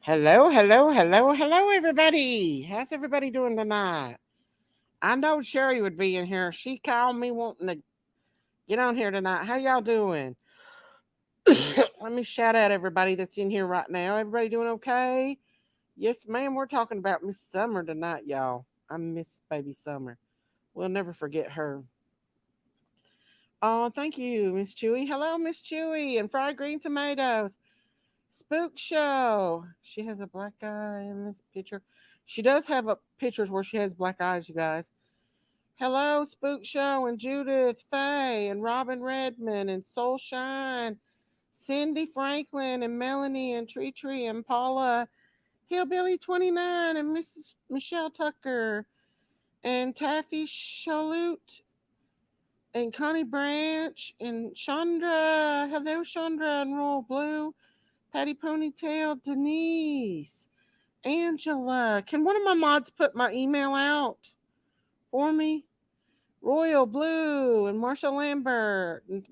Hello, hello, hello, hello, everybody. How's everybody doing tonight? I know Sherry would be in here. She called me wanting to get on here tonight. How y'all doing? Let me shout out everybody that's in here right now. Everybody doing okay? Yes, ma'am. We're talking about Miss Summer tonight, y'all. I miss baby Summer. We'll never forget her. Oh, thank you, Miss Chewy. Hello, Miss Chewy and fried green tomatoes. Spook show. She has a black eye in this picture. She does have pictures where she has black eyes, you guys. Hello, Spook Show and Judith Faye and Robin Redmond and Soul Shine, Cindy Franklin and Melanie and Tree Tree and Paula Hillbilly 29 and Mrs. Michelle Tucker and Taffy Shalute and Connie Branch and Chandra. Hello, Chandra and Royal Blue. Patty Ponytail, Denise, Angela. Can one of my mods put my email out for me? Royal Blue and Marsha Lambert and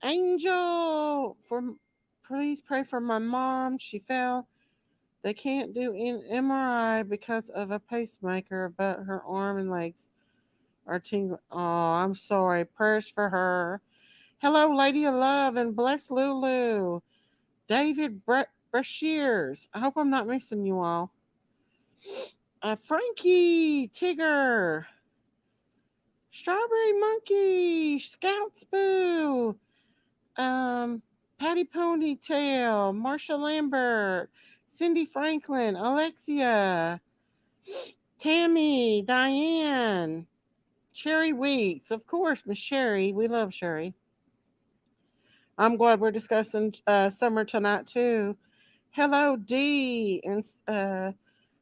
Angel. Please pray for my mom. She fell. They can't do an MRI because of a pacemaker, but her arm and legs are tingling. Oh, I'm sorry. Prayers for her. Hello, Lady of Love and Bless Lulu. David Brashears. I hope I'm not missing you all. Frankie, Tigger, Strawberry Monkey, Scouts Boo, Patty Ponytail, Marsha Lambert, Cindy Franklin, Alexia, Tammy, Diane, Sherry Weeks. Of course, Miss Sherry. We love Sherry. I'm glad we're discussing summer tonight, too. Hello, Dee, and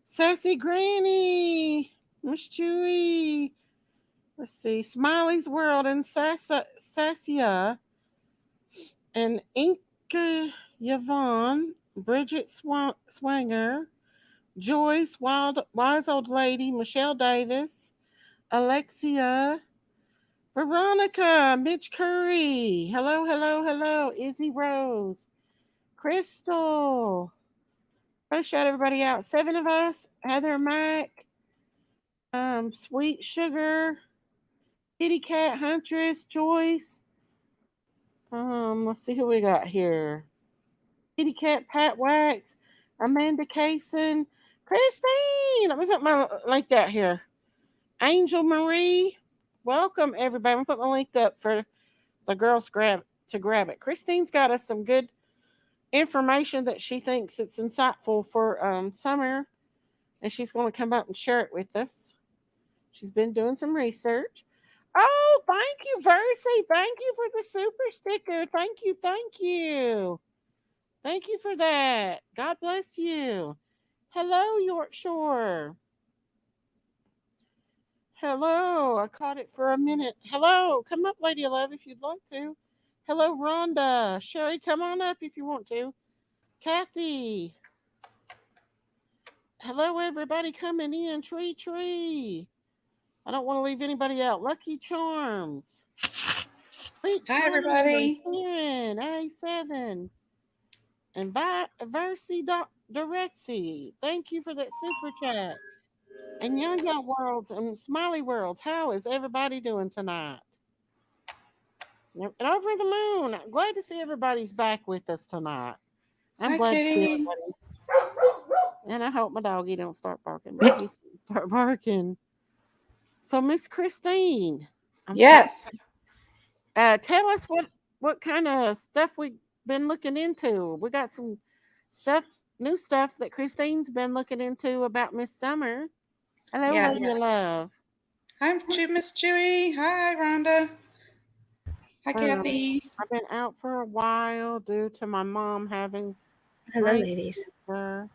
Sassy Granny, Miss Chewy. Let's see, Smiley's World and Sassia and Inka Yvonne, Bridget Swanger, Joyce Wise Old Lady, Michelle Davis, Alexia, Veronica, Mitch Curry. Hello, hello, hello, Izzy Rose, Crystal. Try to shout everybody out. Seven of us, Heather Mack, Sweet Sugar, Kitty Cat Huntress, Joyce. Let's see who we got here. Kitty Cat Pat Wax, Amanda Kaysen, Christine. Let me put my link out here. Angel Marie. Welcome everybody. I'm gonna put my link up for the girls to grab it. Christine's got us some good information that she thinks it's insightful for summer, and she's going to come up and share it with us. She's been doing some research. Oh, thank you, Versi. Thank you for the super sticker. Thank you, thank you. Thank you for that. God bless you. Hello, Yorkshire. Hello. I caught it for a minute. Hello. Come up, Lady of Love, if you'd like to. Hello, Rhonda. Sherry, come on up if you want to. Kathy. Hello, everybody coming in. Tree. I don't want to leave anybody out. Lucky Charms. Sweet Hi, everybody. Karen, A7. And Versi Doretzi. Thank you for that super chat. And Young Worlds and Smiley Worlds. How is everybody doing tonight? And over the moon. I'm glad to see everybody's back with us tonight. I'm Hi, glad to see Kitty. everybody. And I hope my doggy don't start barking. But he's start barking. So Miss Christine. Yes. Tell us what kind of stuff we've been looking into. We got some new stuff that Christine's been looking into about Miss Summer. Hello, Yeah. Lady of Love. Hi, Miss Chewy. Hi, Rhonda. Hi, Kathy. I've been out for a while due to my mom having Hello, brain ladies. cancer.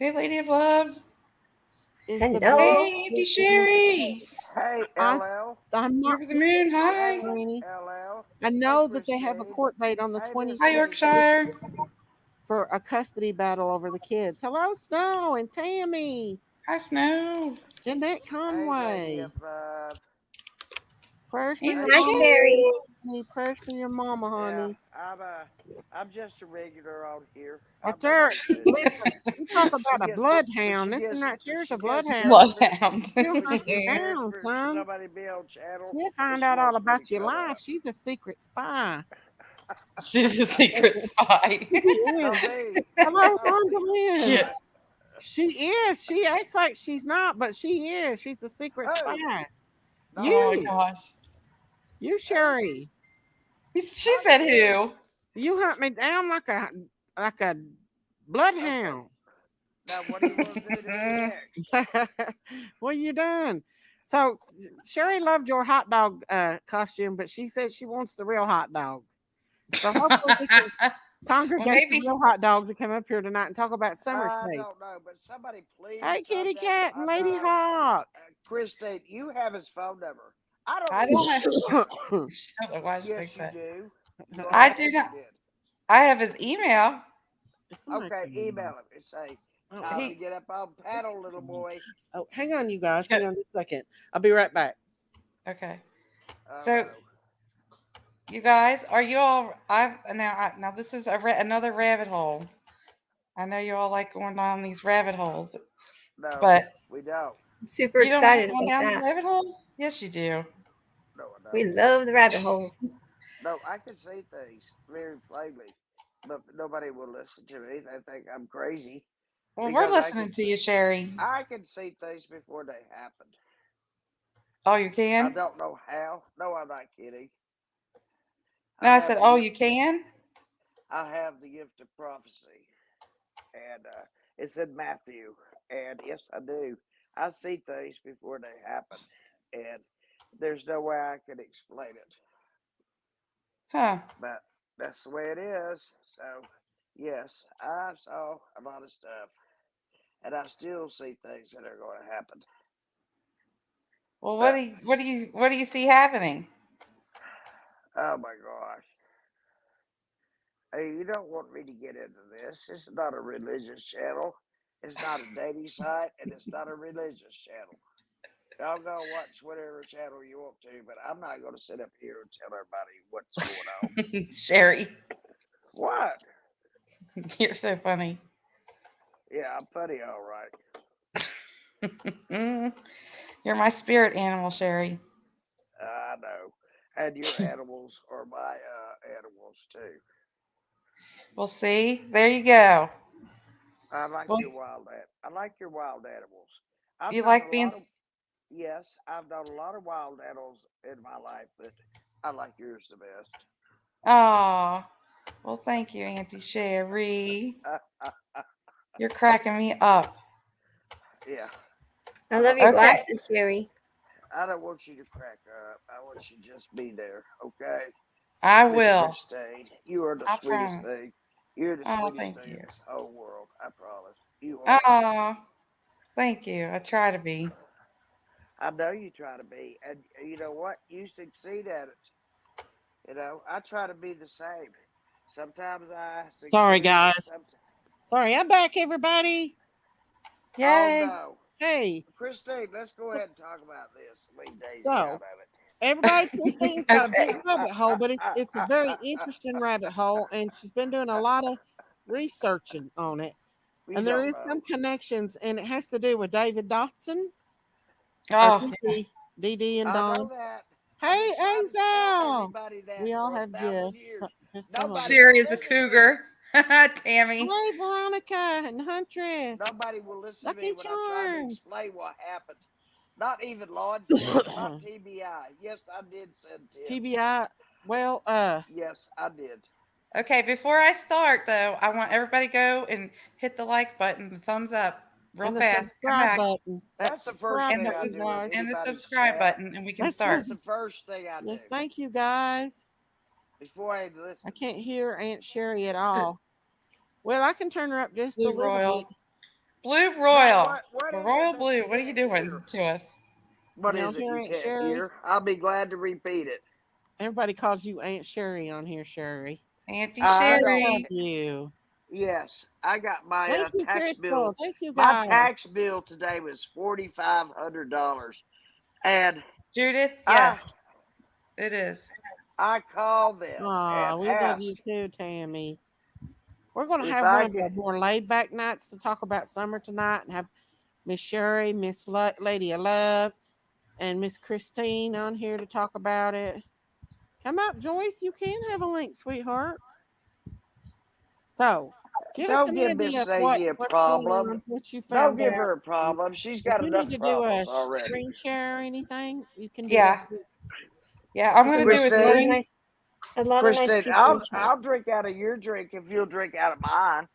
Hey, Lady of Love. Is the Hello. biggest Hey, Auntie sickness. Sherry. Hey, I LL. I'm not Over the moon. Hi. Granny. LL. I Hey, know that they have a Christine. court date on the Hey, Miss Hi, 26th Susan. Yorkshire. for a custody battle over the kids. Hello, Snow and Tammy. Hi, Snow. Jeanette Hey, Lady Conway. of Love. Prayers for Hey, your Auntie Hi, mom. Sherry. Sherry. me. Prayers for your mama, Yeah, honey. I'm just a regular on here. But I'm nothing there, special. listen, you talk She about a gets when bloodhound. she This is gets not when Cherry's a she gets bloodhound. desperate, Bloodhound. She'll when hunt she you gets down, desperate for son. somebody to be on channel, She'll and find she out all wants me to about your come life. up. She's a secret spy. She's a secret spy. She Not is. me. Hello, Not Rhonda secret Lynn. Yeah. spy. She is. She acts like she's not, but she is. She's a secret Who? spy. No, Oh I my You, ain't. gosh. you, Who? Sherry. She I said sure. who? You hunt me down like a Okay. bloodhound. Now, what do you want to do to me next? What you done? So Sherry loved your hot dog costume, but she said she wants the real hot dog. So hopefully we can Well, congregate some maybe. real hot dogs to come up here tonight and talk about summer I steak. don't know, but somebody please Hey, Kitty contact. Cat and I Lady know, Hawk. Christine, you have his phone number. I don't I even don't have have. his phone number. I don't know why she thinks Yes, you that. do. You I already do said you not. did. I have his email. Somebody Okay, coming email in. him and say, Oh, time to He. get up on paddle, little boy. oh, hang on, you guys. Hang on just a second. I'll be right back. Okay. Oh So no. you guys, are you all? Now this is another rabbit hole. I know you all like going down these rabbit holes, No, but we don't. Super you don't like excited going about down the that. rabbit holes? Yes, you do. No, I We don't. love the rabbit holes. No, I can see things very plainly, but nobody will listen to me. They think I'm crazy Well, we're because listening to you, Sherry. I can see things before they happen. Oh, you I can? don't know how. No, I'm not kidding. No, I I have said, the oh, you gift. can? I have the gift of prophecy, and it's in Matthew. And yes, I do. I see things before they happen, and there's no way I can explain it, Huh. but that's the way it is. So, yes, I saw a lot of stuff, and I still see things that are going to happen. Well, But what do you see happening? oh my gosh, hey, you don't want me to get into this. This is not a religious channel. It's not a dating site, and it's not a religious channel. Y'all go watch whatever channel you want to, but I'm not going to sit up here and tell everybody what's going on. Sherry, What? you're so funny. Yeah, I'm funny, all right. You're my spirit animal, Sherry. I know. And your animals are my animals too. Well, see, there you go. I like Well, your I like your wild animals. I've you known like a being. lot of yes, I've known a lot of wild animals in my life, but I like yours the best. Oh, well, thank you, Auntie Sherry. You're cracking me up. Yeah, I I love don't your want Okay, glasses, Sherry. I don't want you to crack up. I want you to just be there, okay? I Miss will. Christine, you are the I sweetest promise. thing. You're the Oh, sweetest thank thing in you. this whole world. I promise. You are. Oh, thank you. I try to be. I know you try to be, and you know what? You succeed at it. I try to be the same. Sometimes I Sorry, succeed, and guys. sometimes. Sorry, I'm back, everybody. Oh Yay. no, Hey, Christine, let's go ahead and talk about this. Leave Daisy out so of it. everybody, Christine's got a big Okay. rabbit hole, but it's a very interesting rabbit hole, and she's been doing a lot of researching on it. We And there don't is some know. connections, and it has to do with David Dotson or Oh, DD and I know Don. that. I've been Hey, trying to tell Azal. everybody that We all for a have thousand gifts, years. just some of Nobody us. will Sherry is a listen to me. cougar. Tammy. Hey, Veronica and Huntress. Nobody will listen to me Lucky when I try to Charms. explain what happened. Not even law enforcement, not TBI. Yes, I did send 10. TBI. Well, Yes, I did. Okay, before I start though, I want everybody to go and hit the like button, the thumbs up, real and the fast. Come subscribe back, button. That That's the first subscribe and thing I button, do in guys. the anybody's subscribe chat. button, and we can That's what. start. That's the first thing I do Yes, thank you, guys. before I I listen. can't hear Aunt Sherry at all. Well, I can turn her up just a Blue little bit. Royal, Blue Now, Royal, what is it Royal that you Blue. What are you can't hear? doing to us? What You is don't it hear you Aunt can't Sherry? hear? I'll be glad to repeat it. Everybody calls you Aunt Sherry on here, Sherry. Auntie I I don't. love Sherry. you. Yes, I got my Thank you, tax Crystal. bill. Thank you, My guys. tax bill today was $4,500, and Judith, yes, I it is. I called them Aw, and we love you asked too, Tammy. We're going to if have I one of the could. more laid back nights to talk about summer tonight and have Miss Sherry, Miss Lady of Love, and Miss Christine on here to talk about it. Come up, Joyce. You can have a link, sweetheart. So, give us Don't an give idea Miss of Daisy a what's going problem. on, what you Don't found give out. her a And problem. She's if got you need enough to do a problems already. screen share or anything, you can do that. Yeah. Yeah, I'm There's gonna do a a lot of Christine, screen. nice, a lot of nice Christine, people I'll in chat. I'll drink out of your drink if you'll drink out of mine.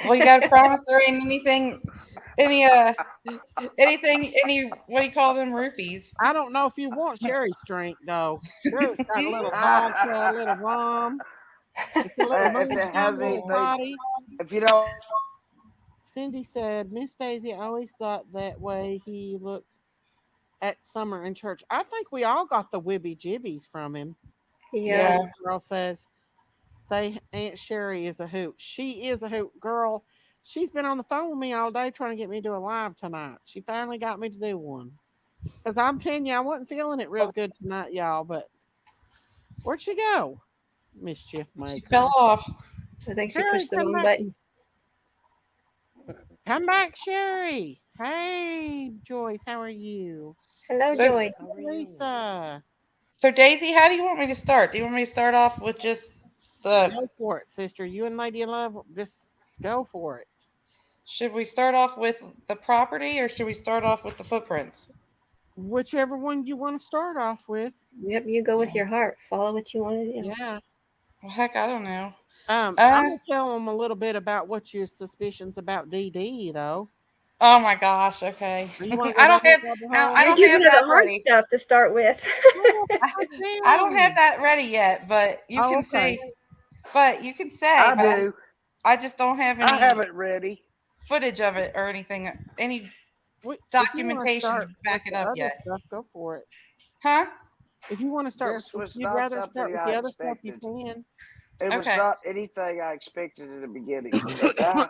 Well, you gotta promise there ain't anything, any any what do you call them roofies? I don't know if you want Sherry's drink though. Sherry's got a little vodka, a little rum. It's a little If it moonshine, has a little anything, toddy. if you don't, Cindy said, Miss Daisy always thought that way he looked at Summer in church. I think we all got the wibby jibbies from him. Yeah. Yeah. Little girl says, say Aunt Sherry is a hoot. She is a hoot. Girl, she's been on the phone with me all day trying to get me to do a live tonight. She finally got me to do one. Because I'm telling you, I wasn't feeling it real good tonight, y'all. But where'd she go? Mischief She fell maker. off. I think she Sherry, pushed the come wrong back. button. Come back, Sherry. Hey, Joyce, how are you? Hello, So Joy. how are you? Lisa. so Daisy, how do you want me to start? Do you want me to start off with just the Go for it, sister. You and Lady of Love, just go for it. should we start off with the property or should we start off with the footprints? Whichever one you want to start off with. Yep, you go with your heart. Follow what you want to do. Yeah. Well, heck, I don't know. I'm Uh gonna tell them a little bit about what your suspicions about DD though. oh my gosh, okay. Do you want to go I down don't that have rabbit now I hole? You're don't have giving her that the hard ready. stuff to start with. Oh, I don't have goddamn. that ready yet, but you Oh, can okay. say I but do. I just don't have I any have it ready. footage of it or anything, any If you want to documentation to start with back it the up other yet. stuff, go for it. Huh? If you want to start, This if was you'd not rather something start with I the other stuff, you expected. can. It was Okay. not anything I expected in the beginning, but now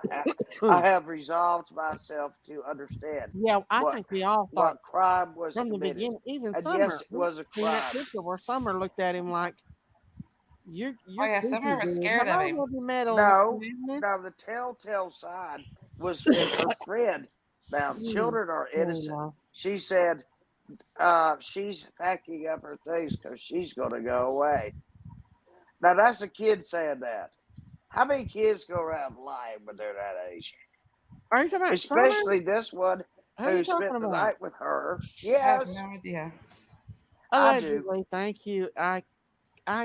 I have resolved myself to understand Yeah, I what think we all thought what crime was from the committed. beginning. Even And yes, Summer, it we was a seen that crime. picture where Summer looked at him like, Oh "You're yeah, creepy, Summer was dude." scared of Hello, him. heavy metal No, no, madness. the telltale sign was when her friend, now Mm, children are oh, innocent, no. she said she's packing up her things because she's going to go away. Now, that's a kid saying that. How many kids go around lying when they're that age? Are you talking about Summer? Especially this one Who are who you talking spent the about? night with her. I have Yes, no idea. I do. Allegedly, thank you. I,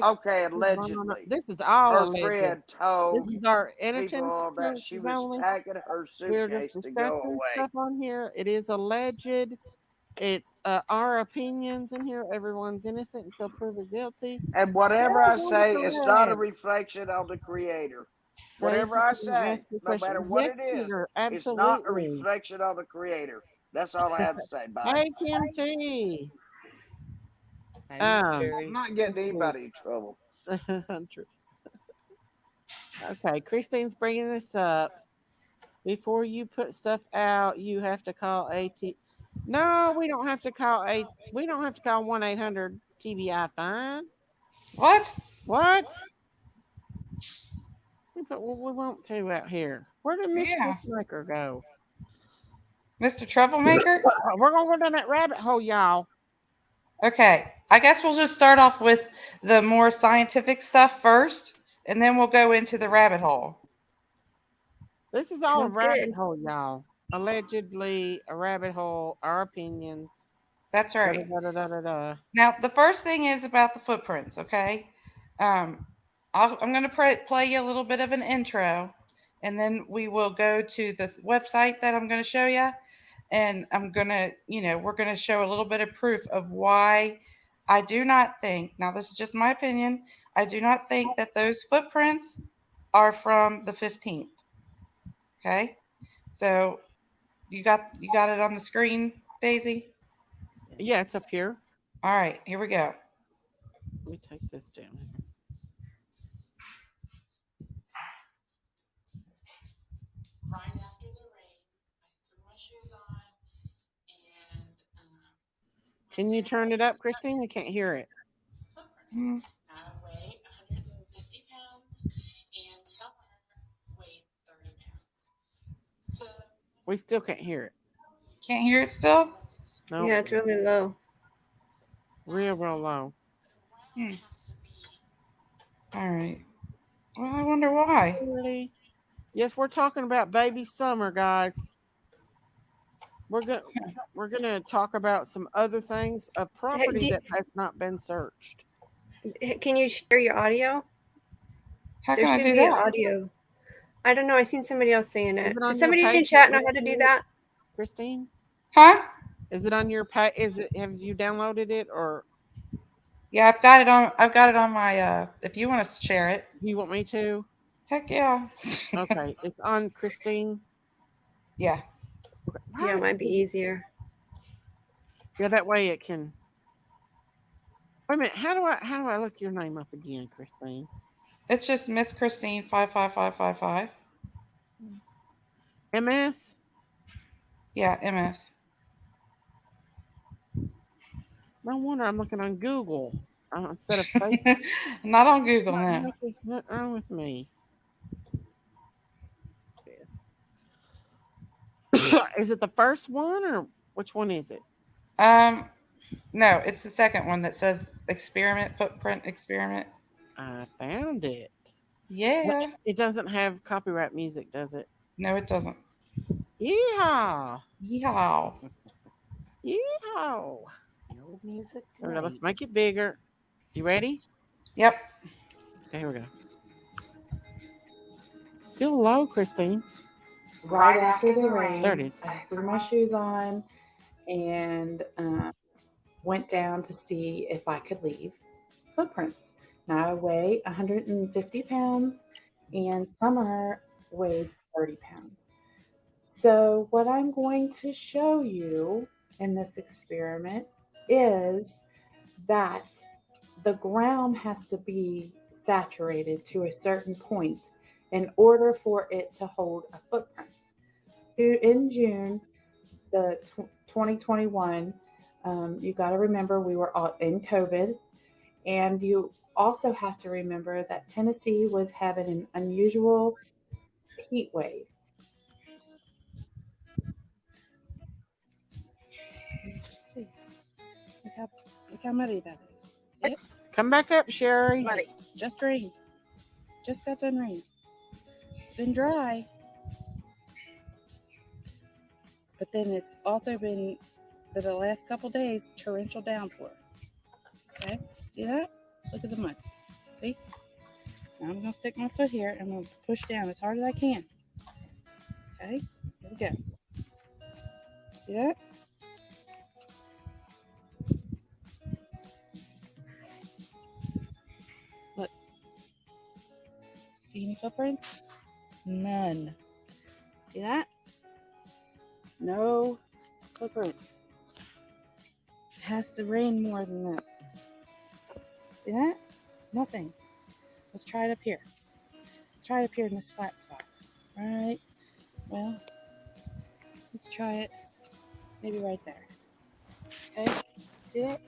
Okay, no, no, no. allegedly. This is all Her alleged. friend This told is our entertainment people that she purposes was only. packing her We're just suitcase to go discussing away. stuff on here. It is alleged. It's our opinions in here. Everyone's innocent until proven guilty. And whatever I Everyone's say is not a correct. reflection on the Creator. Whatever Daisy I can ask say, the no matter question. what it Yes, Peter, is not a absolutely. reflection on the Creator. That's all I have to say. Bye. Hey, Kim T. Hey, Um, I'm Sherry. not getting anybody in trouble. Huntress. Okay, Christine's bringing this up. Before you put stuff out, you have to call AT. No, we don't have to call a. We don't have to call 1-800 TBI fine. What? What? We put what we want to out here. Where did Mischief Yeah. Maker go? Mr. Troublemaker? We're gonna go down that rabbit hole, y'all. Okay. I guess we'll just start off with the more scientific stuff first, and then we'll go into the rabbit hole. This is all a Sounds rabbit good. hole, y'all. Allegedly a rabbit hole. Our opinions. That's Da da right. da da da da. Now, the first thing is about the footprints, okay? Um, I'm going to play you a little bit of an intro, and then we will go to the website that I'm going to show you, and I'm going to, we're going to show a little bit of proof of why I do not think, now this is just my opinion, I do not think that those footprints are from the 15th, okay? So, you got it on the screen, Daisy? Yeah, it's up here. All right, here we go. Let me take this down here. Can you turn it up, Christine? We can't hear it. Mm. We still can't hear it. Can't hear it still? No, Yeah, it's really low. real low. Hmm. All right. Well, I wonder why. Really? Yes, we're talking about baby summer, guys. We're gonna talk about some other things of property that has not been searched. Can you share your audio? How There can I should do be an that? audio. I don't know. I seen somebody else saying Is it. it Does on your somebody in page chat that know we how to do see it, that? Christine? Huh? Is it on your page? Is it? Have you downloaded it, or Yeah, I've got it on. I've got it on my. If you want to share it, do you want me to? heck yeah. Okay, it's on Christine. Yeah. Okay. Yeah, it might be easier. Yeah, that way it can. Wait a minute. How do I look your name up again, Christine? It's just Miss Christine 55555. MS. Yeah, MS. No wonder I'm looking on Google instead of Facebook. Not on Google What the now. heck is wrong with me? Is it the first one or which one is it? No, it's the second one that says experiment footprint experiment. I found it. Yeah. It doesn't have copyright music, does it? No, it doesn't. Yeehaw! Yeehaw. Yeehaw! No music Okay, let's tonight. make it bigger. You ready? Yep. Okay, here we go. Still low, Christine. Right after the rain, There it is. I threw my shoes on and went down to see if I could leave footprints. Now I weigh 150 pounds and Summer weighed 30 pounds. So, what I'm going to show you in this experiment is that the ground has to be saturated to a certain point in order for it to hold a footprint. In June, the 2021, you got to remember we were all in COVID, and you also have to remember that Tennessee was having an unusual heat wave. See, look how muddy that is. See it? Come back up, Sherry. Muddy. Just rained. Just got done rain. It's been dry. But then it's also been, for the last couple days, torrential downpour. Okay? See that? Look at the mud. See? Now I'm going to stick my foot here and I'm going to push down as hard as I can. Okay? Here we go. See that? Look. See any footprints? None. See that? No footprints. It has to rain more than this. See that? Nothing. Let's try it up here. Try it up here in this flat spot. Right. Well, let's try it maybe right there. Okay? See it?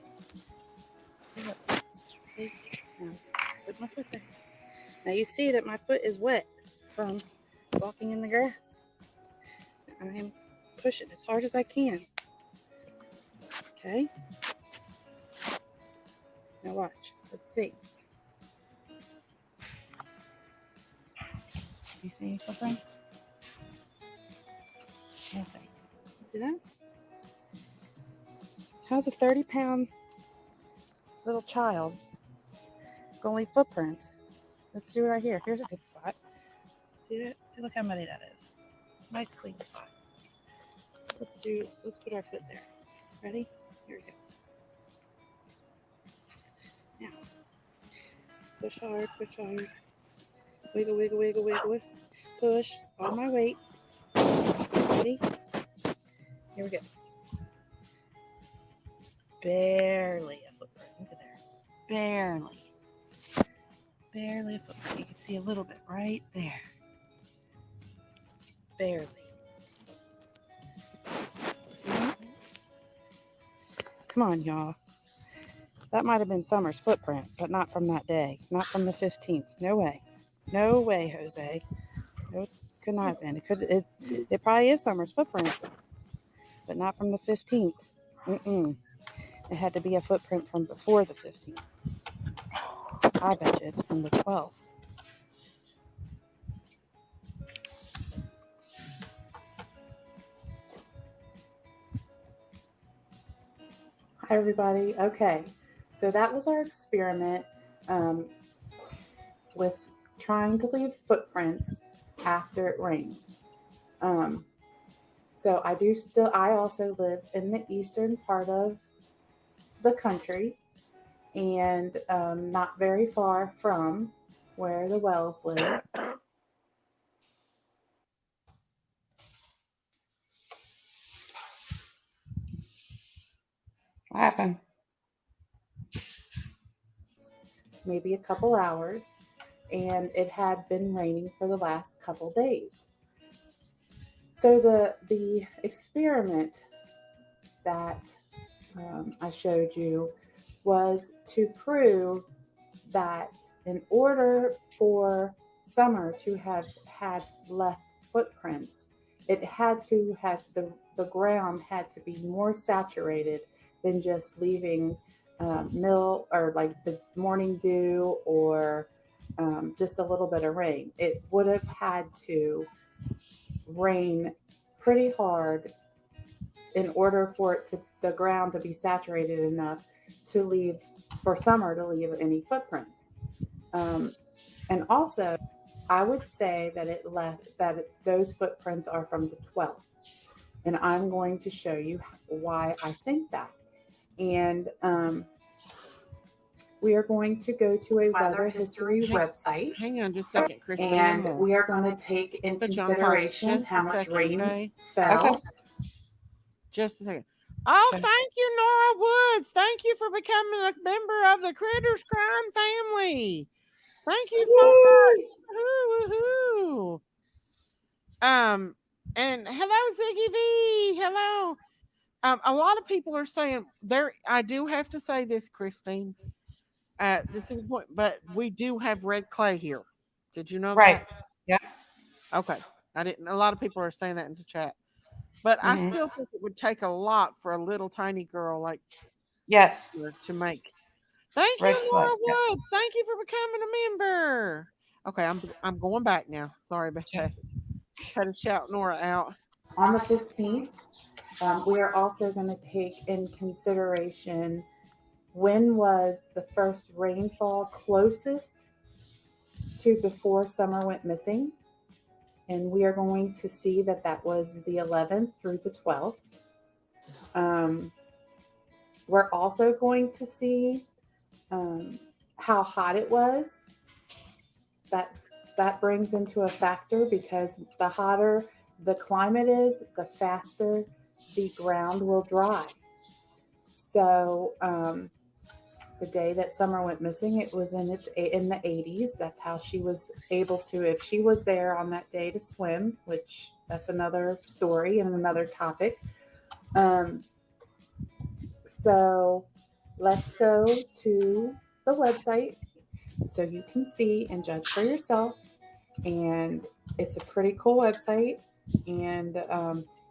Look. See? Now, put my foot there. Now you see that my foot is wet from walking in the grass. I'm pushing as hard as I can. Okay? Now watch. Let's see. You see any footprints? Nothing. See that? How's a 30-pound little child gonna leave footprints? Let's do it right here. Here's a good spot. See that? See, look how muddy that is. Nice clean spot. Let's put our foot there. Ready? Here we go. Now, push hard, push hard. Wiggle, wiggle, wiggle, wiggle. Push. All my weight. Ready? Here we go. Barely a footprint. Look at there. Barely. Barely a footprint. You can see a little bit right there. Barely. See that? Come on, y'all. That might have been Summer's footprint, but not from that day. Not from the 15th. No way. No way, Jose. No, it could not have been. It probably is Summer's footprint, but not from the 15th. Mm-mm. It had to be a footprint from before the 15th. I bet you it's from the 12th. Hi, everybody. Okay, so that was our experiment um, with trying to leave footprints after it rained. So I also live in the eastern part of the country and not very far from where the Wells live. What happened? Maybe a couple hours, and it had been raining for the last couple days. So the experiment that I showed you was to prove that in order for Summer to have had left footprints, it had to have the ground had to be more saturated than just leaving mill or like the morning dew or just a little bit of rain. It would have had to rain pretty hard in order for the ground to be saturated enough to leave for Summer to leave any footprints. And also, I would say that those footprints are from the 12th, and I'm going to show you why I think that. And we are going to go to a weather history website. Hang on just a second, Christine. And we are going to take in consideration how much rain fell. Okay. Just a second. Oh, thank you, Nora Woods. Thank you for becoming a member of the Critters Crime family. Thank you so much. Woohoo! And hello, Ziggy V. Hello. A lot of people are saying there. I do have to say this, Christine. This is a point, but we do have red clay here. Did you know Right. that? Yeah. Okay. I didn't. A lot of people are saying that in the chat. But I Mhm. still think it would take a lot for a little tiny girl like Yes. her to make. Thank Red you, flag. Nora Yeah. Woods. Thank you for becoming a member. Okay, I'm going back now. Sorry about that. Just had to shout Nora out. On the 15th, we are also going to take in consideration when was the first rainfall closest to before Summer went missing. And we are going to see that that was the 11th through the 12th. We're also going to see how hot it was. That brings into a factor because the hotter the climate is, the faster the ground will dry. So the day that Summer went missing, it was in the 80s. That's how she was able to, if she was there on that day to swim, which that's another story and another topic. So let's go to the website so you can see and judge for yourself. And it's a pretty cool website, and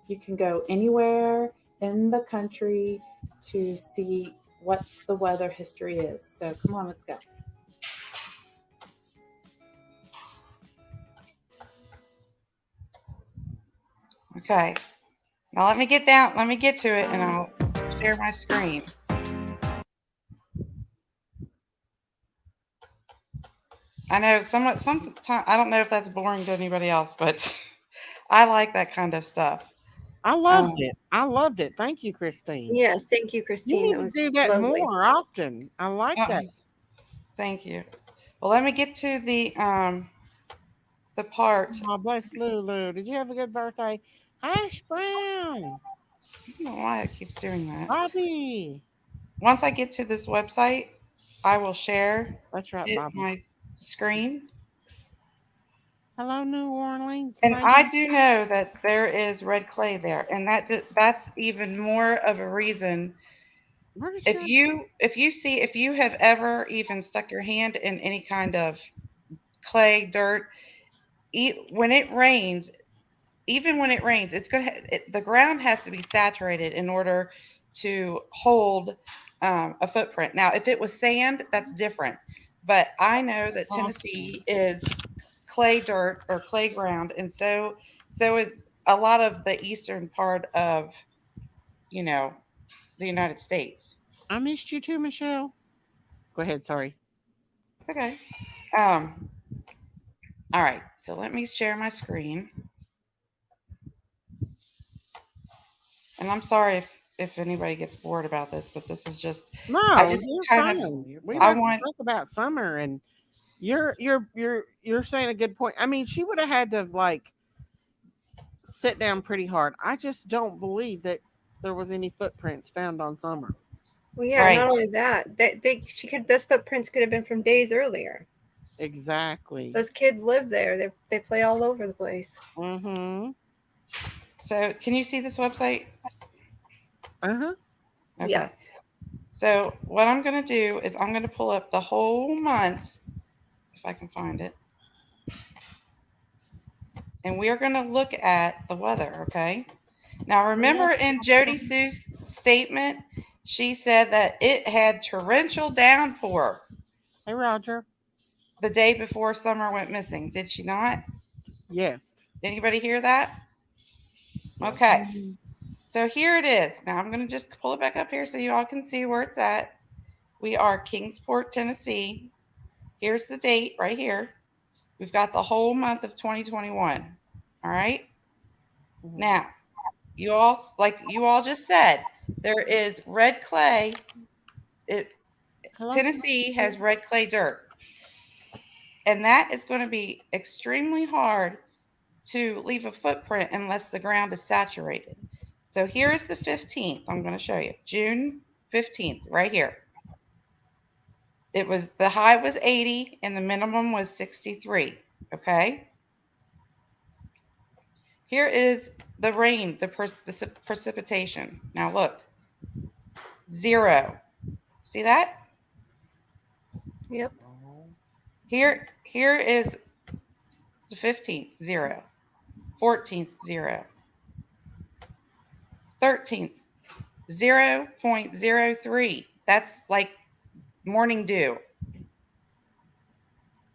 you can go anywhere in the country to see what the weather history is. So come on, let's go. Okay. Now let me get down. Let me get to it, and I'll share my screen. I know sometimes I don't know if that's boring to anybody else, but I like that kind of stuff. I loved it. I loved it. Thank you, Christine. Yes, thank you, You Christine. need That to was do that lovely. more often. I like that. Thank you. Well, let me get to the part. Oh, bless Lulu. Did you have a good birthday? Hash Brown. I don't know why it keeps doing that. Bobby. Once I get to this website, I will share That's right, Bobby. my screen. Hello, New Orleans. And lady. I do know that there is red clay there, and that's even more of a reason Where did If she? you have ever even stuck your hand in any kind of clay, dirt, when it rains, even when it rains, it's going to the ground has to be saturated in order to hold a footprint. Now, if it was sand, that's different. But I know that Awesome. Tennessee is clay dirt or clay ground, and so is a lot of the eastern part of you know the United States. I missed you too, Michelle. Go ahead. Sorry. Okay. Um. All right. So let me share my screen, and I'm sorry if anybody gets bored about this, but this is just I No, just you're kind of fine. We I like to want talk about summer, and you're saying a good point. I mean, she would have had to have like sit down pretty hard. I just don't believe that there was any footprints found on summer. Well, yeah, right. not only that, those footprints could have been from days earlier. Exactly. Those kids live there. They play all over the place. Mm-hmm. So can you see this website? Uh-huh. Yeah. Okay. So what I'm going to do is I'm going to pull up the whole month if I can find it. And we are going to look at the weather, okay? Now remember in Jody Sue's statement, she said that it had torrential downpour Hey, Roger. the day before Summer went missing. Did she not? Yes. Anybody hear that? Yep. Okay. Mhm. So here it is. Now I'm going to just pull it back up here so you all can see where it's at. We are Kingsport, Tennessee. Here's the date right here. We've got the whole month of 2021. All right. Mhm. Now, you all just said, there is red clay. It, Hello. Tennessee has red clay dirt, and that is going to be extremely hard to leave a footprint unless the ground is saturated. So here is the 15th. I'm going to show you. June 15th, right here. The high was 80 and the minimum was 63. Okay. Here is the rain, the precipitation. Now look, 0. See that? Yep. Here is the 15th, 0. 14th, 0. 13th, 0.03. That's like morning dew.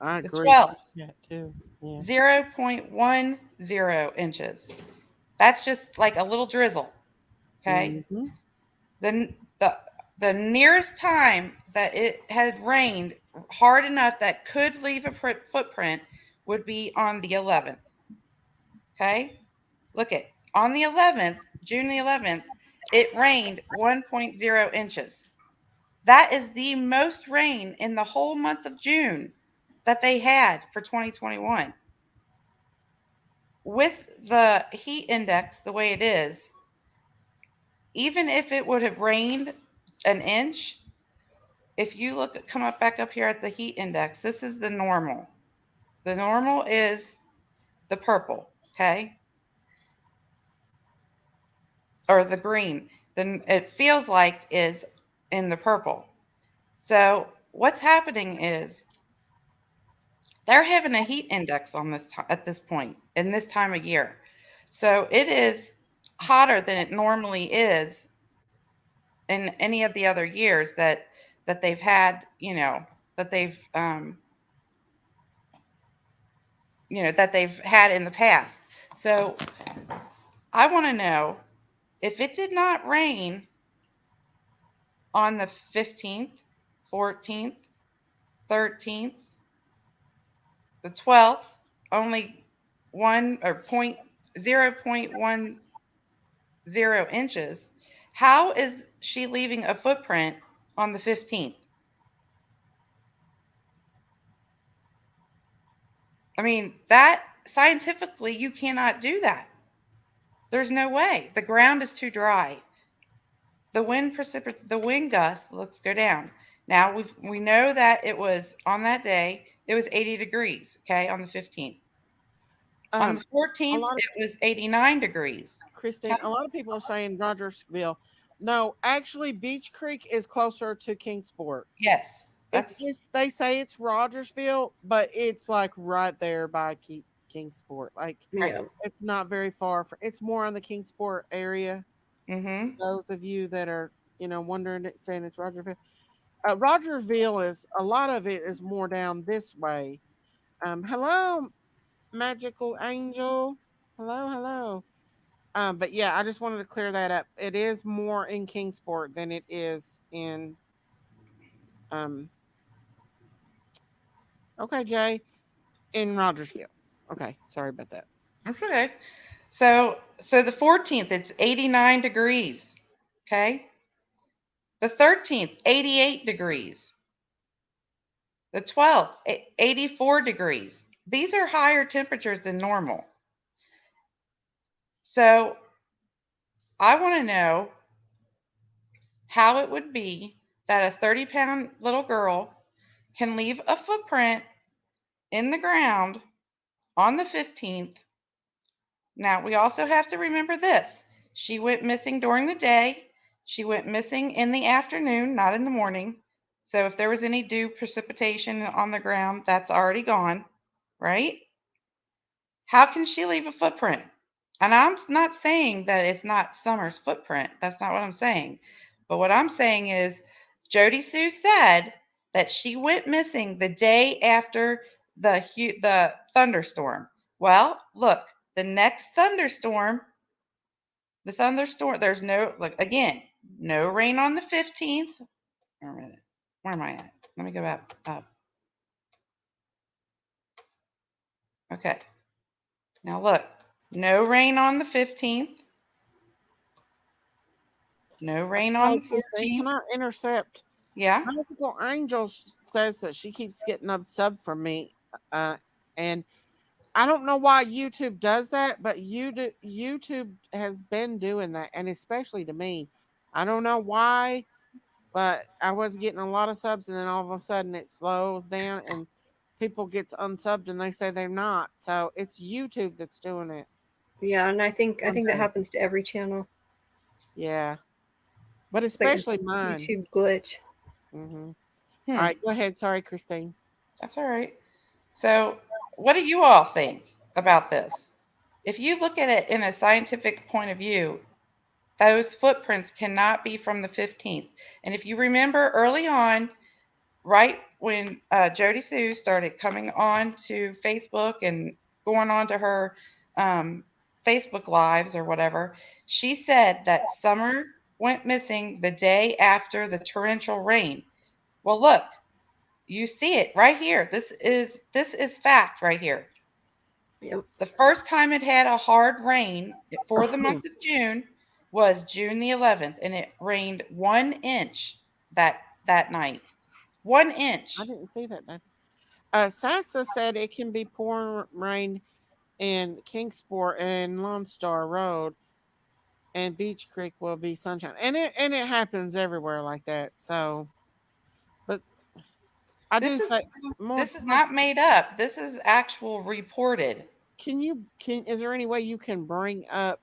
I The agree. 12th, Yeah, too. Yeah. 0.10 inches. That's just like a little drizzle. Okay. Mm-hmm. The the the nearest time that it had rained hard enough that could leave a footprint would be on the 11th. Okay? Look at on the 11th, June the 11th, it rained 1.0 inches. That is the most rain in the whole month of June that they had for 2021. With the heat index the way it is, even if it would have rained an inch, if you come up back up here at the heat index, this is the normal. The normal is the purple, okay? Or the green. Then it feels like is in the purple. So what's happening is they're having a heat index on this at this point in this time of year. So it is hotter than it normally is in any of the other years that they've had, that they've that they've had in the past. So I want to know if it did not rain on the 15th, 14th, 13th, the 12th, only 1 or 0.10 inches. How is she leaving a footprint on the 15th? I mean, that scientifically you cannot do that. There's no way. The ground is too dry. The wind gusts, let's go down. Now we know that it was on that day, it was 80 degrees, okay, on the 15th. On the A 14th, lot of it was 89 degrees. Christine, a lot of people are saying Rogersville. No, actually, Beach Creek is closer to Kingsport. Yes, that's It's they say it's Rogersville, but it's like right there by Kingsport. Like right. Yeah. it's not very far from. It's more on the Kingsport area. Mm-hmm. Those of you that are wondering, saying it's Rogersville. Rogersville is a lot of it is more down this way. Hello, magical angel. Hello, hello. But yeah, I just wanted to clear that up. It is more in Kingsport than it is in um. Okay, Jay, in Rogersville. Okay, sorry about that. That's okay. So the 14th, it's 89 degrees. Okay. The 13th, 88 degrees. The 12th, 84 degrees. These are higher temperatures than normal. So I want to know how it would be that a 30-pound little girl can leave a footprint in the ground on the 15th. Now, we also have to remember this. She went missing during the day. She went missing in the afternoon, not in the morning. So if there was any dew precipitation on the ground, that's already gone, right? How can she leave a footprint? And I'm not saying that it's not Summer's footprint. That's not what I'm saying. But what I'm saying is Jody Sue said that she went missing the day after the thunderstorm. Well, look, the next thunderstorm, there's no, like, again, no rain on the 15th. Wait a minute. Where am I at? Let me go back up. Okay. Now look, no rain on the 15th. No rain on Hey, the Christine, can 14th. I intercept? Yeah. Magical Angel says that she keeps getting a sub from me, and I don't know why YouTube does that, but YouTube has been doing that, and especially to me. I don't know why, but I was getting a lot of subs, and then all of a sudden it slows down, and people gets unsubbed, and they say they're not. So it's YouTube that's doing it. Yeah, and I One think that thing, happens to every channel. yeah, but It's like a especially mine. YouTube glitch. Hmm. All Hmm. right, go ahead. Sorry, Christine. That's all right. So, what do you all think about this? If you look at it in a scientific point of view, those footprints cannot be from the 15th. And if you remember early on, right when Jody Sue started coming on to Facebook and going on to her um, Facebook lives or whatever, she said that Summer went missing the day after the torrential rain. Well, look, you see it right here. This is fact right here. Yep. The first time it had a hard rain for the month of June was June the 11th, and it rained 1 inch that night. One I inch. didn't see that. Sasa said it can be pouring rain in Kingsport and Lone Star Road, and Beach Creek will be sunshine, and it happens everywhere like that. So, but I do This is say this is not made up. This is actual reported. can is there any way you can bring up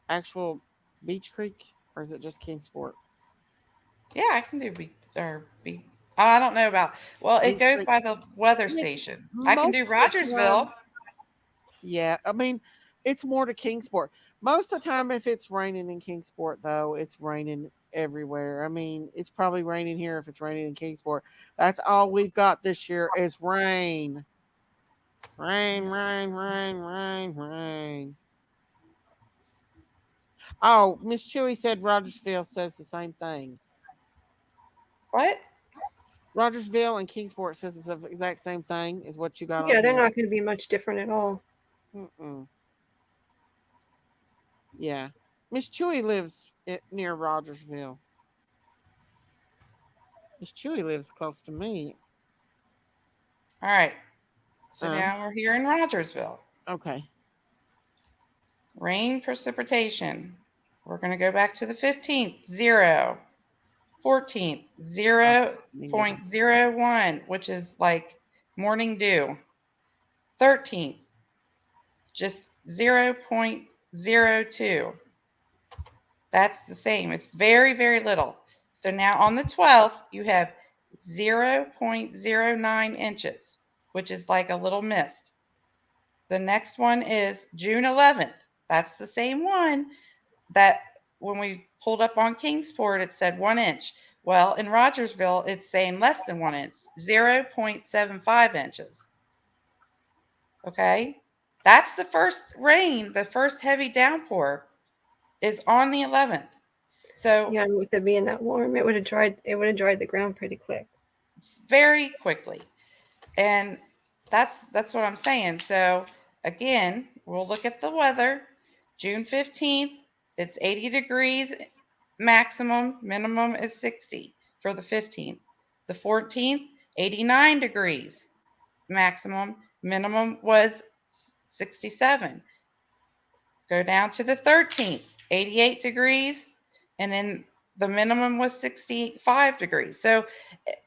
actual Beach Creek, or is it just Kingsport? Yeah, I can do be. I don't know about. Well, it Beach goes Creek. by the weather It's station. I can most do of it's run. Rogersville. Yeah, I mean, it's more to Kingsport. Most of the time, if it's raining in Kingsport, though, it's raining everywhere. I mean, it's probably raining here if it's raining in Kingsport. That's all we've got this year is rain. Rain, rain, rain, rain, rain. Oh, Miss Chewy said Rogersville says the same thing. What? Rogersville and Kingsport says the exact same thing is what you got on Yeah, they're here. not going to be much different at all. Mm-mm. Yeah. Miss Chewy lives near Rogersville. Miss Chewy lives close to me. All right. So Uh, now we're here in Rogersville. okay. Rain precipitation. We're going to go back to the 15th, 0. 14th, I mean, never. 0.01, which is like morning dew. 13th, just 0.02. That's the same. It's very, very little. So now on the 12th, you have 0.09 inches, which is like a little mist. The next one is June 11th. That's the same one that when we pulled up on Kingsport, it said 1 inch. Well, in Rogersville, it's saying less than 1 inch, 0.75 inches. Okay? That's the first rain, the first heavy downpour is on the 11th. So Yeah, and with it being that warm, it would have dried. It would have dried the ground pretty quick. very quickly. And that's what I'm saying. So again, we'll look at the weather. June 15th, it's 80 degrees maximum, minimum is 60 for the 15th. The 14th, 89 degrees maximum, minimum was 67. Go down to the 13th, 88 degrees, and then the minimum was 65 degrees. So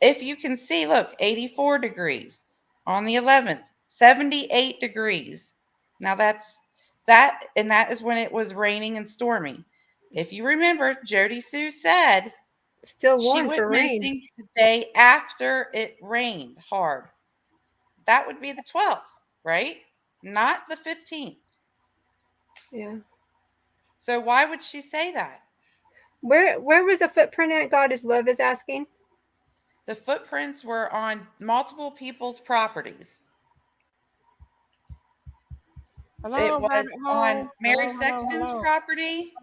if you can see, look, 84 degrees on the 11th, 78 degrees. Now and that is when it was raining and stormy. If you remember, Jody Sue said Still she warm went for rain. missing the day after it rained hard. That would be the 12th, right? Not the 15th. Yeah. So why would she say that? Where was the footprint at? God is love is asking. The footprints were on multiple people's properties. Hello, It was rabbit on hole. Mary Hello, hello, Sexton's hello. property,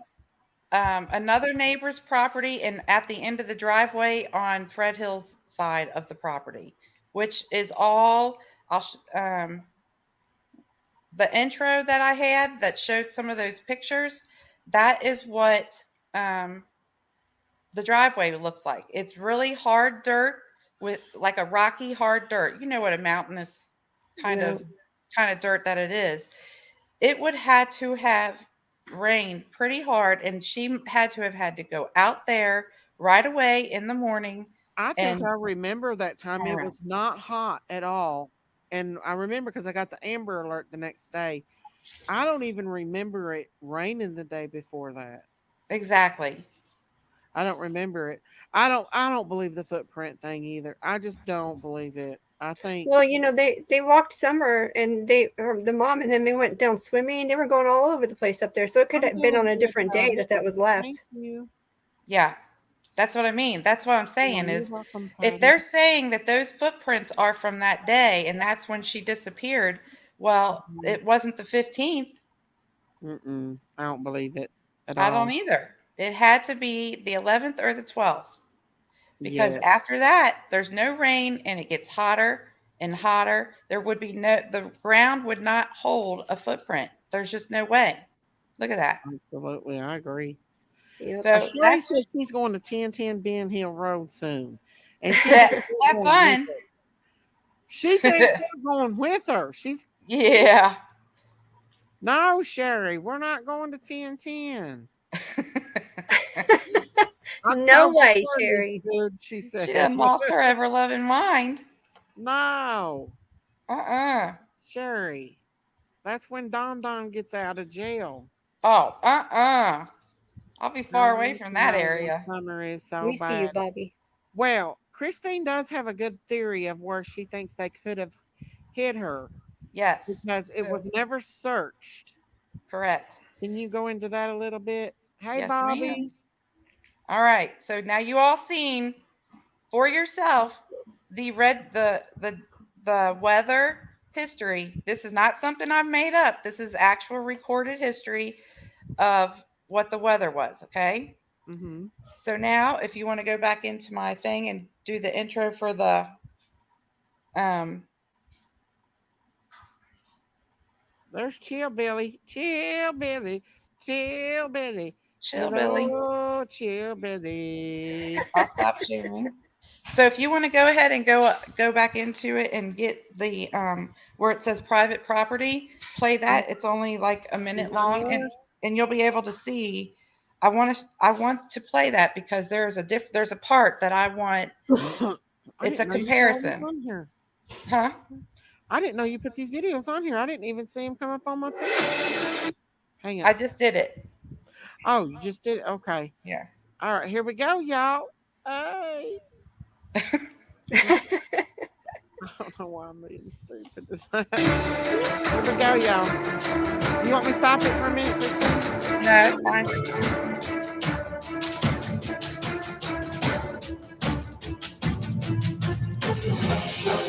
another neighbor's property, and at the end of the driveway on Fred Hill's side of the property, which is all the intro that I had that showed some of those pictures. That is what the driveway looks like. It's really hard dirt with like a rocky hard dirt. You know what a mountainous kind Yeah. of kind of dirt that it is. It would had to have rained pretty hard, and she had to have had to go out there right away in the morning I think and I remember that time. turn It around. was not hot at all. And I remember because I got the Amber Alert the next day. I don't even remember it raining the day before that. Exactly. I don't remember it. I don't believe the footprint thing either. I just don't believe it. I think Well, they walked Summer and the mom and then they went down swimming. They were going all over the place up there, so it could I'm have been doing on a good, different day Patty. that was Thank left. you. Yeah. That's what I mean. That's what I'm Yeah, saying you're is welcome, if Patty. they're saying that those footprints are from that day and that's when she disappeared, well, Mhm. it wasn't the 15th. Mm-mm. I don't believe it at I don't all. either. It had to be the 11th or the 12th because Yeah, after that, there's no rain and it gets hotter and hotter. There would be the ground would not hold a footprint. There's just no way. Look at that. absolutely. I agree. Yep. So Shirley that's said she's going to 1010 Ben Hill Road soon. And she thinks have we're going with fun. her. She thinks we're going with her. She Yeah. no, Sherry, we're not going to 1010. No October way, 30th, Sherry. dude, she She said. done lost her ever loving mind. No, Uh-uh. Sherry. That's when Don Don gets out of jail. Oh, uh-uh. I'll be I far away want from to that know this area. summer is so We see you, bad. Bobby. Well, Christine does have a good theory of where she thinks they could have hit her Yes. because it So, was never searched. correct. Can you go into that a little bit? Hey, Yes, Bobby. ma'am. All right. So now you all seen for yourself the weather history. This is not something I've made up. This is actual recorded history of what the weather was, okay? Mm-hmm. So now if you want to go back into my thing and do the intro for the um There's Chill Billy. Chill Billy. Chill Billy. chill Billy, Hello, Chill Billy. I'll stop sharing. So if you want to go ahead and go back into it and get the where it says private property, play that. It's only like a Is minute that long, yours? and you'll be able to see. I want to play that because there's a part that I want. I It's a didn't know you put all this comparison, on here. huh? I didn't know you put these videos on here. I didn't even see them come up on my feed. Hang I on. just did it. Oh, you just did it? Okay. Yeah. All right, here we go, y'all. Hey. I don't know why I'm being stupid. Here we go, y'all. You want me to stop it for a minute, Christine? No, it's fine.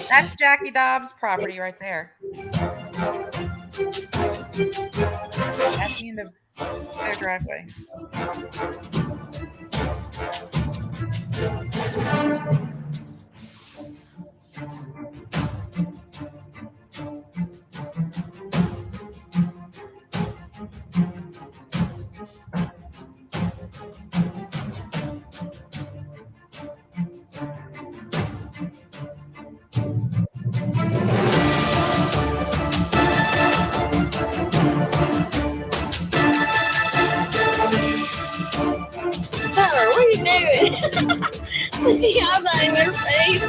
That's Jackie Dobbs' property right there. At the end of their driveway. Summer, what are you doing? See how that in her face?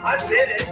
I did it.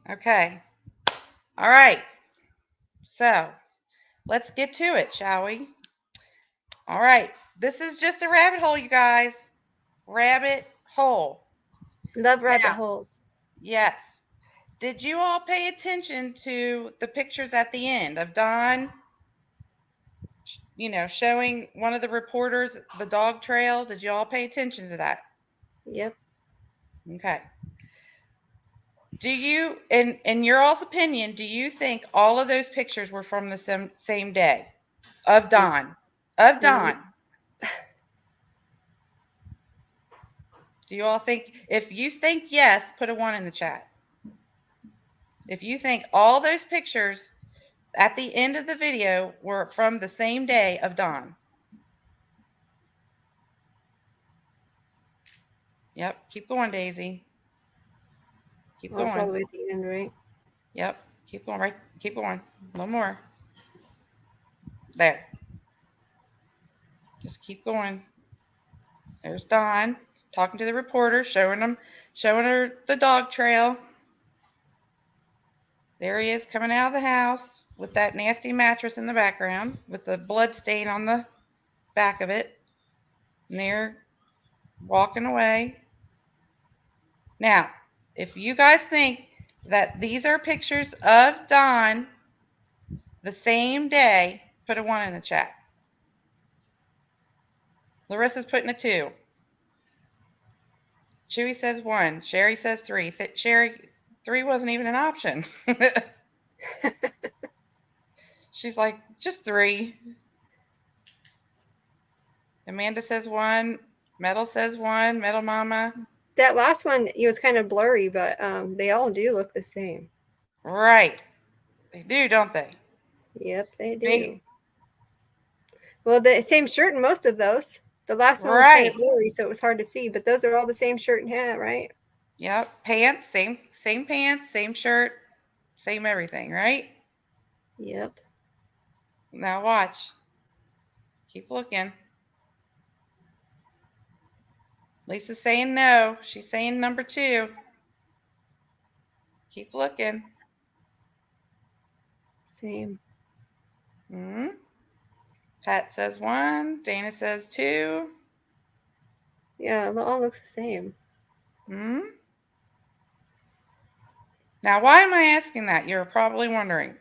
Okay. All right. So let's get to it, shall we? All right. This is just a rabbit hole, you guys. Rabbit hole. Love rabbit Now, holes. yes. Did you all pay attention to the pictures at the end of Don, showing one of the reporters the dog trail? Did you all pay attention to that? Yep. Okay. Do you, in your all's opinion, do you think all of those pictures were from the same day of Don? Of Don. Do you all think, if you think yes, put a 1 in the chat. If you think all those pictures at the end of the video were from the same day of Don. Yep, keep going, Daisy. Keep Well, it's all the going. way at the end, right? Yep, keep going, right? Keep going. A little more. There. Just keep going. There's Don talking to the reporter, showing her the dog trail. There he is coming out of the house with that nasty mattress in the background with the blood stain on the back of it. And they're walking away. Now, if you guys think that these are pictures of Don the same day, put a 1 in the chat. Larissa's putting a 2. Chewy says 1. Sherry says 3. Sherry, 3 wasn't even an option. She's like, just 3. Amanda says 1. Metal says 1. Metal Mama. That last one, it was kind of blurry, but they all do look the same. Right. They do, don't they? Yep, they do. Well, the same shirt in most of those. The last one was kind of blurry, so it was hard to see, but those are all the same shirt and hat, right? Yep. Pants, same pants, same shirt, same everything, right? Yep. Now watch. Keep looking. Lisa's saying no. She's saying number 2. Keep looking. Same. Hmm. Pat says 1. Dana says 2. Yeah, it all looks the same. Hmm. Now, why am I asking that? You're probably wondering.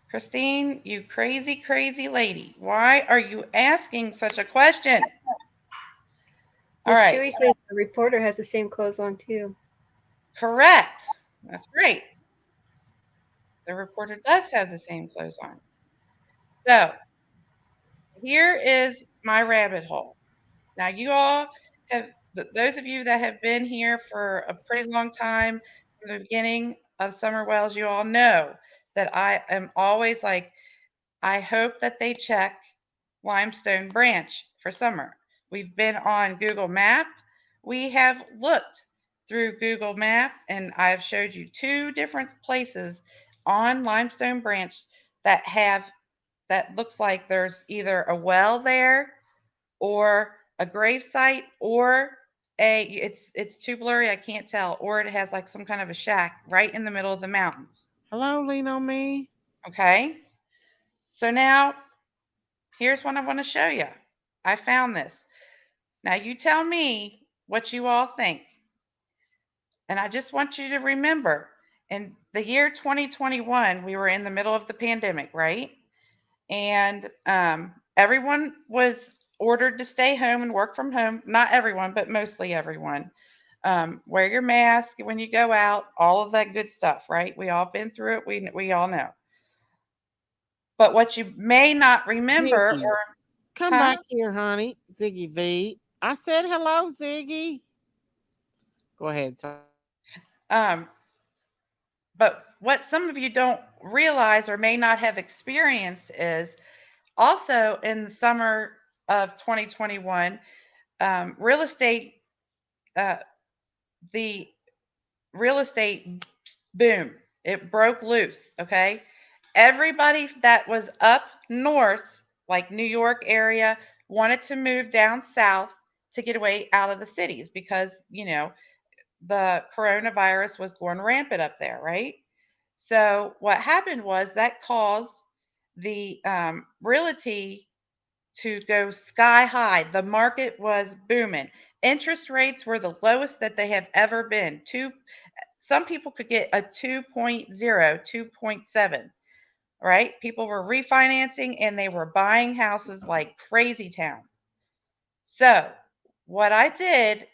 Christine, you crazy, crazy lady. Why are you asking such a question? All Miss right. Chewy says the reporter has the same clothes on too. Correct. That's great. The reporter does have the same clothes on. So here is my rabbit hole. Now, you all have, those of you that have been here for a pretty long time, from the beginning of Summerwells, you all know that I am always like, I hope that they check Limestone Branch for summer. We've been on Google Map. We have looked through Google Map, and I've showed you 2 different places on Limestone Branch that looks like there's either a well there or a grave site or it's too blurry, I can't tell, or it has like some kind of a shack right in the middle of the mountains. Hello, lean on me. Okay? So now here's what I want to show you. I found this. Now you tell me what you all think. And I just want you to remember, in the year 2021, we were in the middle of the pandemic, right? And everyone was ordered to stay home and work from home. Not everyone, but mostly everyone. Wear your mask when you go out, all of that good stuff, right? We all been through it. We all know. But what you may not remember, Ziggy, or come huh? back here, honey. Ziggy V. I said hello, Ziggy. Go ahead. Sorry. Um, but what some of you don't realize or may not have experienced is also in the summer of 2021, real estate, uh, the real estate boom, it broke loose. Okay. Everybody that was up north, like New York area, wanted to move down south to get away out of the cities because, the coronavirus was going rampant up there, right? So what happened was that caused the realty to go sky high. The market was booming. Interest rates were the lowest that they have ever been. Some people could get a 2.0, 2.7, right? People were refinancing and they were buying houses like crazy town. So what I did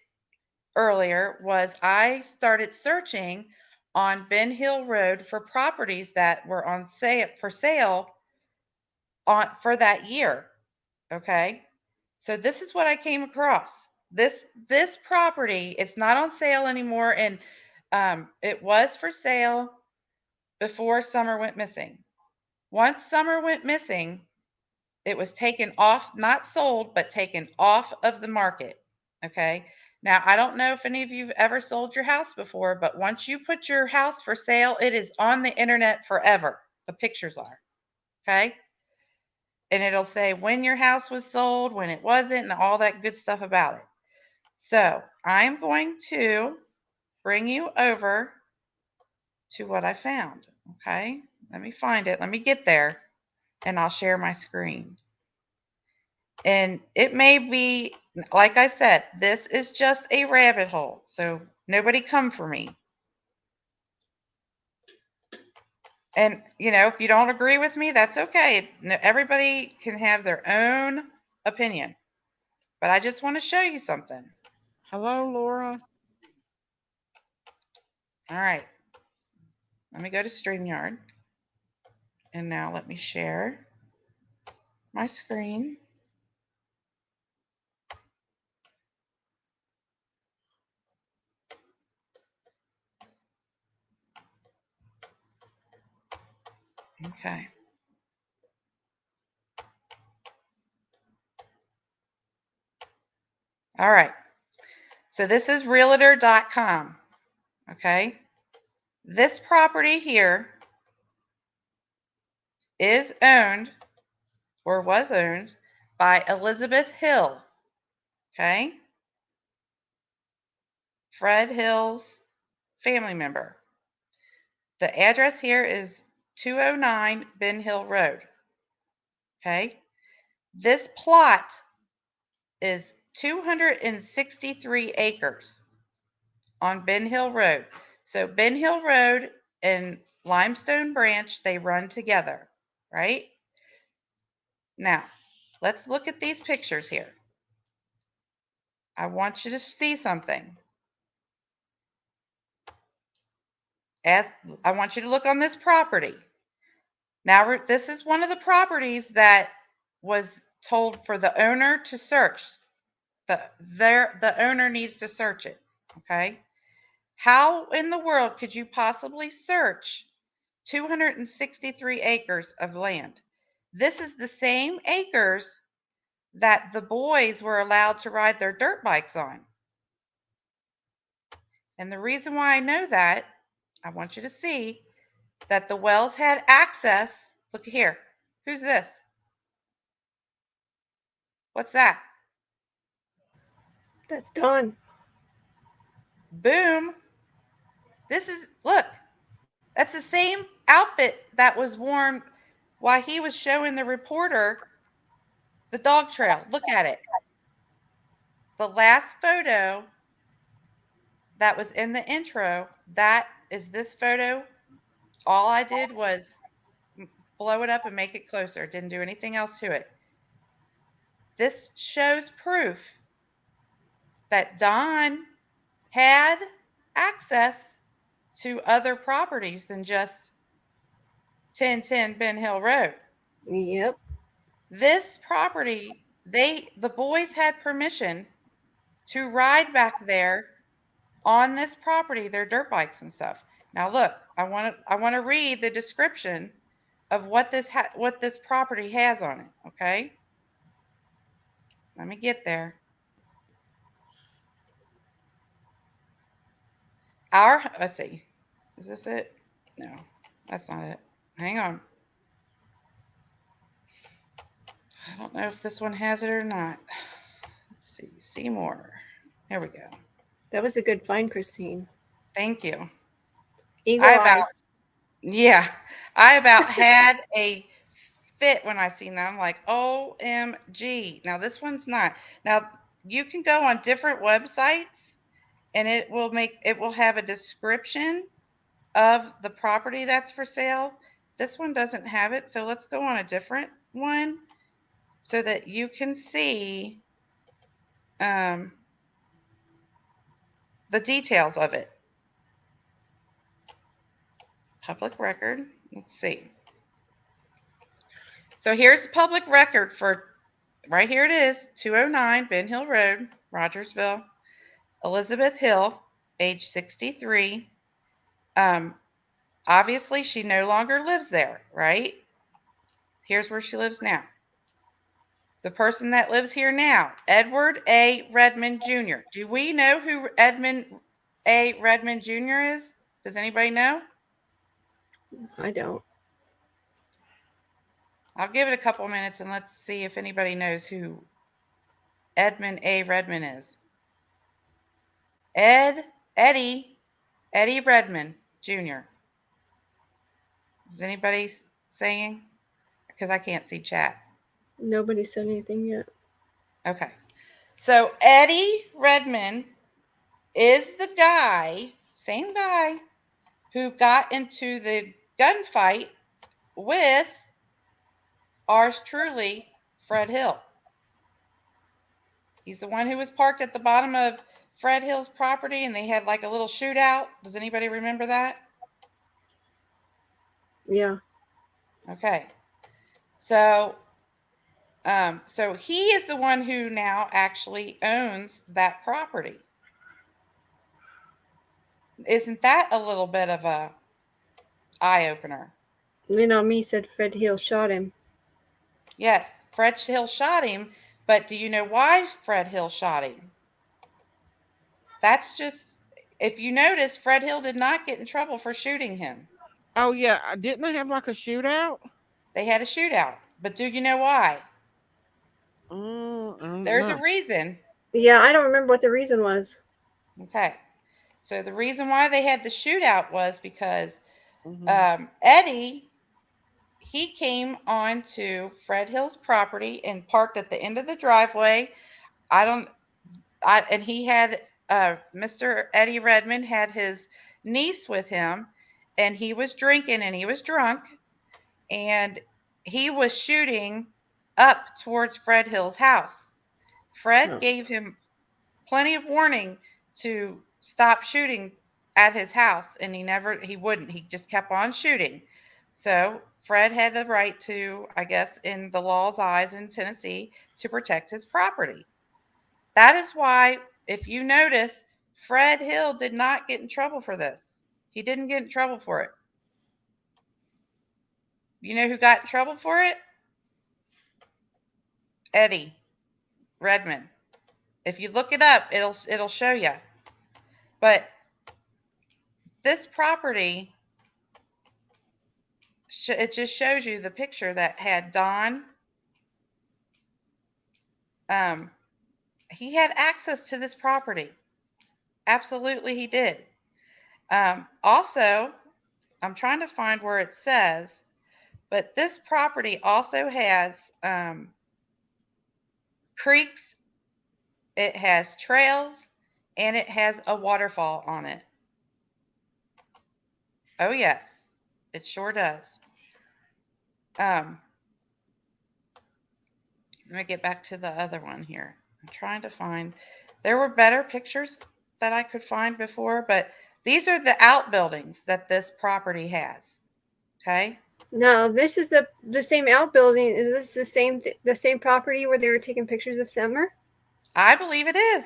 earlier was I started searching on Ben Hill Road for properties that were on sale for sale for that year. Okay. So this is what I came across. This property, it's not on sale anymore, and it was for sale before summer went missing. Once summer went missing, it was taken off, not sold, but taken off of the market. Okay. Now, I don't know if any of you have ever sold your house before, but once you put your house for sale, it is on the internet forever. The pictures are. Okay. And it'll say when your house was sold, when it wasn't, and all that good stuff about it. So I'm going to bring you over to what I found. Okay. Let me find it. Let me get there and I'll share my screen. And it may be, like I said, this is just a rabbit hole. So nobody come for me. And, if you don't agree with me, that's okay. Everybody can have their own opinion. But I just want to show you something. Hello, Laura. All right. Let me go to StreamYard. And now let me share my screen. Okay. All right. So this is realtor.com. Okay. This property here is owned or was owned by Elizabeth Hill. Okay. Fred Hill's family member. The address here is 209 Ben Hill Road. Okay? This plot is 263 acres on Ben Hill Road. So Ben Hill Road and Limestone Branch, they run together, right? Now, let's look at these pictures here. I want you to see something. I want you to look on this property. Now, this is one of the properties that was told for the owner to search. The owner needs to search it, okay? How in the world could you possibly search 263 acres of land? This is the same acres that the boys were allowed to ride their dirt bikes on. And the reason why I know that, I want you to see that the Wells had access. Look here. Who's this? What's that? That's Dawn. Boom. This is, look, that's the same outfit that was worn while he was showing the reporter the dog trail. Look at it. The last photo that was in the intro, that is this photo. All I did was blow it up and make it closer. Didn't do anything else to it. This shows proof that Don had access to other properties than just 1010 Ben Hill Road. Yep. This property, the boys had permission to ride back there on this property, their dirt bikes and stuff. Now look, I want to read the description of what this property has on it, okay? Let me get there. Let's see. Is this it? No, that's not it. Hang on. I don't know if this one has it or not. Let's see more. Here we go. That was a good find, Christine. Thank you. Eagle eyes. I about had a fit when I seen that. I'm like, OMG. Now this one's not. Now you can go on different websites and it will have a description of the property that's for sale. This one doesn't have it, so let's go on a different one so that you can see the details of it. Public record. Let's see. So here's the public record for, right here it is, 209 Ben Hill Road, Rogersville. Elizabeth Hill, age 63. Obviously, she no longer lives there, right? Here's where she lives now. The person that lives here now, Edward A. Redmond Jr. Do we know who Edmund A. Redmond Jr. is? Does anybody know? I don't. I'll give it a couple minutes and let's see if anybody knows who Edmund A. Redmond is. Eddie Redmond Jr. Is anybody saying? Because I can't see chat. Nobody said anything yet. Okay. So Eddie Redmond is the guy, same guy, who got into the gunfight with ours truly, Fred Hill. He's the one who was parked at the bottom of Fred Hill's property and they had like a little shootout. Does anybody remember that? Yeah. Okay. So he is the one who now actually owns that property. Isn't that a little bit of a eye-opener? Me said Fred Hill shot him. Yes, Fred Hill shot him, but do you know why Fred Hill shot him? That's just, if you notice, Fred Hill did not get in trouble for shooting him. Oh, yeah. Didn't they have like a shootout? They had a shootout, but do you know why? I don't There's know. a reason. Yeah, I don't remember what the reason was. Okay. So the reason why they had the shootout was because Mhm. Eddie, he came onto Fred Hill's property and parked at the end of the driveway. I don't, and he had Mr. Eddie Redmond had his niece with him, and he was drinking and he was drunk, and he was shooting up towards Fred Hill's house. Fred Oh. gave him plenty of warning to stop shooting at his house, and he wouldn't. He just kept on shooting. So Fred had the right to, I guess, in the law's eyes in Tennessee, to protect his property. That is why, if you notice, Fred Hill did not get in trouble for this. He didn't get in trouble for it. You know who got in trouble for it? Eddie Redmond. If you look it up, it'll show you. But this property, it just shows you the picture that had Don. Um, he had access to this property. Absolutely, he did. Also, I'm trying to find where it says, but this property also has creeks, it has trails, and it has a waterfall on it. Oh, yes, it sure does. Let me get back to the other one here. I'm trying to find, there were better pictures that I could find before, but these are the outbuildings that this property has. Okay. No, this is the same outbuilding. Is this the same property where they were taking pictures of Summer? I believe it is.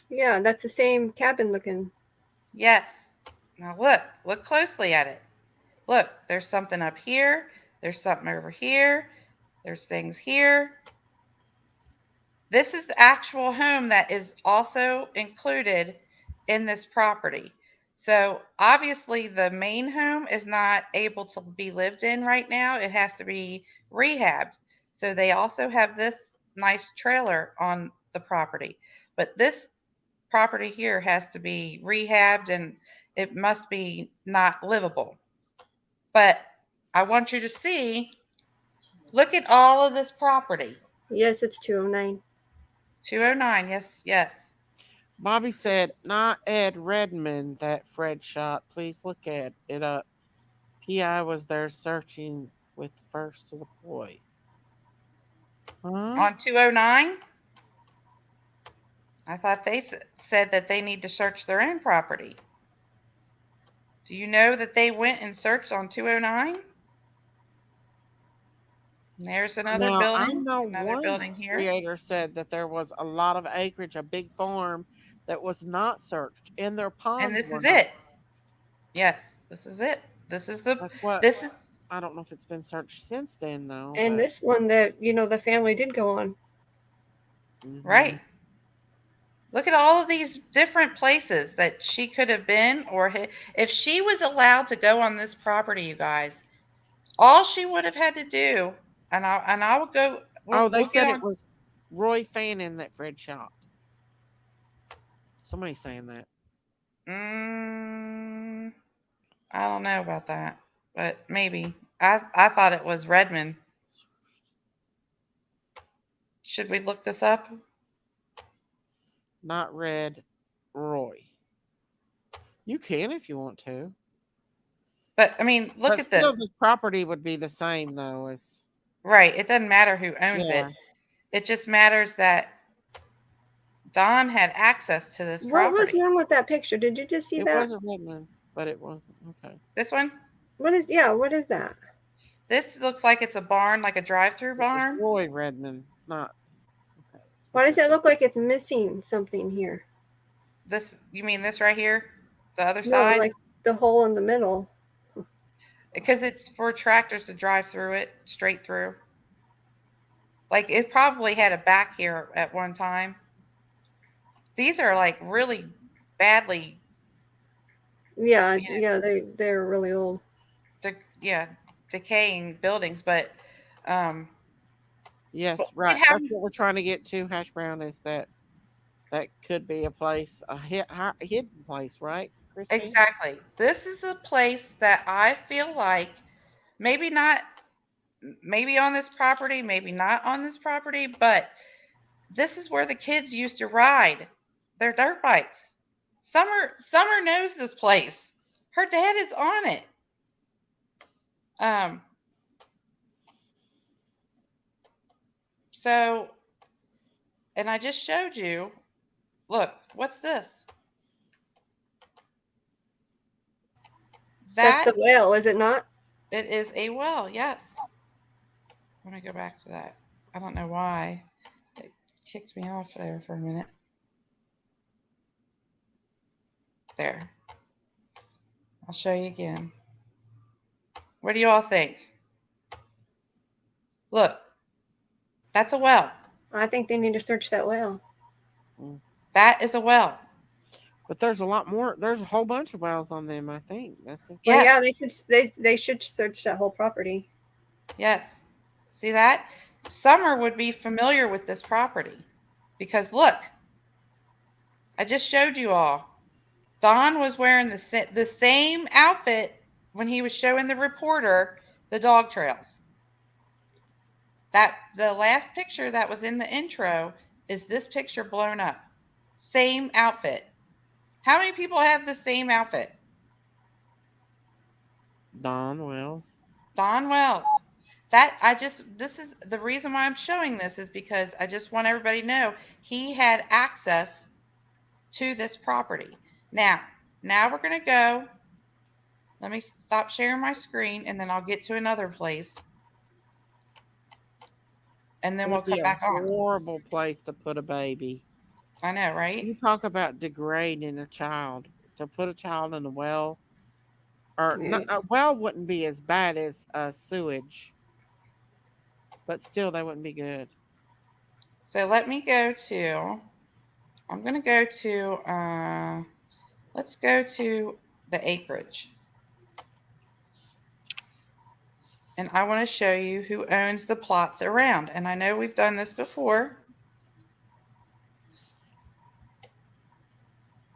Yeah, that's the same cabin looking. Yes. Now look closely at it. Look, there's something up here. There's something over here. There's things here. This is the actual home that is also included in this property. So obviously the main home is not able to be lived in right now. It has to be rehabbed. So they also have this nice trailer on the property. But this property here has to be rehabbed and it must be not livable. But I want you to see, look at all of this property. Yes, it's 209. 209, yes, yes. Bobby said, not Ed Redmond that Fred shot. Please look at it up. PI was there searching with first to deploy. Huh? On 209? I thought they said that they need to search their own property. Do you know that they went and searched on 209? There's another Now, I building, know another one building here. creator said that there was a lot of acreage, a big farm that was not searched, and their And ponds this were is not. it. Yes, this is it. That's what This is I don't know if it's been searched since then, though. And But, this one that, the family did go on. right. mhm. Look at all of these different places that she could have been or if she was allowed to go on this property, you guys, all she would have had to do, and I will go. Oh, they We'll get said it on. was Roy Fannin that Fred shot. Somebody's saying that. Mm, I don't know about that, but maybe. I thought it was Redmond. Should we look this up? Not Red, Roy. You can if you want to. But I mean, look But at this. still, this property would be the same, though, as. Right. It doesn't matter who owns Yeah. it. It just matters that Don had access to this What was property. wrong with that picture? Did you just see It that? was a Redmond, but it wasn't. Okay. This one. What is that? This looks like it's a barn, like a drive-through It was barn. Roy Redmond, not. Okay. Why does it look like it's missing something here? This, you mean this right here? The other No, side? like the hole in the middle. Because it's for tractors to drive through it, straight through. Like it probably had a back here at one time. These are like really badly, Yeah, you know, yeah, they're really old. decaying buildings. But Yes, we right. could have, That's what we're trying to get to, Hash Brown, is that that could be a place, a hidden place, right, Christine? Exactly. This is a place that I feel like maybe not, maybe on this property, maybe not on this property, but this is where the kids used to ride their dirt bikes. Summer knows this place. Her dad is on it. Um, so, and I just showed you. Look, what's this? That's That the well, is it not? it is a well. Yes. Let me go back to that. I don't know why it kicked me off there for a minute. There. I'll show you again. What do you all think? Look, that's a well. I think they need to search that well. That is a well. But there's a lot more. There's a whole bunch of wells on them, I think. Well, Yes. yeah, they should search that whole property. Yes. See that? Summer would be familiar with this property because look, I just showed you all. Don was wearing the same outfit when he was showing the reporter the dog trails. That the last picture that was in the intro is this picture blown up. Same outfit. How many people have the same outfit? Don Wells. Don Wells. This is the reason why I'm showing this is because I just want everybody to know he had access to this property. Now we're going to go. Let me stop sharing my screen and then I'll get to another place. And then we'll come back on. Horrible place to put a baby. I know, right? You talk about degrading a child. To put a child in a well, or Yeah. a well wouldn't be as bad as sewage, but still they wouldn't be good. So let me go to. I'm going to go to. Let's go to the acreage. And I want to show you who owns the plots around. And I know we've done this before.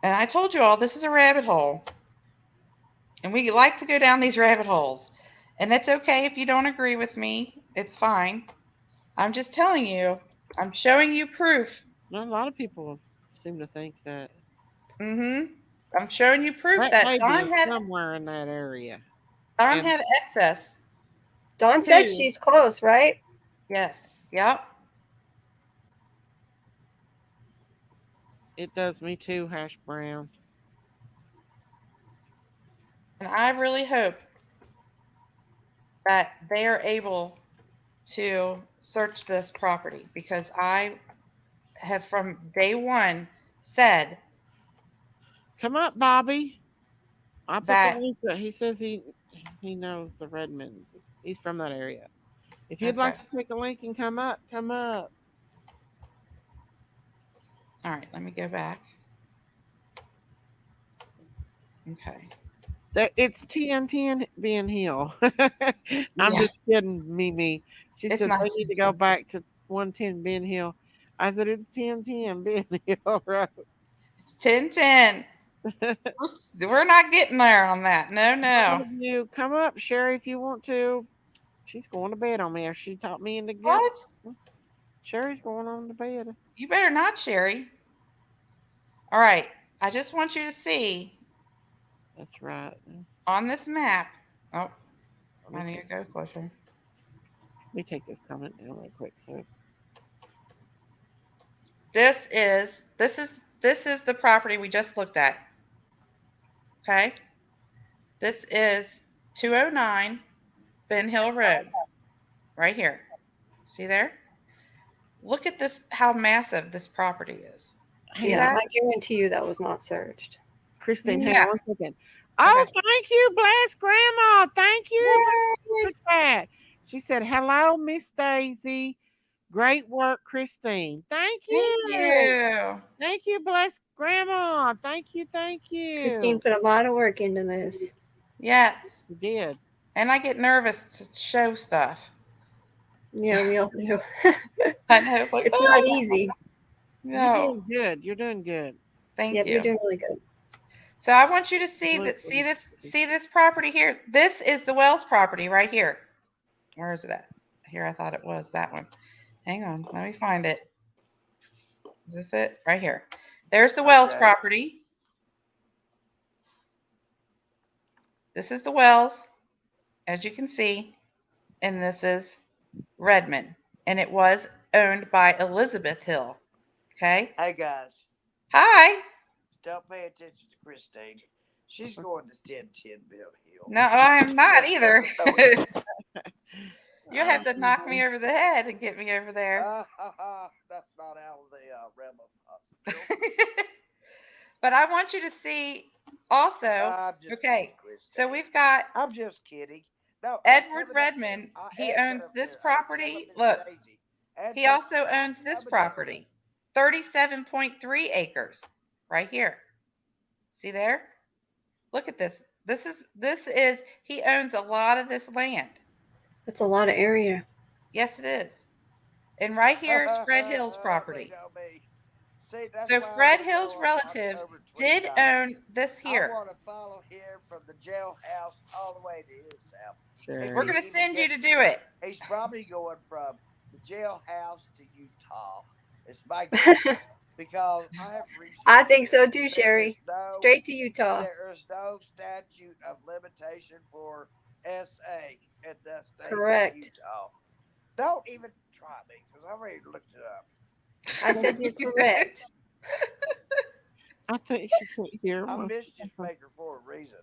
And I told you all this is a rabbit hole. And we like to go down these rabbit holes. And it's okay if you don't agree with me. It's fine. I'm just telling you. I'm showing you proof. Now, a lot of people seem to think that. I'm showing you proof That that baby Don is had somewhere in that area. Don had access. Dawn said she's close, right? Yes. Yep. It does me too, Hash Brown. And I really hope that they are able to search this property because I have from day one said, come up, Bobby. I put that the link that he says he knows the Redmonds. He's from that area. If you'd like to click a link and come up, come up. All right, let me go back. Okay. It's 1010 Ben Hill. I'm just kidding, Mimi. She said they need to go back to 110 Ben Hill. I said it's 1010 Ben Hill Road. 1010. We're not getting there on that. No. You come up, Sherry, if you want to. She's going to bed on me. Or she taught me into What? Sherry's going on to bed. You better not, Sherry. All right. I just want you to see. That's right. On this map. Oh, I need to go closer. Let me take this comment down real quick. So this is the property we just looked at. Okay. This is 209 Ben Hill Road. Right here. See there? Look at this, how massive this property is. See that? I guarantee you that was not searched. Christine, hang on one second. Oh, thank you, bless Grandma. Thank you for that. She said, hello, Miss Daisy. Great work, Christine. Thank you. Thank you, bless Grandma. Thank you. Christine put a lot of work into this. Yes. You did. And I get nervous to show stuff. Yeah, we all do. I know. Like, it's not easy. You're No, doing good. You're doing good. thank Yep, you're you. doing really good. So I want you to see that. Absolutely. See this property here. This is the Wells property right here. Where is it at? Here, I thought it was that one. Hang on, let me find it. Is this it? Right here. There's the Wells Okay. property. This is the Wells, as you can see, and this is Redmond, and it was owned by Elizabeth Hill. Okay. Hey guys, Hi. don't pay attention to Christine. She's going to 1010 Bill Hill. No, I'm not Just either. doesn't know it. You'll have to knock me over the head and get me over there. That's not how the realm of But I want you to see also. I'm just Okay, kidding, Christine. so we've got I'm just kidding. No, Edward coming up Redmond. here. He Ed, owns come this here. property. Tell Miss Look, Daisy. Ed, he tell- also owns this coming property, 37.3 acres, right here. See there? Look at this. This is. He owns a lot of this land. That's a lot of area. Yes, it is. And right here is Fred Hill's They property. know me. See, that's So why I Fred wanna Hill's go on relative October did 29th. own this I here. want to follow him from the jailhouse all the way to his house. Sure. We're going to send you to do it. He's probably going from the jailhouse to Utah. It's my guess. Because I have researched. I think so too, there Sherry. is no- Straight to Utah. There is no statute of limitation for SA in the state Correct. of Utah. Don't even try me because I already looked it up. I said you're correct. I think she can't hear. I'm me. mischief maker for a reason.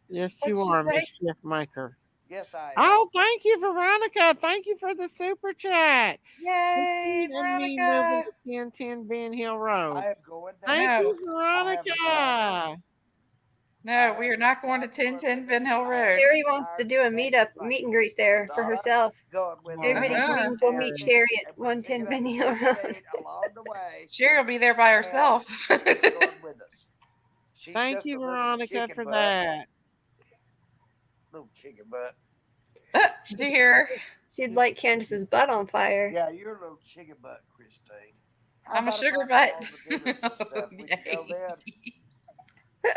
Yes, What'd you she are, say? mischief maker. Yes, I am. Oh, thank you, Veronica. Thank you for the super chat. Yay, Christine and me moving Veronica. to 1010 Ben Hill Road. I am going there. Thank No. you, I have a Veronica. No, we are not going to 1010 Ben Hill Road. Sherry wants to do a meet and greet there for herself. Going with Everybody Uh-huh. we can go meet Sherry at And we're 110 picking up Benny Hill Road. Christine along the way. Sherry will be there by herself. And she's going with us. She's Thank just you, a little Veronica, chicken for butt. that. Little chicken butt. Did you hear? She'd light Candace's butt on fire. Yeah, you're a little chicken butt, Christine. How I'm a about if sugar I butt. call the dinners and stuff? Would you go then?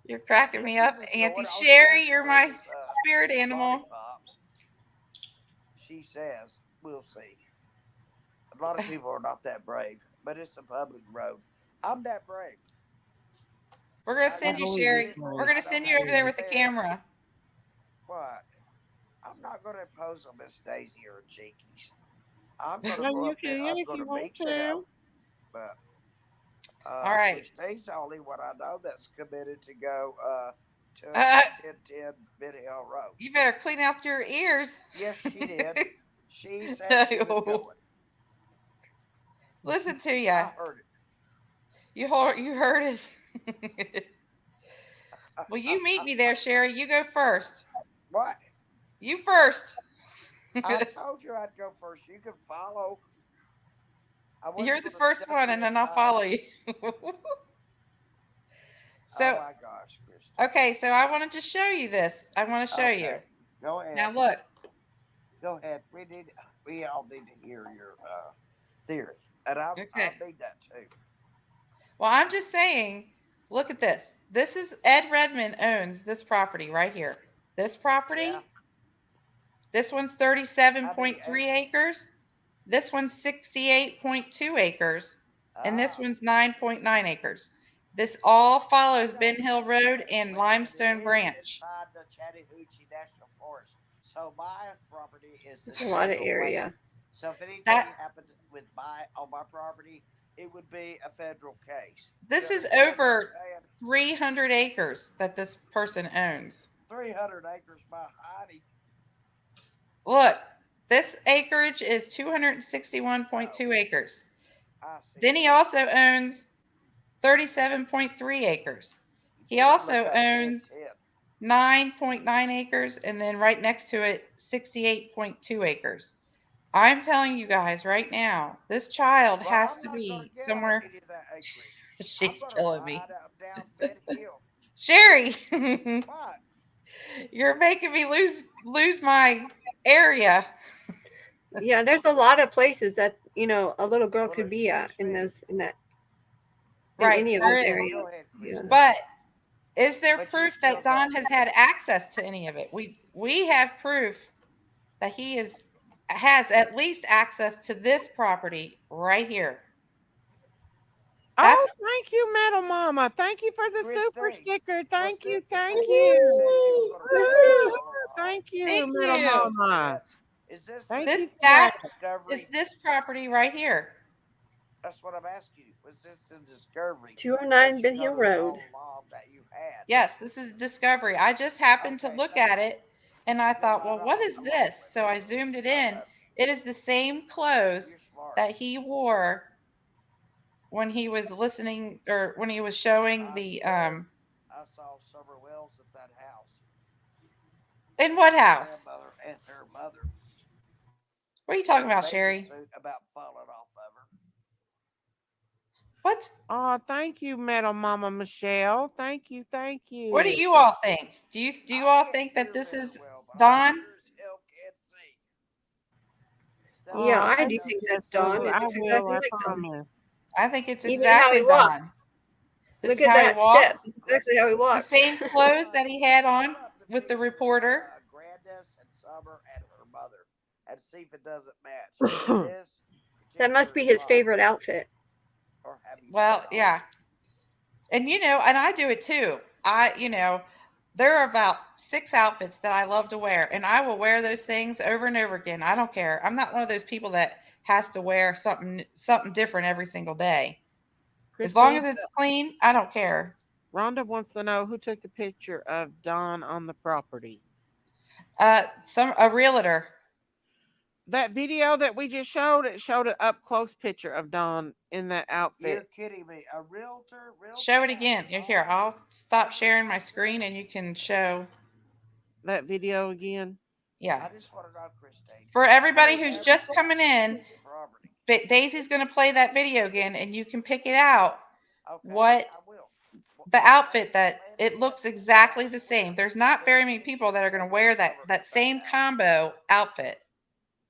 You're cracking me up, Jesus Auntie Lord, I'll Sherry. just You're wear my this, spirit animal. lollipops. She says, we'll see. A lot of people are not that brave, but it's a public road. I'm that brave. We're gonna send you, Sherry. We're gonna send you over there with the camera. What? I'm not going to impose on Miss Daisy or Jinkies. I'm going to Well, go you up there. can I'm if going you to want meet them. to. But All right. Christine's the only one I know that's committed to go to 1010 Mid Hill Road. You better clean out your ears. Yes, she did. She said she was going. Listen to I ya. heard it. You heard it. Well, you meet me there, Sherry. You go first. What? You first. I told you I'd go first. You can follow. I wasn't You're the gonna first stuff one, you and in then I'll time. follow you. Oh So, my gosh, Christine. okay, so I wanted to show you this. I want to show you. Okay, go ahead. Now look. Go ahead. We all need to hear your theory, and I need that too. Well, I'm just saying, look at this. This is Ed Redmond owns this property right here. This property, Yeah. this one's 37.3 acres. This one's 68.2 acres. And this one's 9.9 acres. This all follows Ben Hill Road and Limestone Branch. Inside the Chattahoochee National Forest. So my property is It's a lot of area. So if anything That- happened on my property, it would be a federal case. This You is understand what I'm over saying? 300 acres that this person owns. 300 acres, my honey. Look, this acreage is 261.2 acres. I see. Then he also owns 37.3 acres. He also owns 9.9 acres, and then right next to it, 68.2 acres. I'm telling you guys right now, this child has to be somewhere. She's killing me. Sherry, What? you're making me lose my area. Yeah, there's a lot of places that a little girl Well, could there be sure at is in me. those in that in Right, any of there those is. Well, go areas. ahead, Yeah. Christine. But is there But you proof still that Don don't. has had access to any of it? We have proof that he has at least access to this property right here. That's Oh, thank you, Metal Mama. Thank you for the super Christine, sticker. well, Thank you, thank since you you. said you were going to pass this Woohoo! all along, Thank you, thank Metal you. Mama. is this Thank This you for that that. is discovery? this property right here. That's what I'm asking you. Was this the discovery 209 that you Ben Hill told us Road. all along that you had? Yes, this is Discovery. I just happened to Okay, look thank at you. it and I Yeah, thought, I well, what know. is I'm this? already So I with you. zoomed it I in. know. It is the same clothes You're smart. that he wore when he was listening or when he was showing I the swear I saw Summerwells at that house in with what your house? grandmother and her mother What are you in talking a about, bathing Sherry? suit about falling off of her. What? Oh, thank you, Metal Mama Michelle. Thank you, thank What do you. you all think? Do you I all can't think that hear this very is well, but I Don? sure as hell can't see. Yeah, Oh, Stephanie, I you I do know think think she that's that's can Don. who hear It I me. looks will, exactly I like Don. promise. I think it's Even how he exactly walks. Don. This Look is at how he that step. walks. That's exactly how he It's the walks. same clothes that he had Pull on up the with the picture of reporter. Grandis and Summer and her mother and see if it doesn't match this That must particular be his spot. favorite outfit. Or have you Well, forgotten? yeah. And and I do it too. There are about 6 outfits that I love to wear, and I will wear those things over and over again. I don't care. I'm not one of those people that has to wear something different every single day. As long Christine, as it's clean, I don't care. Rhonda wants to know who took the picture of Don on the property. Some a realtor. That video that we just showed, it showed an up close picture of Don in that You're outfit. kidding me. A realtor? Show it Realtor has again. their Here, own I'll stop sharing my measurement screen stuff? and you can show. That video again. Yeah. I just want to know, Christine, For everybody who who's just coming advertises in, this property? Daisy's going to play that video again and you can pick it out Okay, what I will. the Play, outfit that play it it again. looks And I exactly the same. swear There's not there's very a many people picture that are going to taken of wear that Summer that at that same house. combo outfit.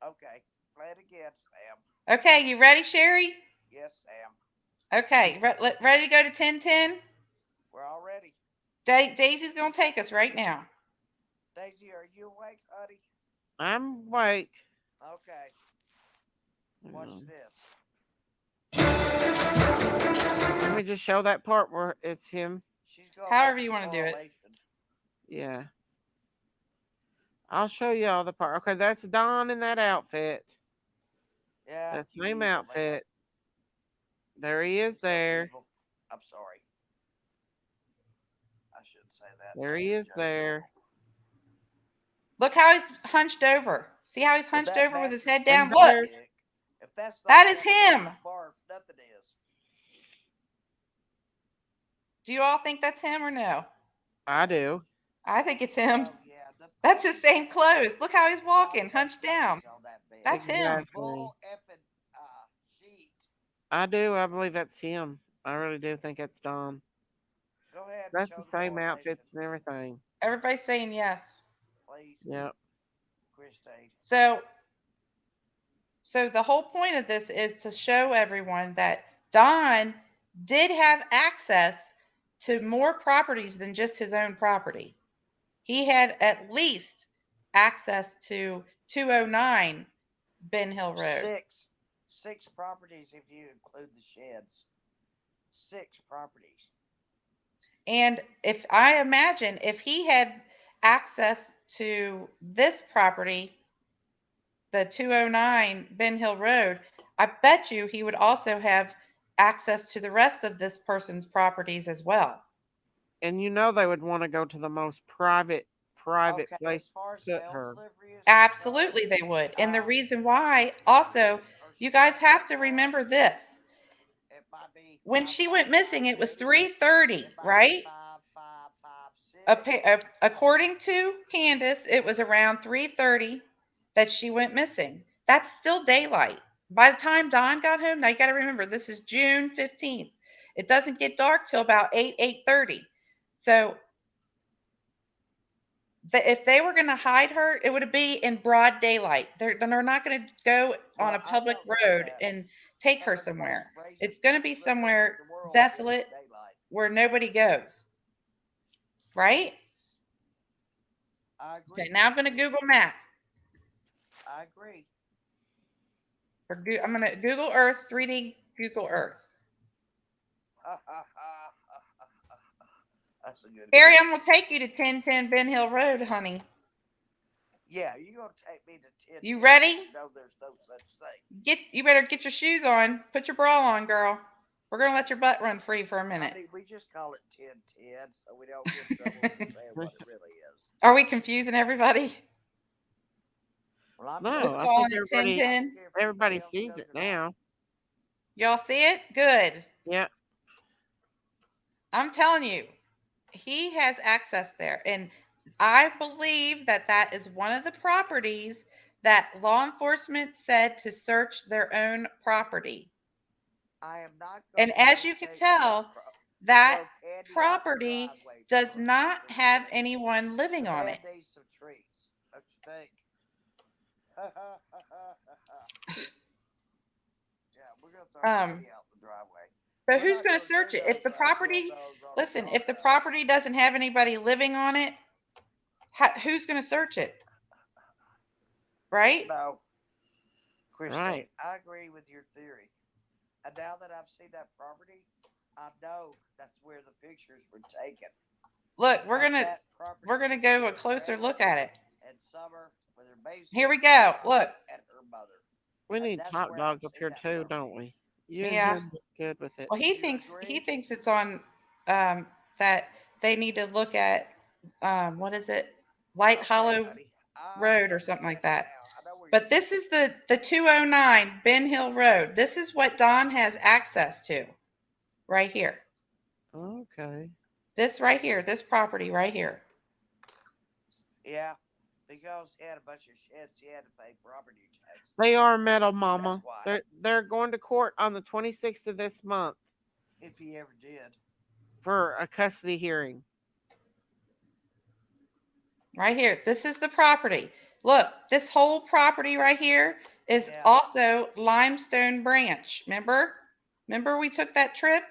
Okay, play it again, Sam. Okay, you ready, Sherry? Yes, Sam. Okay, ready to go to 1010? We're all ready. Daisy's going to take us right now. Daisy, are you awake, honey? I'm awake. Okay. Watch this. Let me just show that part where it's him. She's gonna make However a you want to do it. correlation. Yeah. I'll show you all the part. Okay, that's Don in that outfit. Yeah, That you same evil man. outfit. There he is So there. evil. I'm sorry. I shouldn't say that. There That's he is judgmental. there. Look how he's hunched over. See how he's Well, hunched that over with his matches head his down? And Look, there, stick. If that's that not is that him. barf, nothing is. Do you all think that's him or no? I do. I think it's him. Oh yeah, the That's the panties same on that. clothes. Look how he's walking, Donnie had hunched down. panties on that bed. That's him. The Exactly. bull effing sheet. I do. I believe that's him. I really do think that's Don. Go ahead and That's the show the same correlation, outfits and everything. Everybody's saying yes. please, Yep. Christine. So the whole point of this is to show everyone that Don did have access to more properties than just his own property. He had at least access to 209 Ben Hill Road. Six properties if you include the sheds. 6 properties. And if he had access to this property, the 209 Ben Hill Road, I bet you he would also have access to the rest of this person's properties as well. And they would want to go to the most private Okay, place as far as to put mail her. delivery is concerned, Absolutely, they would. And the reason why, also, you guys have to remember this. it might be When she went missing, it was 5558. 3:30, It might be right? 5556. According to Candace, it was around 3:30 that she went missing. That's still daylight. By the time Dawn got home, now you got to remember this is June 15th. It doesn't get dark till about 8:30. So if they were going to hide her, it would be in broad daylight. They're not going to go on a public road and take her somewhere. It's going to be somewhere desolate where nobody goes. Right? I agree. Okay, now I'm going to Google Map. I agree. I'm going to Google Earth, 3D Google Earth. That's a good Harry, one. I'm going to take you to 1010 Ben Hill Road, honey. Yeah, you're going to take me to 10. You ready? No, there's no such thing. You better get your shoes on. Put your bra on, girl. We're going to let your butt run free for a minute. Honey, we just call it 1010 so we don't get in trouble for saying what it really is. Are we confusing everybody? Well, No, Just I calling think it 1010. everybody sees it now. Y'all see it? Good. Yeah. I'm telling you, he has access there. And I believe that that is one of the properties that law enforcement said to search their own property. I am not And as you can tell, that property does not have anyone living on it. Needs some trees, don't you think? Yeah, we're gonna throw candy out the driveway. So who's going to search it? If the property, listen, if the property doesn't have anybody living on it, who's going to search it? Right? No. Christine, Right. I agree with your theory. And now that I've seen that property, I know that's where the pictures were taken. Look, we're gonna go a closer look at it. And Summer with her base. Here we go. Look. And her mother. We need Top Dog up here too, don't we? You and him look good with it. Well, he thinks it's on that they need to look at what is it? Light Hollow Road or something like that. But this is the 209 Ben Hill Road. This is what Don has access to right here. Okay. This right here, this property right here. Yeah, because he had a bunch of sheds, he had to pay property tax. They are metal, Mama. They're going to court on the 26th of this month. If he ever did. For a custody hearing. Right here. This is the property. Look, this whole property right here is also Limestone Branch. Remember we took that trip?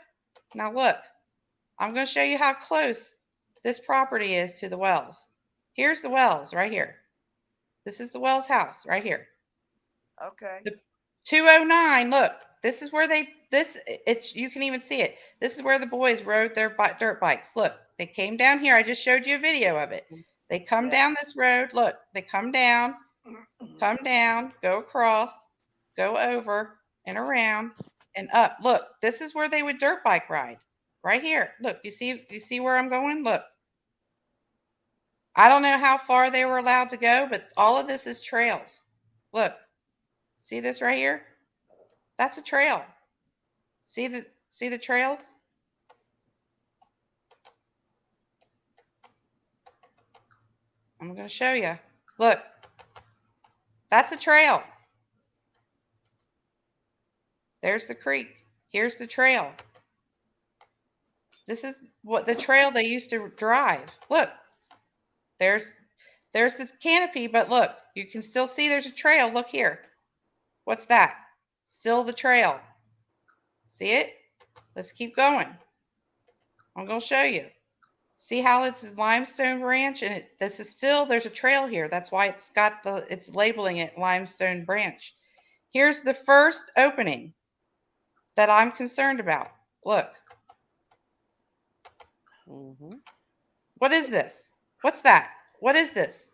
Now look, I'm going to show you how close this property is to the Wells. Here's the Wells right here. This is the Wells house right here. Okay. The 209, look, this is where you can even see it. This is where the boys rode their dirt bikes. Look, they came down here. I just showed you a video of it. They come down this road. Look, they come down, go across, go over and around and up. Look, this is where they would dirt bike ride. Right here. Look, you see where I'm going? Look. I don't know how far they were allowed to go, but all of this is trails. Look. See this right here? That's a trail. See the trail? I'm going to show you. Look. That's a trail. There's the creek. Here's the trail. This is what the trail they used to drive. Look. There's the canopy, but look, you can still see there's a trail. Look here. What's that? Still the trail. See it? Let's keep going. I'm going to show you. See how it's a limestone branch and there's a trail here. That's why it's labeling it Limestone Branch. Here's the first opening that I'm concerned about. Look. What is this? What's that? What is this?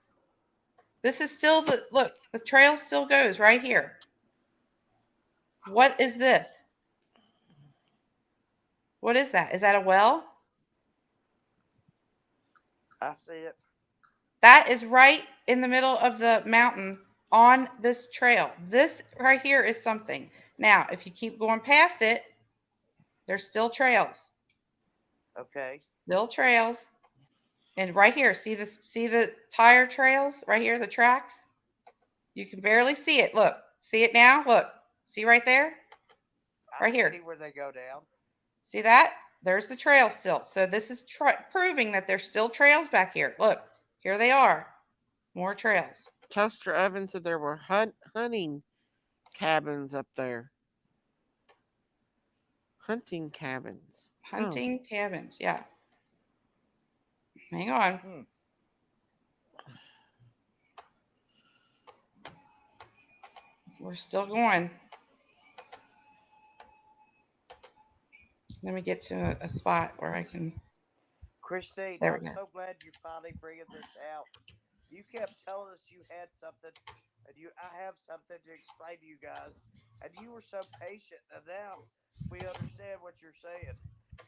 This is still the trail still goes right here. What is this? What is that? Is that a well? I see it. That is right in the middle of the mountain on this trail. This right here is something. Now, if you keep going past it, there's still trails. Okay. Still trails. And right here, see the tire trails right here, the tracks? You can barely see it. Look. See it now? Look. See right there? Right here. See where they go down. See that? There's the trail still. So this is proving that there's still trails back here. Look. Here they are. More trails. Toaster Oven said there were hunting cabins up there. Hunting cabins. Hunting cabins. Yeah. Hang on. We're still going. Let me get to a spot where I can. Christine, There I'm we go. so glad you're finally bringing this out. You kept telling us you had something, and I have something to explain to you guys, and you were so patient, and now we understand what you're saying.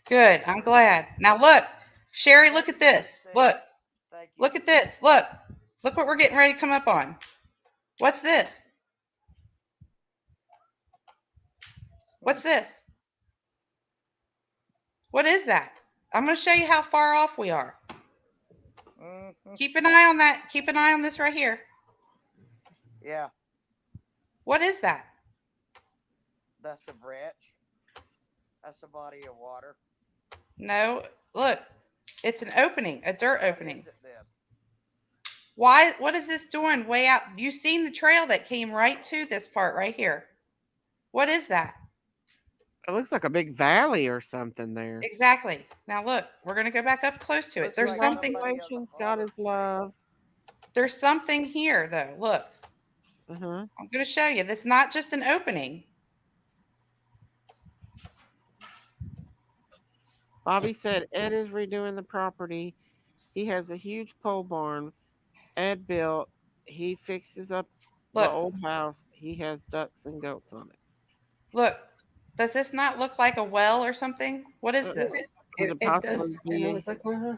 Good. I'm glad. Now look, Sherry, look at this. Look. Thank you. Look at this. Look. Look what we're getting ready to come up on. What's this? What's this? What is that? I'm going to show you how far off we are. Keep an eye on that. Keep an eye on this right here. Yeah. What is that? That's a branch. That's a body of water. No. Look. It's an opening, a dirt opening. What is it then? Why? What is this doing way out? You seen the trail that came right to this part right here. What is that? It looks like a big valley or something there. Exactly. Now look, we're going to go back up close to it. Looks There's like something. Congratulations, God is love. There's something here though. Look. I'm going to show you. This is not just an opening. Bobby said Ed is redoing the property. He has a huge pole barn Ed built. He fixes up the old house. He has ducks and goats on it. Look. Does this not look like a well or something? What is this? It does look like one, huh?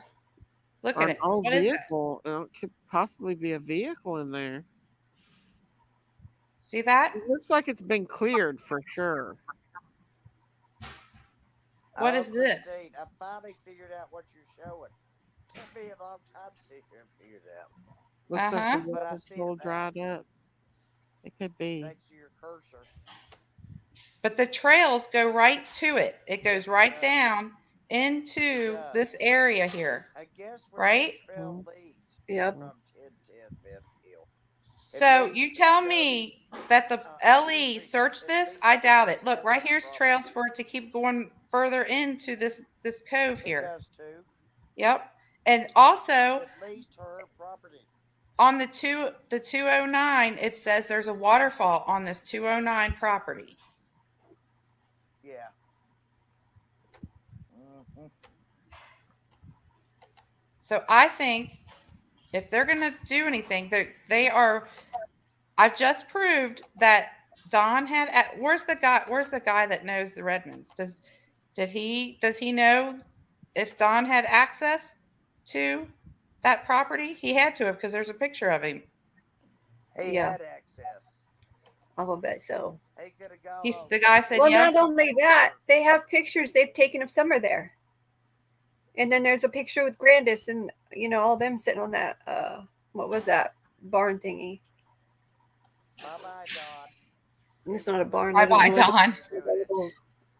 Look at it. An old What is vehicle. It could possibly be a vehicle in there. See that? It looks like it's been cleared for sure. What is this? Christine, I finally figured out what you're showing. It took me a long time to sit here and figure it out. Looks like the water's all dried up. It could be. Thanks to your cursor. But the trails go right to it. It goes right down into this area here. I guess right? The trail leads Yep. from 1010 Bend Hill. So you tell me that the LE searched this? I doubt it. Look, right here's trails for it to keep going further into this cove here. It does too. Yep. And also It leads to her property. on the 209, it says there's a waterfall on this 209 property. Yeah. So I think if they're going to do anything, they are. I've just proved that Don had. Where's the guy that knows the Redmonds? Does he know if Don had access to that property? He had to have because there's a picture of him. He had access. I will bet so. The guy said well, yes. Not only that, they have pictures they've taken of Summer there. And then there's a picture with Grandis and, all them sitting on that, what was that, barn thingy. Bye-bye, Don. It's not a barn. Bye-bye, Don.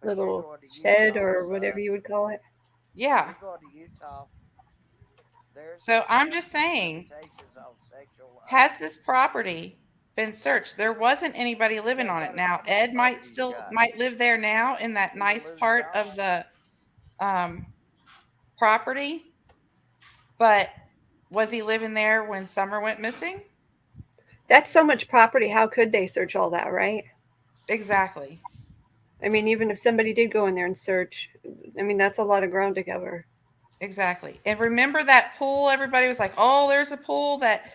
Little shed or whatever you would call it. Yeah. So I'm just saying, has this property been searched? There wasn't anybody living on it. Now Ed might live there now in that nice part of the property, but was he living there when Summer went missing? That's so much property. How could they search all that, right? Exactly. I mean, even if somebody did go in there and search, that's a lot of ground to cover. Exactly. And remember that pool? Everybody was like, oh, there's a pool that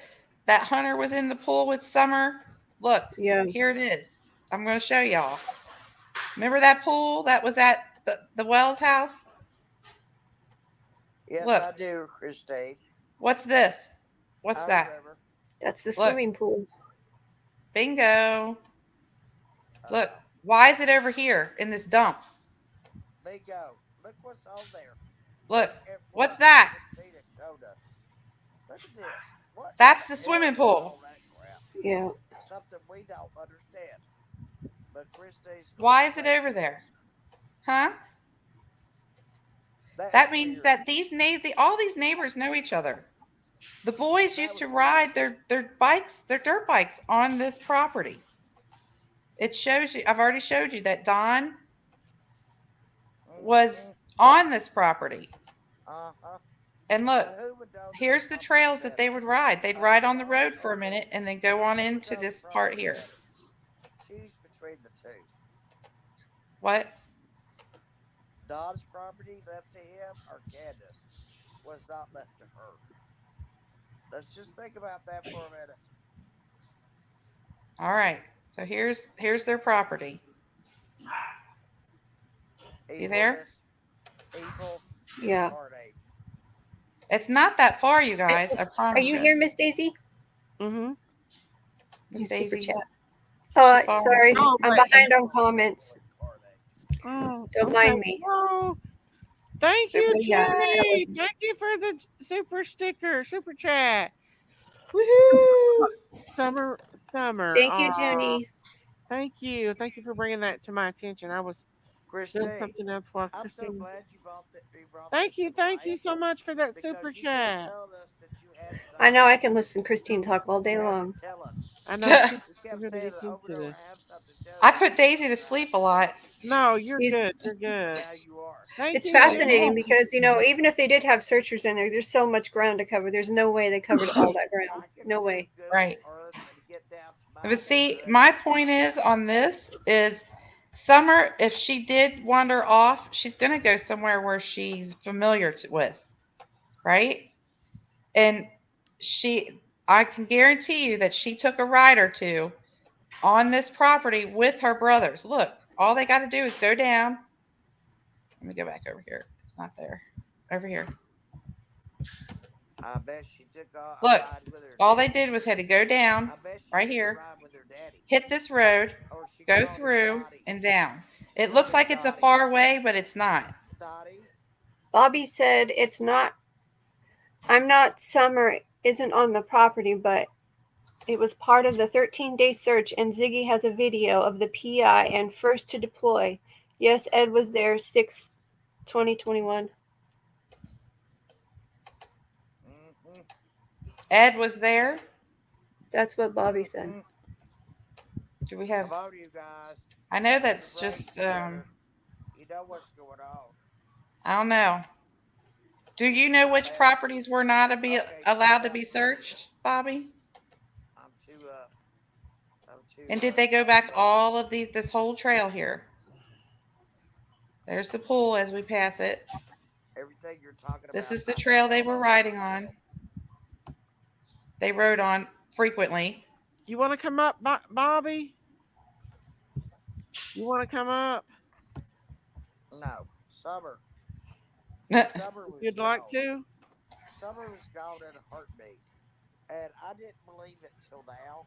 Hunter was in the pool with Summer. Look, here it is. I'm going to show y'all. Remember that pool that was at the Wells house? Yes, look. I do, Christine. What's this? What's that? Remember. That's the swimming pool. Bingo. Look, why is it over here in this dump? Bingo. Look what's on there. Look, what's that? Look at this. That's the swimming pool. Yeah. Something we don't understand. But Christine's. Why is it over there? Huh? That means that all these neighbors know each other. The boys used to ride their bikes, their dirt bikes on this property. It shows you, I've already showed you that Don was on this property. Uh-huh. And look, But who would donate here's the something trails to that they would ride. They'd ride on the road for a minute and then go on Who would into own this part property here. better? Choose between the two. What? Don's property left to him or Candace was not left to her. Let's just think about that for a minute. All right. So here's their property. See there? Evil. Yeah. Heartache. It's not that far, you guys. I Are promise you you. here, Miss Daisy? Mm-hmm. Miss You super Daisy. chat. following- Sorry, Oh, I'm but- behind on comments. Oh, Don't mind me. Oh, thank Super you, chat. Judy. That Thank you for the super sticker, super chat. Woohoo! Summer. Thank you, Aw, Junie. Thank you. Thank you for bringing that to my attention. I was doing Christine, something else while I'm so Christine. glad you brought that. Thank you. Thank you so much for that Because super you could have chat. told us that you had I know I something. can listen to Christine talk all day You had to long. tell us. I know she's You kept going to saying get it over into and over. this. I have something to tell I you. put Daisy to sleep a lot. No, you're He's- good. You're good. Now you are. Thank It's you. fascinating because, you know, even if they did have searchers in there, there's so much ground to cover. There's no way they covered all that I ground. can No do way. Google Right. Earth and get down to my But see, neighborhood. my point is on this is Summer, if she did wander off, she's going to go somewhere where she's familiar with, right? And I can guarantee you that she took a ride or two on this property with her brothers. Look, all they got to do is go down. Let me go back over here. It's not there. Over here. I bet she took a Look, ride with her all they daddy. did was had to go down I bet she right took a here, ride with her daddy. hit this road, Or she go called him through Dottie. and down. She It called looks him like it's a Dottie. far way, but it's not. Dottie. Bobby said it's not, I'm not, Summer isn't on the property, but it was part of the 13-day search, and Ziggy has a video of the PI and first to deploy. Yes, Ed was there 6/20/21. Mm-hmm. Ed was there. That's what Bobby said. Mm-hmm. Do we have? Come on, you guys. I know that's Put your brains just. together. You know what's going on. I don't know. Do you know which Well, properties were not to be okay, allowed to check be out. searched, Bobby? I'm too. And did they go back all of this whole trail here? There's the pool as we pass it. Everything you're talking about. This is the I'm trail they all were over riding myself. on. They rode on frequently. You want to come up, Bobby? You want to come up? No, Summer. And Summer was You'd gone. like to? Summer was gone in a heartbeat, and I didn't believe it till now.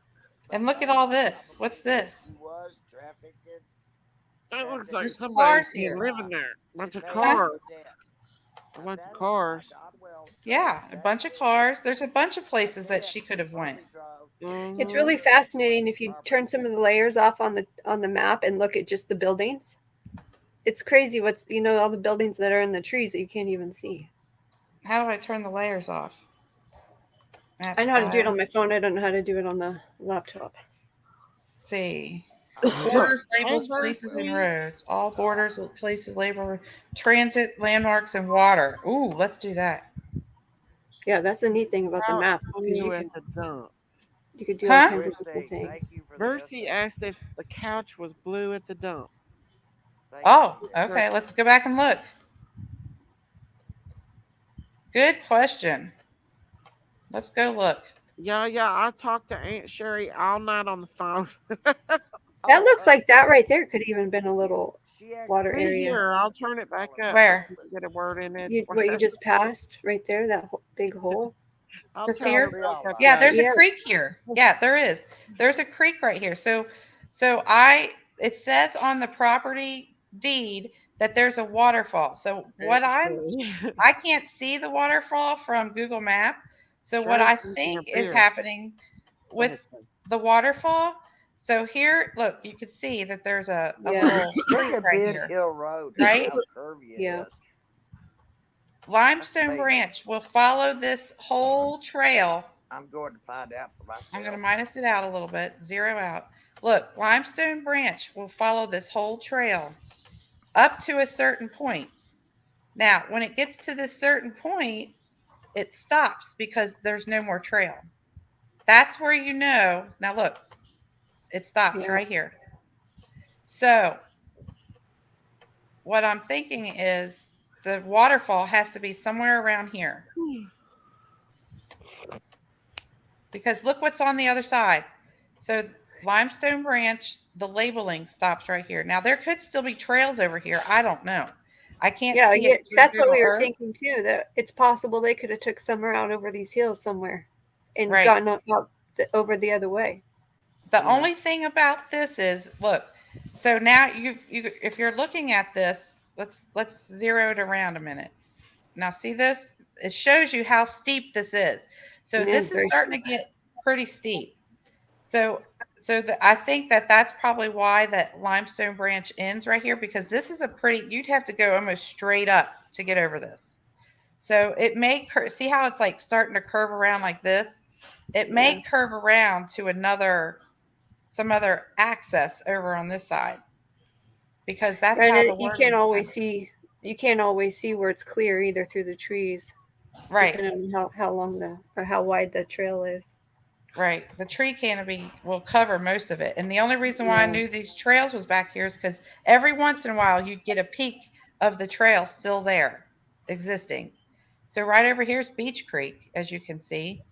look at all this. What's this? She was trafficked. That looks like There's somebody's cars been here. living there. Bunch of Huh? cars. A bunch of cars. Yeah, a bunch of cars. There's a bunch of places that she could have went. Mhm. It's really fascinating if you turn some of the layers off on the map and look at just the buildings. It's crazy what's, you know, all the buildings that are in the trees that you can't even see. How do I turn the layers off? I know how to do it on my phone. I don't know how to do it on the laptop. See. Oh, Borders, labels, Hey, places, and Bertie. roads. All borders, places, label, transit, landmarks, and water. Ooh, let's do that. Yeah, that's the neat thing about the Out map, because you at the dump. you could do all Huh? kinds of different Christine, things. thank you for Mercy this. asked if the couch was blue at the dump. Thank you Oh, for this. okay. Let's go back and look. Good question. Let's go look. Yeah, I talked to Aunt Sherry all night on the phone. That looks like that right there could even been a little She actually- water Hey, area. here, I'll turn it back up. Where? You can get a word in it. What you just passed right there, that big hole. I'll This tell here? her back up, Yeah, guys. there's Yeah. a creek here. Yeah, there is. There's a creek right here. So it says on the property deed that there's a waterfall. So I can't see the waterfall from Google Map. So what I Sherry's think drinking a is beer. happening with the waterfall. So here, look, you can see that there's a Yeah. little Look creek at right Big here. Hill Road. Right? How curvy it Yeah. is. Limestone amazing. Branch will follow this whole trail. I'm going to find out for I'm going to myself. minus it out a little bit, zero out. Look, Limestone Branch will follow this whole trail up to a certain point. Now, when it gets to this certain point, it stops because there's no more trail. That's where you know. Now, look, it stops Yeah. right here. So, what I'm thinking is the waterfall has to be somewhere around here because look what's on the other side. So, Limestone Branch, the labeling stops right here. Now, there could still be trails over here. I don't know. I can't Yeah, see yeah, it through that's what Google we were Earth. thinking too. That it's possible they could have took summer out over these hills somewhere, and Right. gotten out over the other way. The Yeah. only thing about this is, look. So now you if you're looking at this, let's zero it around a minute. Now see this? It shows you how steep this is. So Yeah, this it's is very starting steep. to get pretty steep. So I think that that's probably why that limestone branch ends right here because this is a pretty. You'd have to go almost straight up to get over this. So it may see how it's like starting to curve around like this. It Yeah, may curve around to another some other access over on this side because that's and how the you can't wording's kind always of see. You can't always see where it's clear either through the trees, right. depending on how long or how wide the trail is. Right. The tree canopy will cover most of it. And the only reason why I Yeah, knew these trails was back here is because every once in a while you'd get a peek of the trail still there existing. So right over here is Beach Creek, as you can see.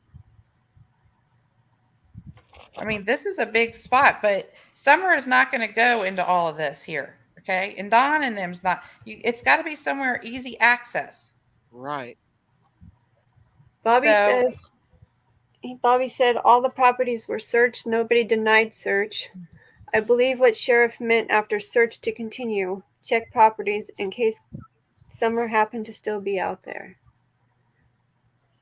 I mean, this is a big spot, but Summer is not going to go into all of this here. Okay. And Don and them's not. It's got to be somewhere easy access. Right. Bobby So says. Bobby said all the properties were searched. Nobody denied search. I believe what sheriff meant after search to continue. Check properties in case Summer happened to still be out there.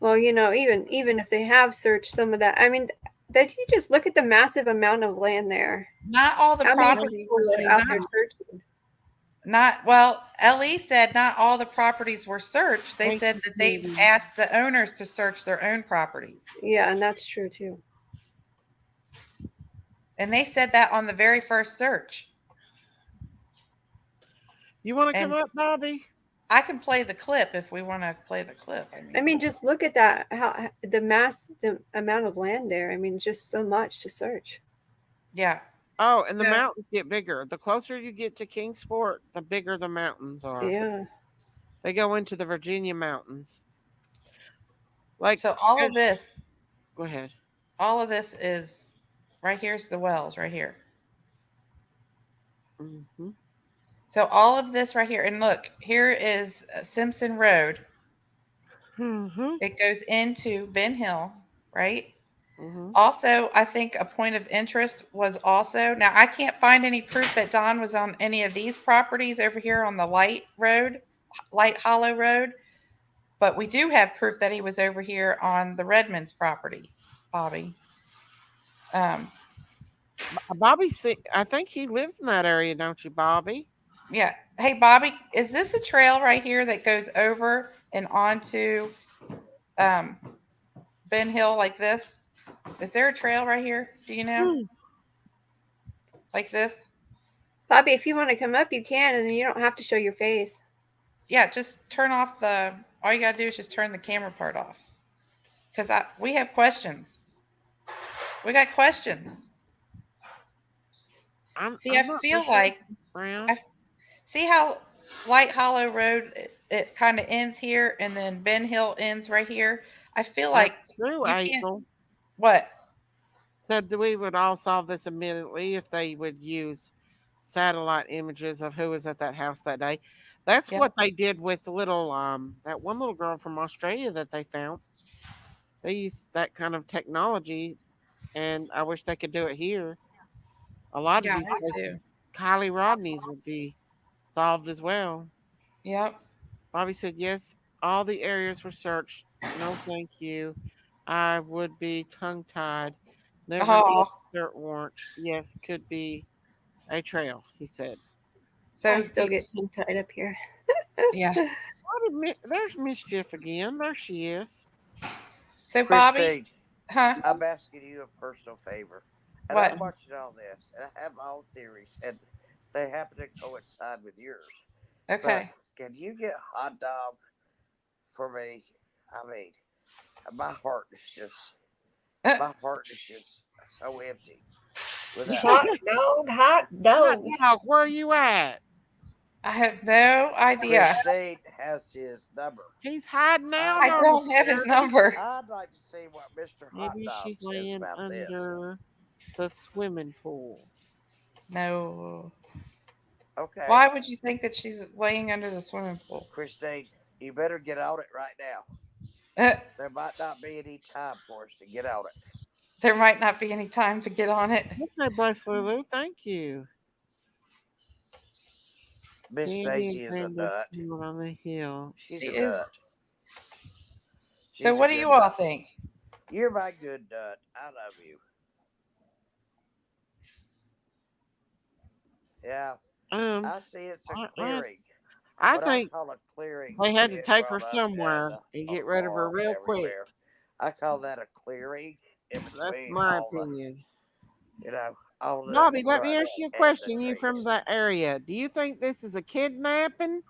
Well, even if they have searched some of that, I mean, that you just look at the massive amount of land there. not all the How many properties people See are out not there that? searching? Not well, LE said not all the properties were searched. They Thank said you, that they've Cindy. asked the owners to search their own properties. Yeah, and that's true too. And they said that on the very first search. You want to come And up, Bobby? I can play the clip if we want to play the clip. I mean, just look at that. How the amount of land there. I mean, just so much to search. Yeah. Oh, and the So mountains get bigger. The closer you get to Kingsport, the bigger the mountains are. Yeah. They go into the Virginia mountains. Like, so all of there's- this, go ahead. is right here's the wells right here. Hmm. So all of this right here, and look, here is Simpson Road. Hmm. It goes into Ben Hill, right? Hmm. Also, I think a point of interest was also now I can't find any proof that Don was on any of these properties over here on the Light Hollow Road, but we do have proof that he was over here on the Redmonds property, Bobby. Um, Bobby, I think he lives in that area, don't you, Bobby? yeah. Hey, Bobby, is this a trail right here that goes over and onto um, Ben Hill like this? Is there a trail right here? Do you know? Hmm. Like this? Bobby, if you want to come up, you can, and you don't have to show your face. Yeah, just turn off the. All you gotta do is just turn the camera part off. Cause we have questions. We got questions. See, I I'm not for feel sure, like Brown. I see how Light Hollow Road it kind of ends here, and then Ben Hill ends right here. I feel like That's true, you can't. Hazel. What? Said that we would all solve this immediately if they would use satellite images of who was at that house that day. That's Yep. what they did with the little that one little girl from Australia that they found. They used that kind of technology, and I wish they could do it here. A lot of Yeah, these me cases, too. Kylie Rodney's would be solved as well. Yep. Bobby said yes, all the areas were searched. No, thank you. I would be tongue tied. Never get Oh, a dirt warrant. Yes, could be a trail, he said. I so still get tongue tied up here. yeah. There's Mischief again. There she is. So Bobby, Christine, huh? I'm asking you a personal favor. And What? I'm watching all this, and I have my own theories, and they happen to coincide with yours. But Okay. can you get hot dog for me? I mean, my heart is just my heart is just so empty without Hot you. dog, hot Hot dog. dog, where you at? I have no idea. Christine has his number. He's hiding out I'd I on like, the don't have his stairs. number. I'd like to see what Mr. Hot Maybe Dog she's says laying about this. under the swimming pool. No. Okay, Why would you think that she's laying under the swimming pool? Christine, you better get on it right now. Uh, There might not be any time for us to get on it. there might not be any time to get on it. Okay, Bless Lulu, thank you. Miss Candy and Stacy is a Brenda's nut. coming on the hill. She's She a is. nut. So She's a what do good you all nut. think? You're my good nut. I love you. Yeah, Um, I see it's a I, I, clearing. I What I think call a clearing they had to being take her brought up somewhere and on get the rid of her farm and real quick. everywhere. I call that a clearing in That's between my all the, opinion. all the Bobby, let me brush ask you a and the question. You from trees. the area. Do you think this is a kidnapping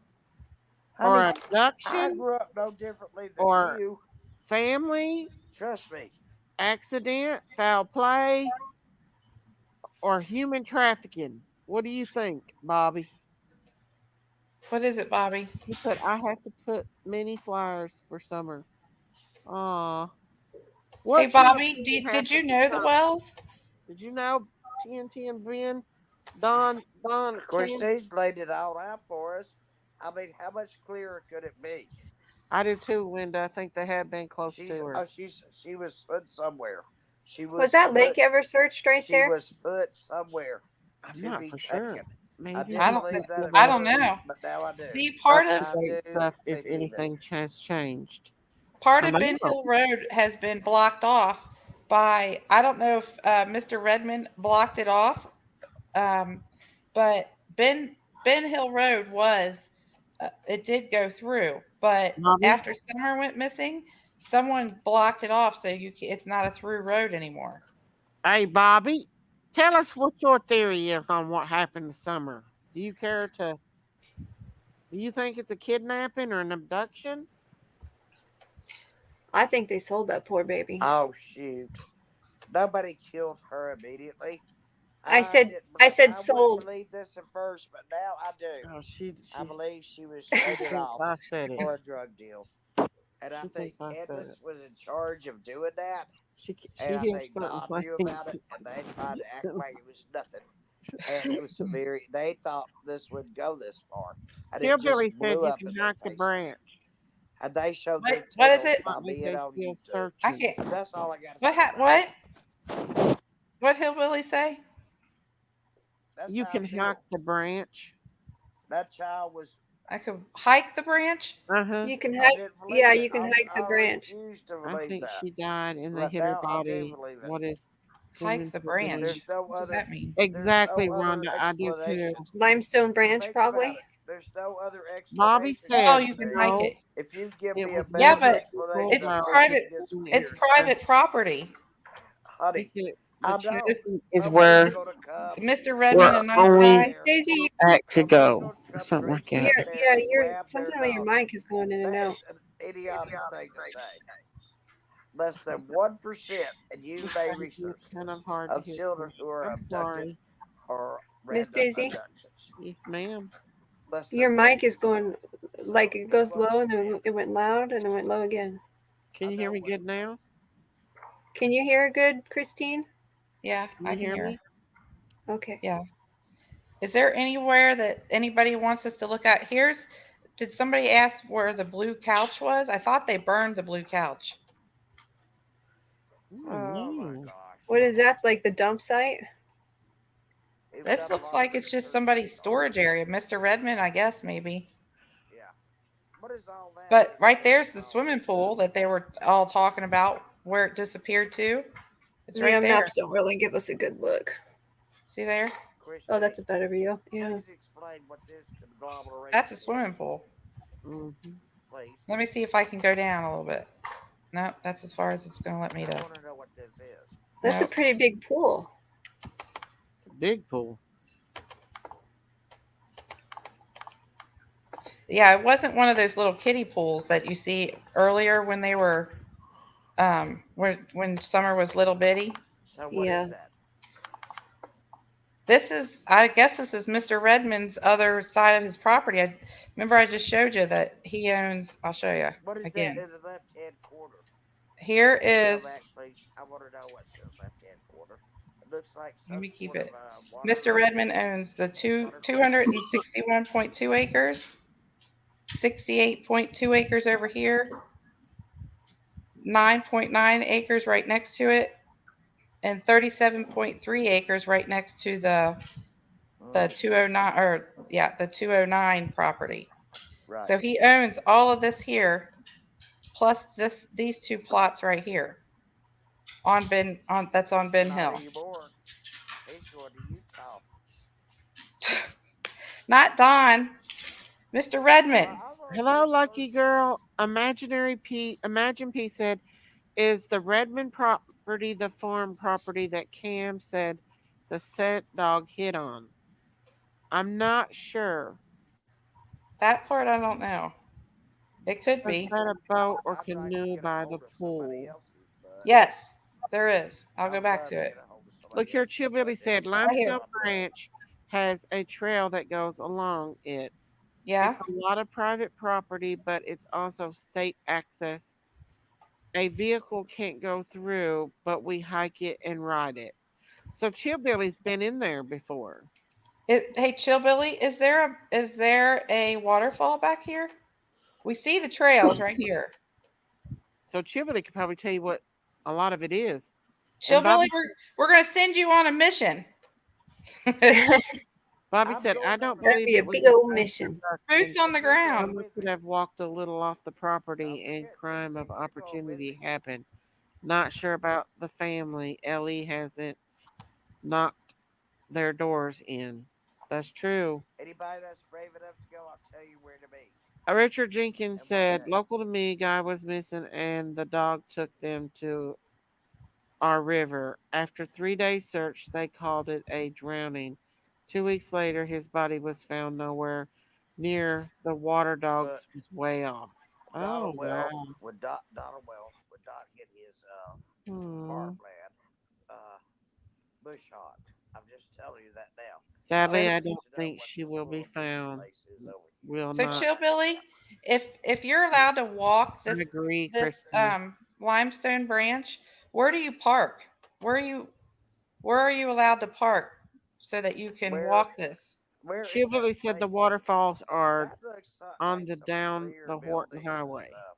or Honey, I abduction grew up no differently than or you. family Trust me. accident, foul play, or human trafficking? What do you think, Bobby? What is it, Bobby? He put, I have to put mini flyers for summer. Aw. Hey, What's your Bobby, opinion did happened you this know the summer? Wells? Did you know TNT and Ben, Don, Of course, Candy? Steve's laid it all out for us. I mean, how much clearer could it be? I do too, Linda. I think they have been close to her. She was put somewhere. She Was was that lake put ever searched right she there? was put somewhere I'm to not be for sure. taken. I Maybe didn't I we don't. could believe that give at I don't us first, know. but now I do. See, I up-to-date do stuff if believe it. anything has changed. part I of Ben know. Hill Road has been blocked off by. I don't know if Mr. Redmond blocked it off, um, but Ben Hill Road was. It did go through, but Bobby? after Summer went missing, someone blocked it off, so it's not a through road anymore. Hey, Bobby, tell us what your theory is on what happened this summer. Do you care to? Do you think it's a kidnapping or an abduction? I think they sold that poor baby. Oh shoot! Nobody killed her immediately. I I said didn't. I said I wouldn't sold. believe this at first, but now I do. Oh, I she's believe she was she traded thinks off I said it. for a drug deal, and I She think thinks I said it. Candace was in charge of doing that. She And I hears think something Don like knew about it, and they tried to act like it was nothing. And it was a very. They thought this would go this far, and it just Hillbilly said blew you up can in their hike the faces. branch. And they showed their What is tails it? by Might think being they on still YouTube. I searching. can't. And that's all I got to What? say about What? it. What hillbilly say? That's You how I can hike feel. the branch. That child was. I could hike the branch. Uh-huh. You can I hike. didn't believe Yeah, it. you can hike I the branch. refused to I believe think that. she died and they But hit her now I do body. believe it. What is Hike the branch. There's no What does other. that mean? There's exactly, no other Rhonda? I do too. explanation. Limestone branch, Think probably. about it. There's no other Bobby explanation, Oh, said you can Christine. hike no. it. If you give It me a was Yeah, better never but a explanation it's of house. why she private. It's disappeared, private property. He honey, said the I know This chapel is nobody's where gonna come. Mr. Redmond, where a Somebody's nice gonna only come guy. there. Stacey, act could Nobody's go, gonna or come something like traipsing that. in there and you're grab their something about your dog. mic is going in and out. That's an idiotic thing to say. Less than 1%, and you may research It's kind this, of hard to of hear. children who are I'm abducted sorry. or Miss random Daisy, abductions. Yes, ma'am. Less than your mic is 1%. going like it goes low and then it went loud and it went low again. Can you hear me good now? Was. Can you hear good, Christine? Yeah, Can I you can hear hear me? her. Okay. Yeah. Is there anywhere that anybody wants us to look at? Did somebody ask where the blue couch was? I thought they burned the blue couch. Oh my No. gosh. What is that? Like the dump site? We've This done a looks lot of like it's just research somebody's on storage it. area. Mr. Redmond, I guess, maybe. Yeah. What is all that? But right What there's is the all swimming that? pool that they were all talking about where it disappeared to. It's Yeah, right there. maps don't really give us a good look. See there? Oh, that's a better view. Yeah. Please explain what this conglomeration That's a is. swimming pool. Mm-hmm. please. Let me see if I can go down a little bit. No, that's as far as it's going to let me I to. want to know what this is. That's a Nope. pretty big pool. It's a big pool. Yeah, it wasn't one of those little kiddie pools that you see earlier when they were, when Summer was little bitty. So what Yeah. is that? This is, I guess, this is Mr. Redmond's other side of his property. Remember I just showed you that he owns. I'll show you What is again. that in the left hand corner? Here If you go is. back, please. I want to know what's in the left hand corner. It looks like Let some me keep sort of it. water. Mr. Redmond owns the Water. 261.2 acres, 68.2 acres over here, 9.9 acres right next to it, and 37.3 acres right next to the 209, or yeah, the 209 property. Right. So he owns all of this here, plus these two plots right here that's on Ben Not Hill. anymore. He's going to Utah. Not Don, Mr. Redmond. Well, I'm gonna Hello, go lucky first. girl. Imaginary P. Imagine P said, "Is the Redmond property the farm property that Cam said the scent dog hit on?" I'm not sure. That part I don't know. It could Was be. that a boat or I'm trying to canoe get a by the hold of somebody pool? else's, but Yes, there is. I'll go I'm back trying to to it. get a hold of Look somebody here, else's. Chillbilly But said Right anybody's here. Limestone on well. Branch has a trail that goes along it. Yeah. It's a lot of private property, but it's also state access. A vehicle can't go through, but we hike it and ride it. So Chillbilly's been in there before. Hey, Chillbilly, is there a waterfall back here? We see the trails right here. So Chillbilly could probably tell you what a lot of it is. And Chillbilly, we're gonna send you on a mission. Bobby I'm said, "I going don't over there That'd believe be a it was big a old stranger mission. Boots person. on if the you're going ground. Someone with could me. have walked a little off the Don't property and forget, crime of Christine, you're going with opportunity me. happened. Not sure about the family. Ellie hasn't knocked their doors in." That's true. Anybody that's brave enough to go, I'll tell you where to meet Richard Jenkins and what said, day. "Local to me, guy was missing and the dog took them to our river. After 3 days search, they called it a drowning. 2 weeks later, his body was found nowhere near the water Look, dogs was way off." Oh, wow. Donald Wells would not get his Hmm. farmland uh, bush hogged. I'm just telling you that now. Y'all So Sadly, I just need don't to know think what she this will be little bitty found. place is over here. Will so not. Chillbilly, if you're allowed to walk I this agree, this Christy. limestone branch, where do you park? Where are you where are you allowed to park so that you can Where walk this? where is that Chillbilly said the place? waterfalls are That looks on like the some down clear the Horton buildings and Highway. stuff.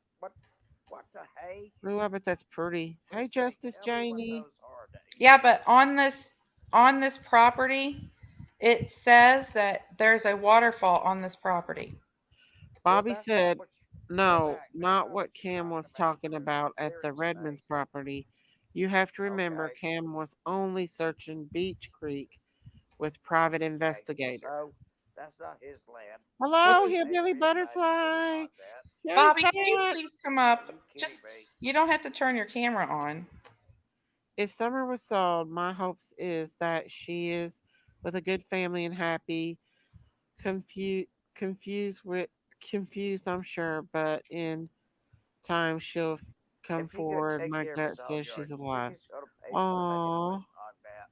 What the hey? Ooh, I bet that's pretty. Hey, Christine, Justice tell me what Janie. those are that you Yeah, see. but on this property, it says that there's a waterfall on this property. Well, Bobby that's not said, what you go no, back. That's not not what what you're Cam talking was about. talking There's about no at the clearance Redlands made. property. You have to remember Okay. Cam was only searching Beach Creek with private Okay. investigators. So that's not his land. What He Hello, ain't paying Hillbilly for anybody to bush Butterfly. hog that. She's Bobby, can you back. please come Are up? you kidding Just me? you don't have to turn your camera on. If Summer was sold, my hopes is that she is with a good family and happy. Confused, confused with confused, I'm sure, but in time she'll come If he could forward. take My care of his gut hog says yard, she's you think alive. he's gonna pay somebody to bush Aww. hog that?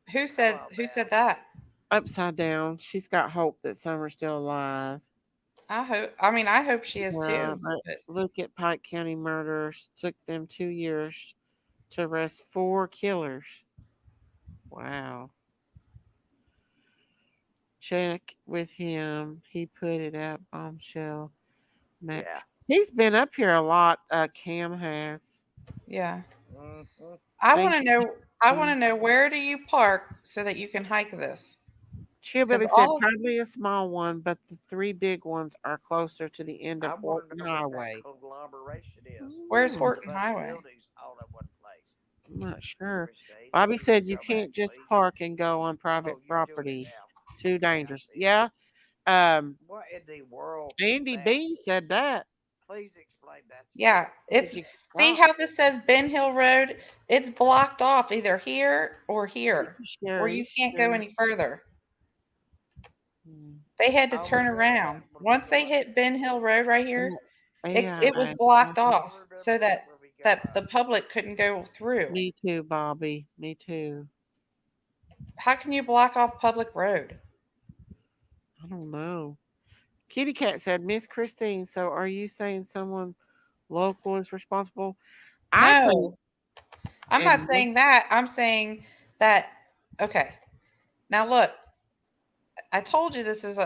Come Who on, who man. said that? Upside down. She's got hope that Summer's still alive. I hope she is Yeah, too. but But look at Pike County murders. Took them 2 years to arrest 4 killers. Wow. Check with him. He put it out bombshell. Matt. Yeah. He's been up here a lot. Cam has. yeah. Mm-hmm. I Thank want to know I want you. to know, where do you park so that you can hike this? Cuz Chillbilly said all of probably a small one, but the three big ones are closer to the end of I want to Horton know what that Highway. conglomeration is. Where's Ooh, There's a Horton bunch of Highway? buildings all in one place. I'm not sure. Christine, Bobby you said you go back, can't just please. park and go on private Oh, you're doing it property. now. Too Okay, I dangerous. see it. Yeah. Um, What in the world is Andy that? B said that. Please explain that to Yeah, me. it's Did you see how this says Ben Hill Road? It's blocked off either here or here, This is or Sherry. you can't go any further. Hmm. They had to I turn remember that around. when we Once they go up hit there. Ben Hill Road right here, Yeah, it was blocked I off so remember that that when we go that the up. public couldn't go through. me too, Bobby. Me too. How can you block off public road? I don't know. Kitty Cat said, Miss Christine, so are you saying someone local is responsible? I think, No, I'm not and saying that. I'm saying that, okay. Now look, I told you this is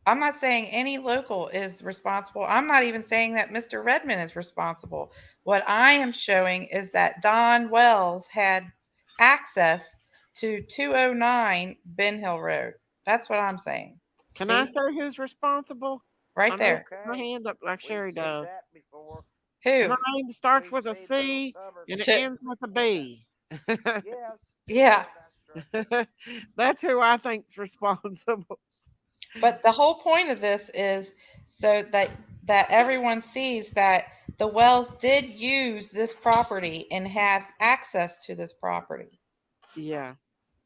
I'm not saying any local is responsible. I'm not even saying that Mr. Redmond is responsible. What I am showing is that Don Wells had access to 209 Ben Hill Road. That's what I'm saying. can I See? say who's responsible? Right I know there. my Okay. hand up like We've Sherry seen does. that before. Who? Her name starts We've with a seen little C Summer and it trying ends to with a record that. B. Yes. Yeah. That's true. That's who I think's responsible. But the whole point of this is so that everyone sees that the Wells did use this property and have access to this property. Yeah.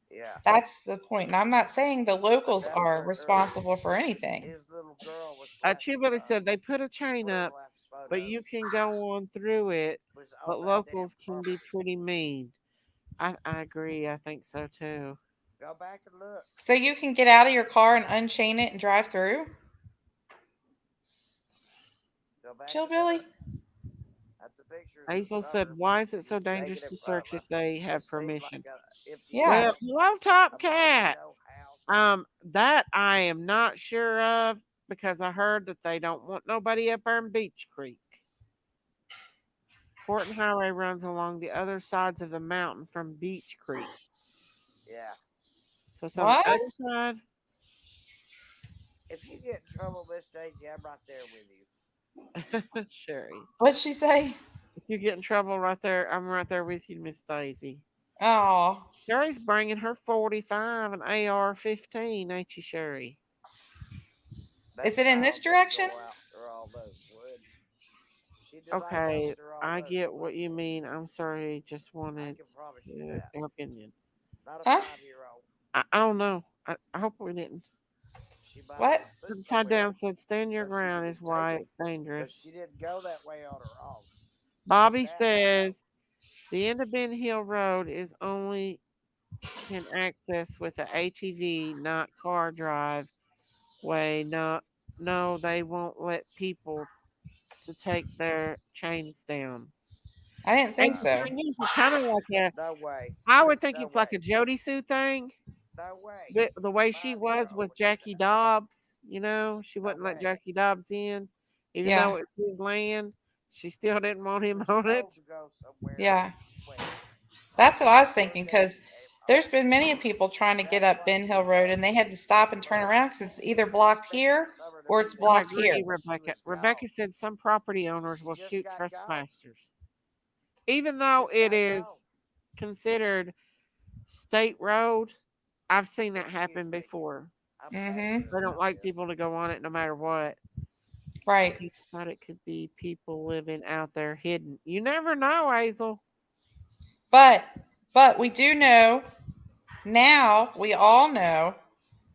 Yeah. That's the point. And I'm not saying the But locals that's are where earlier responsible for anything. his little girl was left. Chubby said they put a chain One of the up, last but photos you can go on through it. was But on that damn locals can be property. pretty mean. I agree. I think so too. Go back and look. So you can get out of your car and unchain it and drive through? Go back Chill and Billy? look at the pictures of Hazel said, Summer. why is She it so was taking dangerous it to from search if they have what seemed like permission? a empty Yeah. Well, lot, hello, Top a Cat. mausoleo house. That I am not sure of because I heard that they don't want nobody up there in Beach Creek. Horton Highway runs along the other sides of the mountain from Beach Creek. Yeah. So it's on the What? other side. If you get in trouble, Miss Daisy, I'm right there with you. Sherry. What'd she say? If you get in trouble right there, I'm right there with you, Miss Daisy. Oh, Sherry's bringing her 45 and AR-15, ain't you, Sherry? is Next it in time this I'm gonna direction? go out through all those woods. She did not go Okay, through all I those get what woods. you mean. I'm sorry. Just I wanted can promise you an that. opinion. Not a Huh? 5-year-old. I don't know. I hope we didn't. She might have What? been put Upside down somewhere said, stand your so she ground could be is why taken it's because dangerous. she didn't go that way on her own. Bobby That I know. says the end of Ben Hill Road is only can access with an ATV, not car drive way. No, no, they won't let people to take their chains down. I didn't And think No. the so. thing is, it's kind of like a, No way. I would think No it's like a way. Jody Sue thing. No way. The way she was 5-year-old with would do Jackie that. Dobbs, she No wouldn't let way. Jackie Dobbs in, even Yeah. though it's his land. She still didn't want She him was on told it. to go somewhere and Yeah. she went. That's what I was Then thinking Daddy because came there's home. been many people trying to get That's up what Ben we Hill Road know and they had to stop and turn before around because it's either she was blocked taking here Summer to or be it's I blocked married. here. agree, But she Rebecca. was Rebecca gone. said some property owners She will just shoot got gone. trespassers, even though Just it got is gone. considered state road. I've seen that Excuse happen me. before. I'm Mm-hmm. passionate They don't about like this. people to go on it no matter what. Right. He thought it could be people living out there hidden. You never know, Hazel. But we do know now, we all know,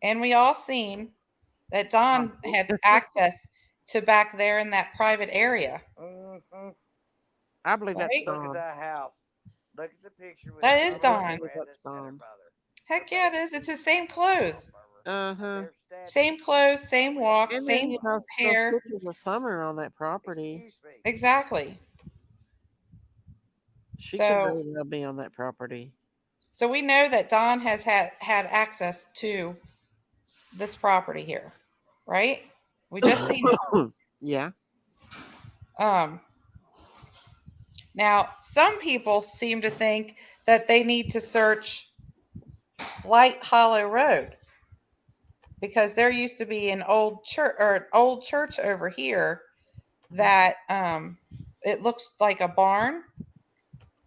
and we all seen that Don had access to back there in that private area, Mm-hmm. I believe that's right? Look at Don. that house. Look at the picture with That is I Summer and Don. believe Brandon that's and her Don. mother. Heck yeah, it Rebecca is. It's sees his a same picture off clothes. of her, Uh and huh. they're standing Same clothes, same somewhere walk, And then same alone. those hair. pictures of Summer on that property. Excuse me. Exactly. She could So very well be on that property. we know that Don has had access to this property here, right? We just seen it. Yeah. Um, Now, some people seem to think that they need to search Light Hollow Road because there used to be an old church over here that it looks like a barn,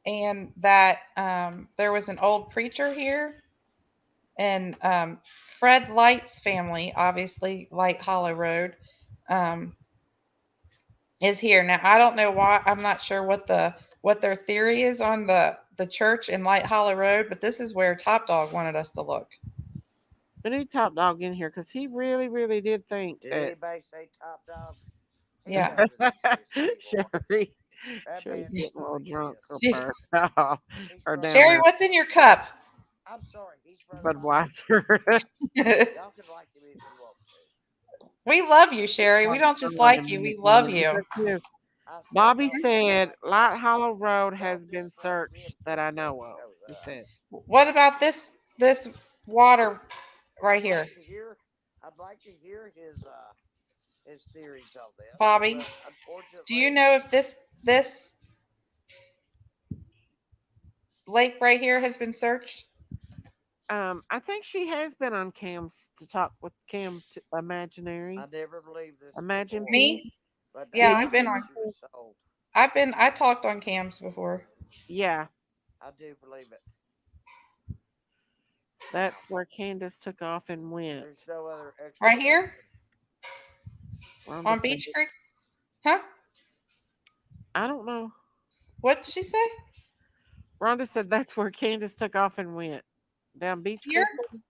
and that there was an old preacher here, and Fred Light's family, obviously Light Hollow Road, um, is here. Now I don't know why. I'm not sure what their theory is on the church in Light Hollow Road, but this is where Top Dog wanted us to look. We need Top Dog in here because he really, really did think Did that. anybody say Top Dog? He Yeah. doesn't anymore. Sherry, That Sherry's man getting is a full little of drunk kids. for her, He's or full of down Sherry, there, kids. what's in your cup? I'm sorry. He's running my mouth Budweiser. too much. Y'all can like him if you want to. We love you, Sherry. We don't I just love like him you. when We he's love on, but you. that's new. I said Bobby don't do said like Light that. Hollow Road has Don't do been it for a kid searched that I know of. shows He up. said. What about this water right here, I'd like to hear his theories on this, Bobby? but Do you unfortunately, know if this lake right here has been searched? I think she has been on Cam's to talk with Cam Imaginary. I never believed this Imagine before. Me? Peace. But Yeah, Yeah, now you I I've been believe on. she was sold. I talked on cams before. yeah, I do believe it. that's where Candace took off and went. There's no other Right here explanation. Rhonda on said, Beach Creek? Huh? I don't know. What'd she say? Rhonda said that's where Candace took off and went. Down Beach Here? Creek.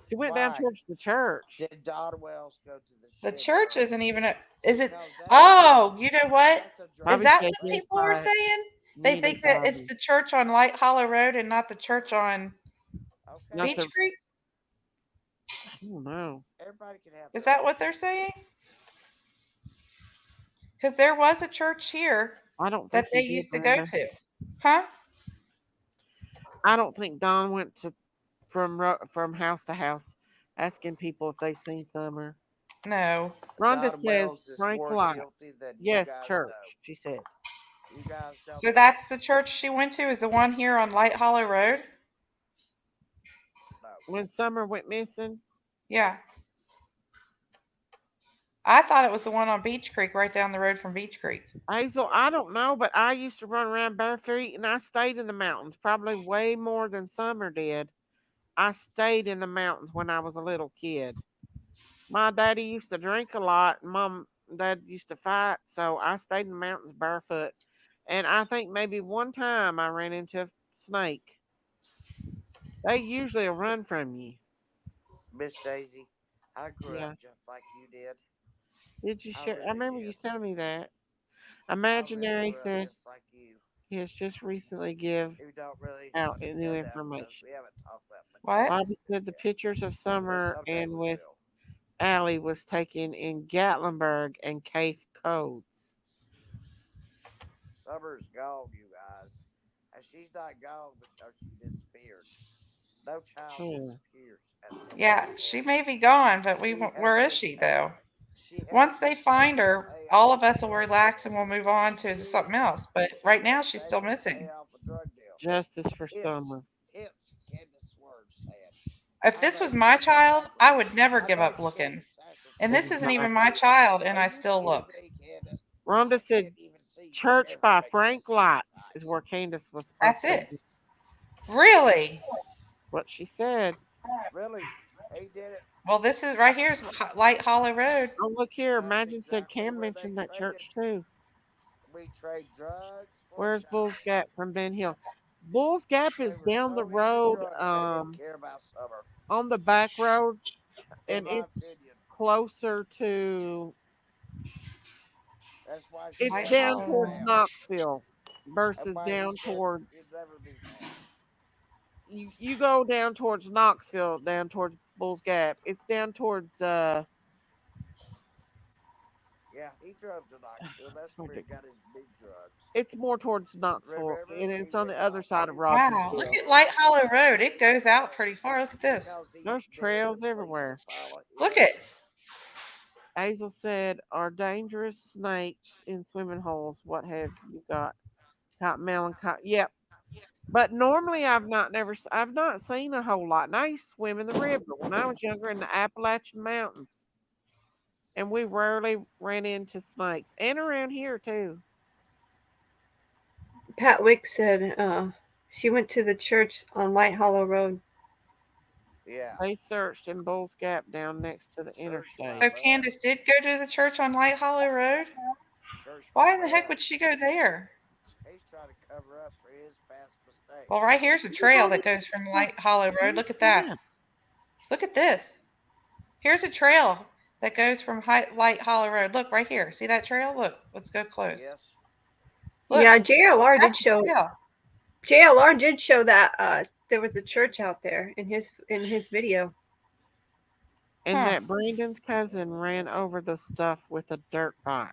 She went down Why towards the church. did Don Wells go to the The shit church zone? isn't even a. Is it? Because Oh, you know what? that's a Is drug Bobby that said, what dealer. yes, people were by saying? They Nita think that it's Bobby. the church on Light Hollow Road and not the church on Okay, Not Beach the, Creek? I don't know. everybody can have Is their that what opinion. they're saying? Because there was a church here I don't that think they he did, used to go Brenda. to. Huh? I don't think Don went to from house to house asking people if they seen Summer. No. Rhonda Don says Wells is Frank more Lights. guilty than you Yes, guys know. church, she said. You guys don't So know. that's the church she went to, is the one here on Light Hollow Road? No. When Summer went missing, Yeah. I thought it was the one on Beach Creek, right down the road from Beach Creek. Hazel, I don't know, but I used to run around barefoot and I stayed in the mountains probably way more than Summer did. I stayed in the mountains when I was a little kid. My daddy used to drink a lot, and mom and dad used to fight, so I stayed in the mountains barefoot. And I think maybe one time I ran into a snake. They usually will run from you. Miss Daisy, I grew up Yeah. just like you did. Did you I share? I really remember you did. telling me that. I really Imaginary grew up said just like you. he has just recently give You don't really out new understand that because information. we haven't talked that much What? about Bobby it said the yet. pictures of But Summer someday and we with will. Allie was taken in Gatlinburg and Cape Codes. Summer's gone, you guys. And she's not gone because she disappeared. No child Hmm. disappears at Yeah, Summer's she camp. may be gone, but She has where is been she taken. though? She has Once they been find taken to her, pay all off of a us will drug relax and deal. we'll move on to She something was else. But she right now was she's still taken to pay missing. off a drug deal. Justice for Hence, Summer. Candace Words said, If "I this was made my Candace child, I sacrifice. would never I give up made looking. Candace And this sacrifice isn't for even Exactly. my you. child, and Are I you still kidding look. me, Candace? Rhonda I said can't even see your Church mirror by making a Frank Lights is sacrifice." where Candace was That's supposed to it. be. Really? What she said. Really, he did it. Well, this is right here is Light Hollow Road. Oh, look here. That's Imagine said exactly Cam where they mentioned that traded. church too. We trade drugs for a Where's Bull's child. Gap from Ben Hill? Bull's Gap They is were down the so into road, drugs they didn't care about Summer, on the back road, in and my it's opinion. closer to. That's why she It's Light never down be Hollow towards Road. found. Knoxville That's versus why he down said she'd towards. never be found. You go down towards Knoxville, down towards Bull's Gap. It's down towards Yeah, he drove to Knoxville. That's trying where to he got his big drugs. it's more towards Knoxville, Remember, and he it's on went the to other side of Knoxville Wow, look Rogersville. at Light Hollow Road. It goes out pretty far. Look at this. because he There's didn't want trails the police to everywhere. follow Look him. at. Hazel said, "Are dangerous snakes in swimming holes? What have you got? Cotton melon, cotton. Yep. But normally I've not seen a whole lot. And I used to swim in the river when I was younger in the Appalachian Mountains, and we rarely ran into snakes, and around here too. Pat Wick said she went to the church on Light Hollow Road. Yeah, They searched in Bull's Gap down next to the church by So interstate. mud. Candace did go to the church on Light Hollow Road? church Why in the before heck that. would she go there? He's trying to cover up for his past mistakes. Well, right here's a trail that goes from Light Hollow Road. Look at that. Yeah. Look at this. Here's a trail that goes from Light Hollow Road. Look right here. See that trail? Look. Let's go close. Yes. Look, Yeah, JLR did that's the show. trail. JLR did show that there was a church out there in his video. And Huh. that Brandon's cousin ran over the stuff with a dirt bike.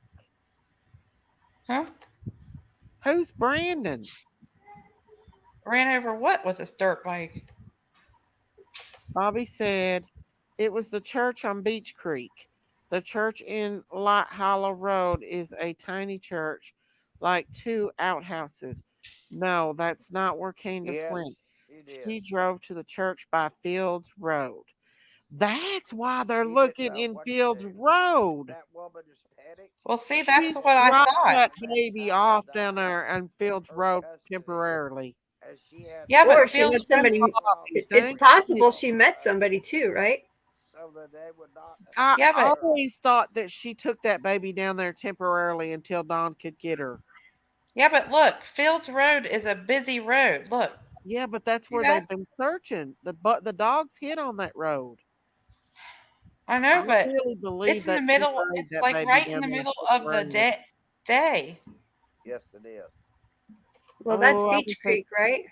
Huh? Who's Brandon? Ran over what with this dirt bike? Bobby said it was the church on Beach Creek. The church in Light Hollow Road is a tiny church, like 2 outhouses. No, that's not where Candace Yes, went. she did. She drove to the church by Fields Road. That's why they're She didn't looking know in what to Fields do. Road. That woman is panicked. Well, see, that's She's what I dropped thought. that Next baby time off to down die there on in Fields her Road custody, temporarily. as she had Yeah, Or but she Fields met somebody. You It's think? possible she met somebody too, right? so that they would not. I Yeah, but- always thought that she took that baby down there temporarily until Don could get her. Yeah, but look, Fields Road is a busy road. Look. Yeah, but that's See where that? they've been searching. The dogs hid on that road. I I know, but really believe it's in the that she middle. buried It's that like baby right in down the there middle of the temporarily. day. Yes, it is. Well, that's Oh, I Beach wish they, Creek, right?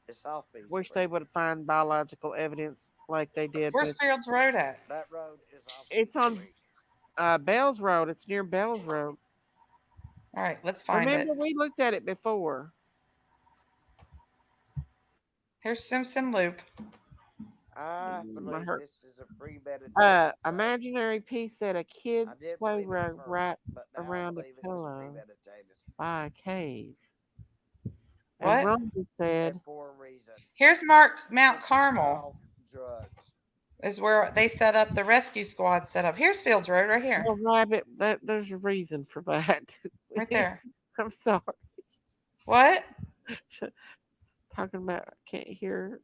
It's off Beach wish Creek. they would find biological evidence like they did Where's with. Fields Road at? That road is off. It's Beach on Creek. Bell's Road. It's near Bell's Road. All right, let's find Remember, it. we looked at it before. Here's Simpson Loop. I My believe heart. this is a premeditated thing. Imaginary piece said a kid's I did play believe it rug first, wrapped but now I around a believe it was pillow premeditated. by a cave. What? And Rhonda said, And for a reason. Here's Mount This is Carmel. called drugs. Is where they set up the rescue squad set up. Here's Fields Road right here. "Well, Rabbit, there's a reason for that." Right there. I'm sorry. What? Talking about, I can't hear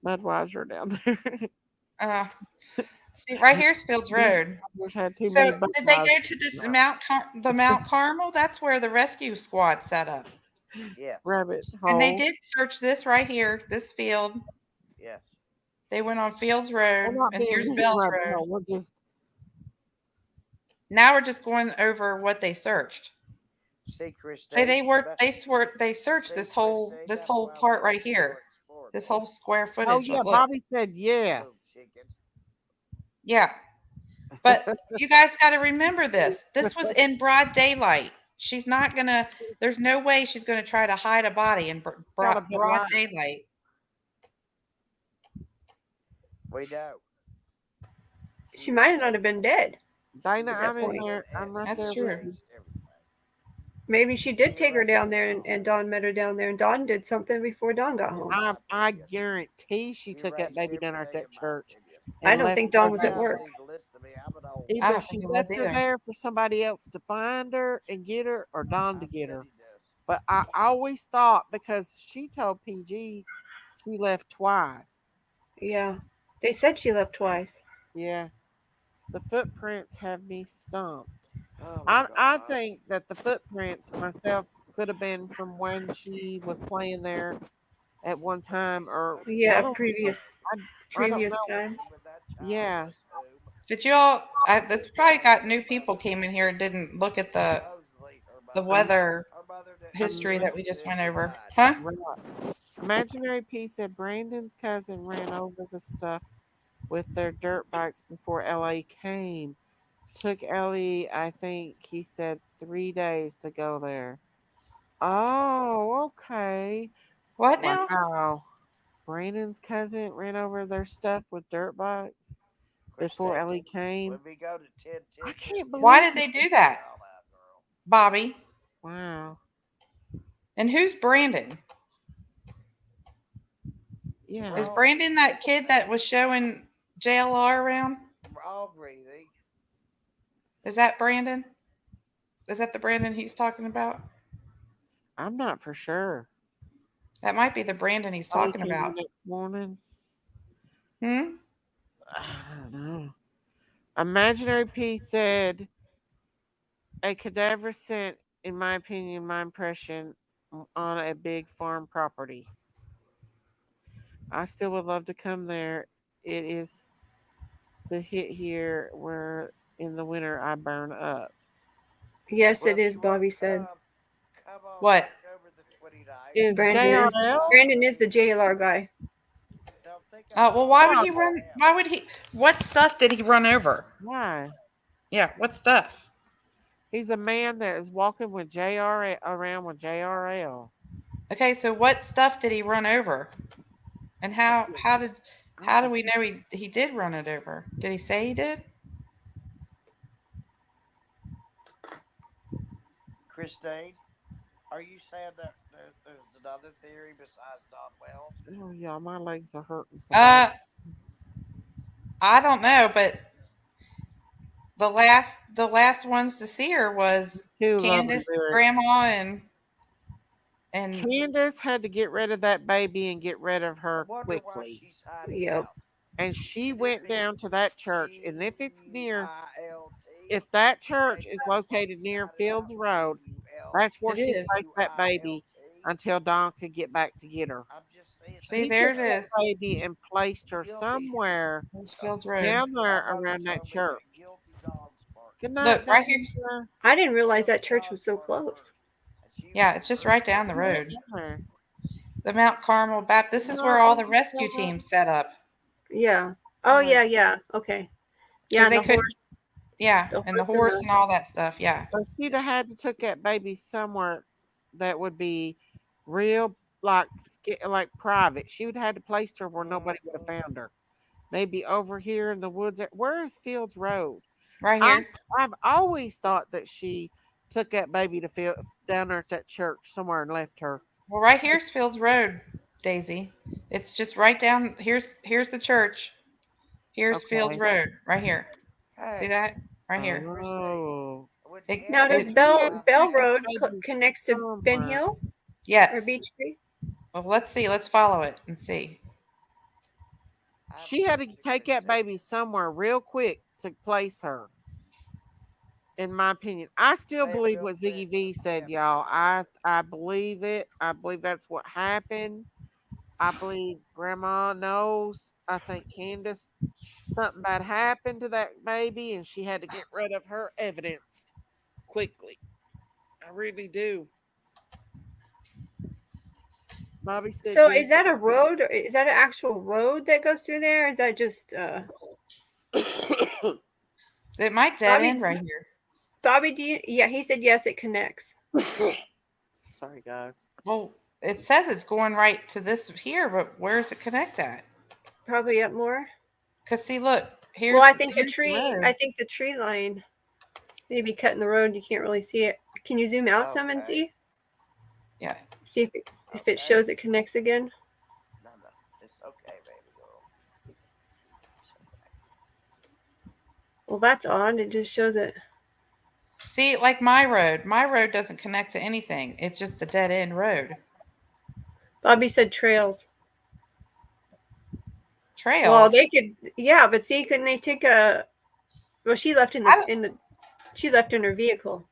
Budweiser down there. See, right here's Fields Road. Just had too So many did they go Budweisers. to this Mount Carmel? That's where the rescue squad set up. Yeah. Rabbit And they hole. did search this right here, this field. Yes. They went on Fields We're Road, not and being here's mean, Bell's Rabbit Road. hole. We're just Now we're just going over what they searched. See, Christine. Say they searched See, this whole Christine, this that's whole why I part believe right they here. were explored This that. whole square footage. Oh yeah, Look. Bobby said yes. Little chickens. Yeah. But you guys got to remember this. This was in broad daylight. She's not going to, there's no way she's going to try to hide a body in Gotta broad be light. daylight. We know. She might not have been dead. Dana, At that I'm in point. there. I'm right That's there true. with you. Maybe she did take her down there, and Dawn met her down there, and Dawn did something before Dawn got home. I guarantee she took that baby down there at that church. I and don't left think her Dawn was at there. work. I Either don't she think it was left her either. there for somebody else to find her and get her, or Don to get her. But I always thought, because she told PG she left twice. Yeah, they said she left twice. Yeah. The footprints have me stumped. Oh, I think that the footprints myself could have been from when she was playing there at one time, or I Yeah, don't previous know. times. Yeah. Did you all, that's probably got new people came in here and didn't look at the weather history that we just went over. Huh? Right. Imaginary P said Brandon's cousin ran over the stuff with their dirt bikes before Ellie came. Took Ellie, I think he said 3 days to go there. Oh, okay. What now? Wow. Brandon's cousin ran over their stuff with dirt bikes before Ellie came. When we go to 10, I can't believe Why did they do that, Bobby? Wow. And who's Brandon? Yeah. Is Brandon that kid that was showing JLR around? We're all breathing. Is that Brandon? Is that the Brandon he's talking about? I'm not for sure. That might be the Brandon he's Ellie talking came about. the next morning. Hmm? I don't know. Imaginary P said a cadaver scent, in my opinion, my impression, on a big farm property. I still would love to come there. It is the hit here where in the winter I burn up. Yes, Well, it if is, you want Bobby to said. come on What? back over the 29th. Is Brandon is JRL? Brandon is the JLR guy. Don't think I'm Well, talking why would Why? he about run? him. Why would he? What stuff did he run over? Why? Yeah, what stuff? He's a man that is walking with JR around with JRL. Okay, so what stuff did he run over? And how do we know he did run it over? Did he say he did? Christine, are you saying that there's another theory besides Don Wells? Oh yeah, my legs are hurting so bad. Uh, I don't know, but the last ones to see her was Two lovely Candace, lyrics. Grandma, and Candace had to get rid of that baby and get rid of I her wonder why quickly. she's hiding Yep. out. And she Could it went be down to that church. And if it's near, if that church Maybe is that's why located she's near hiding out. Fields Road, G-U-L. that's where it she is. placed that baby until Dawn could get back to get her. I'm just saying See, She that's there took it where that is. baby and placed her guilty. somewhere There's Fields Road. down My there mother around that told me that church. guilty dogs bark. Good Look, night, right here. Diana. I didn't realize that Guilty church dogs was so bark close. first. And she was Yeah, the it's just first right down one. the road. There. The Mount Carmel Baptist. This is where No, all thank the you so rescue much. teams set up Yeah. Oh Right. yeah. Okay. Yeah, because and they the couldn't. horse, Yeah, the and the horse and horse the and all that stuff. Yeah, So she'd have had to took that baby somewhere that would be real, like like private. She would have had to place her where nobody would have found her. Maybe over here in the woods. Where is Fields Road? right I, here. I've always thought that she took that baby to down there at that church somewhere and left her. Well, right here's Fields Road, Daisy. It's just right down. Here's the church. Here's Fields Okay. Road, right here. See Hey, that? Right here. Christine, Oh. when It, Now does Candace it, was She had alive, to Bell take that Road baby connects to Ben somewhere. Hill or yes. Beach Street? Well, let's see. Let's follow it and see. I have a She had to question, take that Christine. baby somewhere real quick to place her. In my opinion, I still Say it believe real what quick Ziggy for V the said, y'all. camera. I believe it. I believe that's what happened. I believe Grandma knows. I think Candace something bad happened to that baby, and she had to get rid of her evidence quickly. I really do. Bobby said So yes. is that a road? Or is that an actual road that goes through there? Or is that just It might dead Bobby? end right here. Bobby, do you? Yeah, he said yes. It connects. Sorry, guys. Well, it says it's going right to this here, but where's it connect at? Probably up more. Cause see, look, Well, I here's think the the tree. I road. think the tree line maybe cutting the road. You can't really see it. Can you zoom out some and Okay. see? Yeah. See if it Okay. shows it connects again. No, it's okay, baby girl. It's okay. Well, that's odd. It just shows it. See, like my road. My road doesn't connect to anything. It's just a dead end road. Bobby said trails. Trails. Well, they could. Yeah, but see, couldn't they take a? Well, she left in the. She left in her vehicle.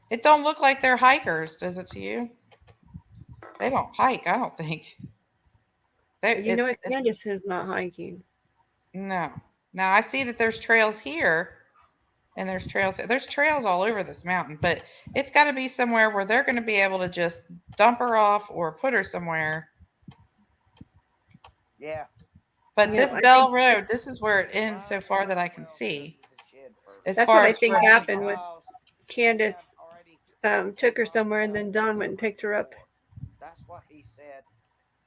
It don't look like they're hikers, does it to you? They don't hike, I don't think. You know what? Candace is not hiking. No. Now I see that there's trails here, and there's trails. There's trails all over this mountain, but it's got to be somewhere where they're going to be able to just dump her off or put her somewhere. Yeah. But Yeah, this I Bell think- Road, this is where it ends so far that I can see. As That's far what I as think where- happened was Candace took her somewhere, and then Don went and picked her up. That's what he said.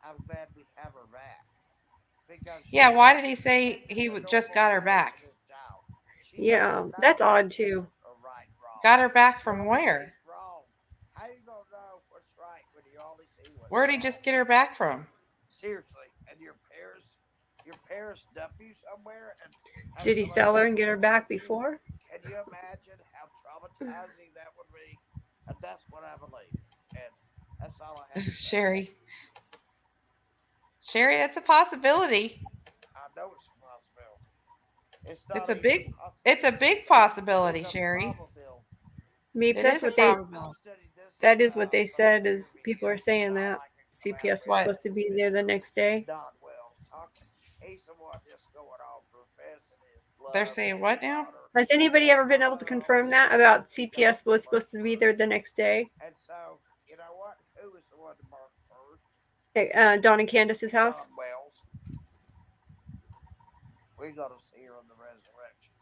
I'm glad we have her back. Because Yeah, why did he say he just got her back? Yeah, that's odd too. Got her back from where? How you gonna know what's right when you only see what's Where'd he just get her back from? Seriously, and your parents dump you somewhere and Did he sell her and get her back before? Can you imagine how traumatizing that would be? And that's what I believe. And that's all I have to say. Sherry, that's a possibility. I know it's a possibility. It's a big possibility, Sherry. Meep, It that's is a what they. probability. That is what they said. Is people are saying that CPS was What? supposed to be there the next day. Don Wells talking. He's the one just going on professing his They're love for saying his what now? daughter. Has anybody ever been able to confirm that about CPS was supposed to be there the next day? And so, you know what? Who was the one to mark first? At Dawn and Candace's house. Don Wells. We got to see her on the resurrection.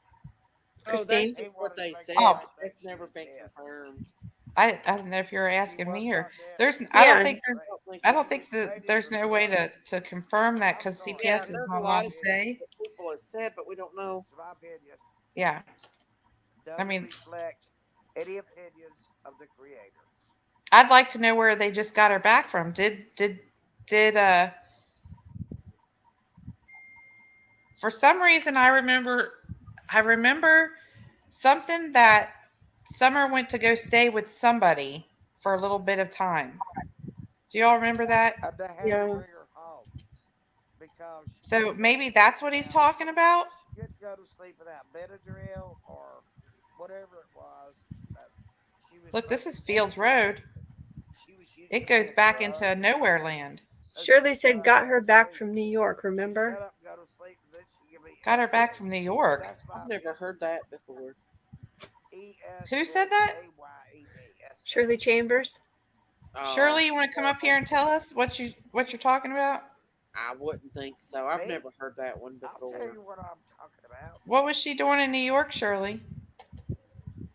Oh, that's Christine? just what they said. Oh. But that's never been confirmed. I don't know if you're asking me or there's. Yeah. I don't think She was that there's no way to confirm that because I'm sorry. Yeah, CPS is there's a not lot allowed of to stuff say. that people have said, but we don't know. It's my opinion. Yeah, Doesn't mean- reflect any opinions of the creator. I'd like to know where they just got her back from. Did for some reason I remember something that Summer went to go stay with somebody for a little bit of time. Do y'all remember that? And they had Yeah. to bring her home because she So couldn't go maybe to that's sleep what he's without- talking about. She couldn't go to sleep without Benadryl or whatever it was. She was Look, this is supposed to Fields take. Road. She was used It to goes being back drugged. into nowhere land. So Shirley she said shut got up, her go to back sleep. from New York, She'd remember? shut up, go to sleep, and then she'd give me Got her back from New York. That's my I've never heard that before. Who said that? ESSAYED. Shirley Chambers? Shirley, you want to come up here and tell us what you're talking about? I wouldn't think so. I've Me? never heard that one I'll before. tell you what I'm talking about. What was she doing in New York, Shirley?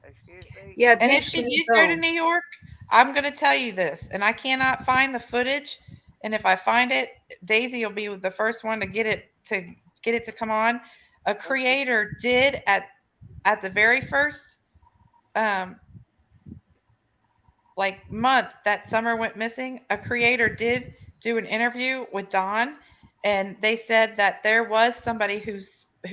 Excuse me? Yeah, And if Peeps, she can you did go to go? New York, I'm going to tell you this, and I cannot find the footage. And if I find it, Daisy will be the first one to get it to come on. A creator did at the very first like month that Summer went missing, a creator did do an interview with Dawn, and they said that there was somebody who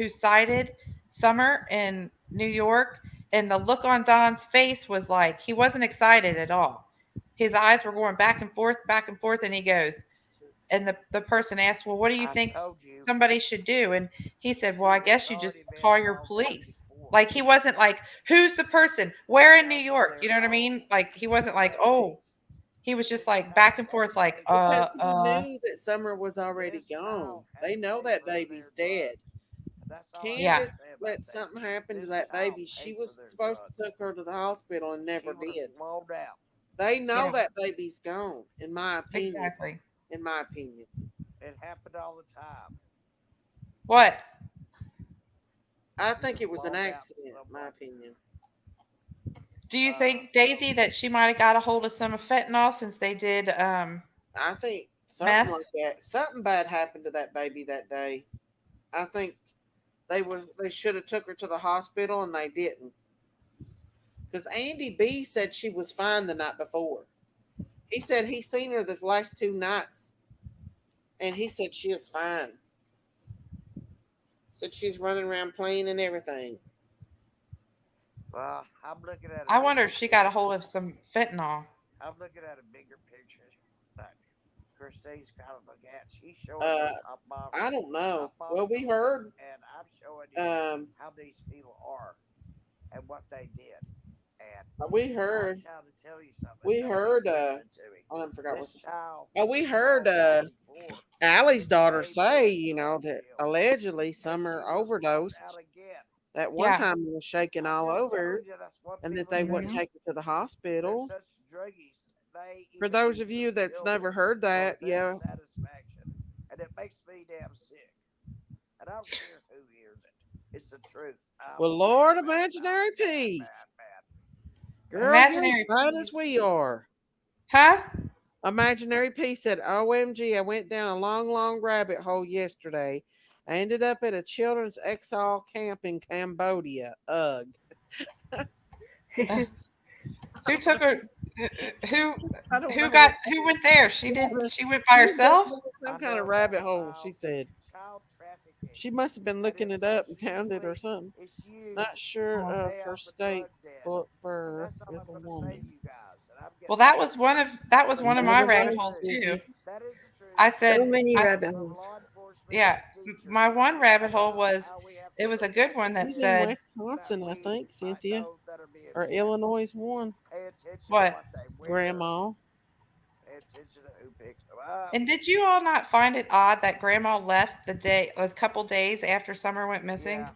sighted Summer in New York, and the look on Dawn's face was like he wasn't excited at all. His eyes were going back and forth, and he goes, and the person asked, well, what do you I think told you. somebody should do? And he said, She well, I was guess you just already been call your involved police. before. Like he wasn't like, who's the person? Where in New Because York? they're You know what I all mean? Like he wasn't like, celebrities. oh, he was just This like back and child forth, like, Because he knew that Summer was already This gone. child had They to know pay that for their baby's dead. drugs. That's all I Yeah. gotta Candace say about let that. something happen to This that child baby. She paid was for their supposed to drugs. take her to the hospital and never She would've did. blown out. They know Yeah. that baby's gone, in my opinion. exactly. In my opinion. It happened all the time. What? I think She it was an blown out accident, in my somewhere. opinion. Do you think, so- Daisy, that she might have got a hold of some fentanyl since they did I think something meth? like that. Something bad happened to that baby that day. I think they should have took her to the hospital and they didn't. Because Andy B said she was fine the night before. He said he seen her the last 2 nights, and he said she is fine. Said she's running around playing and everything. Well, I'm looking at. I wonder if she got a hold of some fentanyl. I'm looking at a bigger picture that Christine's got to look at. She's showing Uh, the top bottom. I don't know. top bottom Well, we of it, heard. and I'm showing you how these people are and what they did. And We heard. I'm trying to tell you something. We Nobody's heard. listening to me. I forgot This what. child. Oh, we was heard. blown out before. Allie's daughter They say, put you know, that drugs in. allegedly And Summer she was blown overdosed. out again. That one Yeah. time it was shaking I'm all just over, telling you, that's what and that people they do. wouldn't take her to the They're hospital. such druggies. They For even those use of you the that's children never heard for that, their yeah. satisfaction, and it makes me damn sick. And I don't care who hears it. It's the truth. I'm Well, Lord, mad, mad, imaginary mad, peace. mad. Girl, Imaginary you're as bad peace. as we are. Huh? Imaginary Peace said, OMG, I went down a long, long rabbit hole yesterday. I ended up at a children's exile camp in Cambodia. Ugh. Who took her? Who I don't who know. got who went there? She didn't. She went by herself. Some I kind of know rabbit that hole, she said. child trafficking. She must have been looking And it up it's and found it or usually- something. It's used Not sure to of pay her off a state, drug debt. but And Burr that's all is I'm a going to say to woman. you guys. And I'm getting Well, that was one of my Never rabbit mind, holes too. Susie. That is the truth. I So said, many I, rabbit From holes. law enforcement yeah, to teachers my one rabbit hole about was how we have it to was a look good at one that She's in said Wisconsin, I we think, might Cynthia. know better be or attention. Illinois one. Pay attention What? to what they wear. Grandma. Pay attention to who picks them up. And did you all not find it odd that Grandma left a couple days after Summer went missing? Yeah.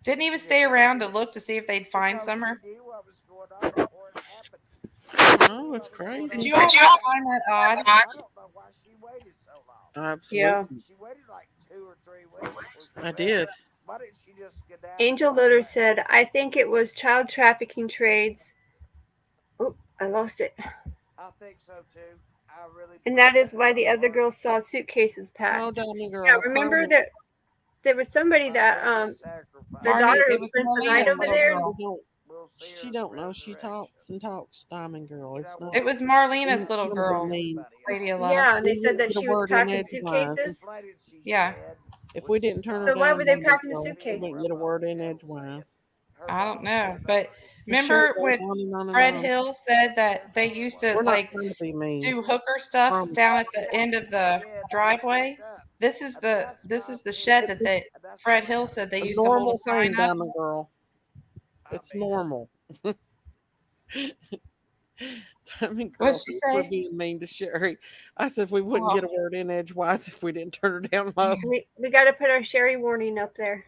Didn't even She stay didn't- around she to didn't- look to see if they'd find Because Summer? she knew what was going on before it happened. Oh, it's Did crazy. you all not find that odd? I don't know why she waited so long. Absolutely. She waited like 2 or 3 weeks. before she I left. did. Why didn't she just get down? Angel Litter said, I think it was child trafficking trades. Oh, I lost it. I think so too. I really. And that believe is why the other Lord. girls saw suitcases packed. No, Diamond Girl. Yeah, remember that there was somebody that Sacrifice. their Marlene- daughter it was was spent the night Marlena's over little there. girl. We'll see her She at don't the know. She resurrection. talks and talks, Diamond Girl. You It's know not. what? It was Marlena's little Don't girl, mean. Everybody else. Radio Love. Yeah, and they We said that didn't get she a was word in packing edgewise. suitcases. Inflated, she Yeah. said, If which we is didn't turn her So not- why down, were they Diamond packing the Girl, suitcase? we wouldn't get a word in edgewise. Her I don't daughter know, said but her is- remember Sure when goes on and on and Fred on. Hill said that they used to We're not like trying to be mean. do hooker stuff down at the end of the driveway? This is the shed that Fred Hill said they A used to hold a normal sign thing, up. Diamond Girl. I It's mean, normal. Diamond Girl, What'd she we're say? being mean to Sherry. I said we wouldn't Oh. get a word in edgewise if we didn't turn her down low. We got to put our Sherry warning up there.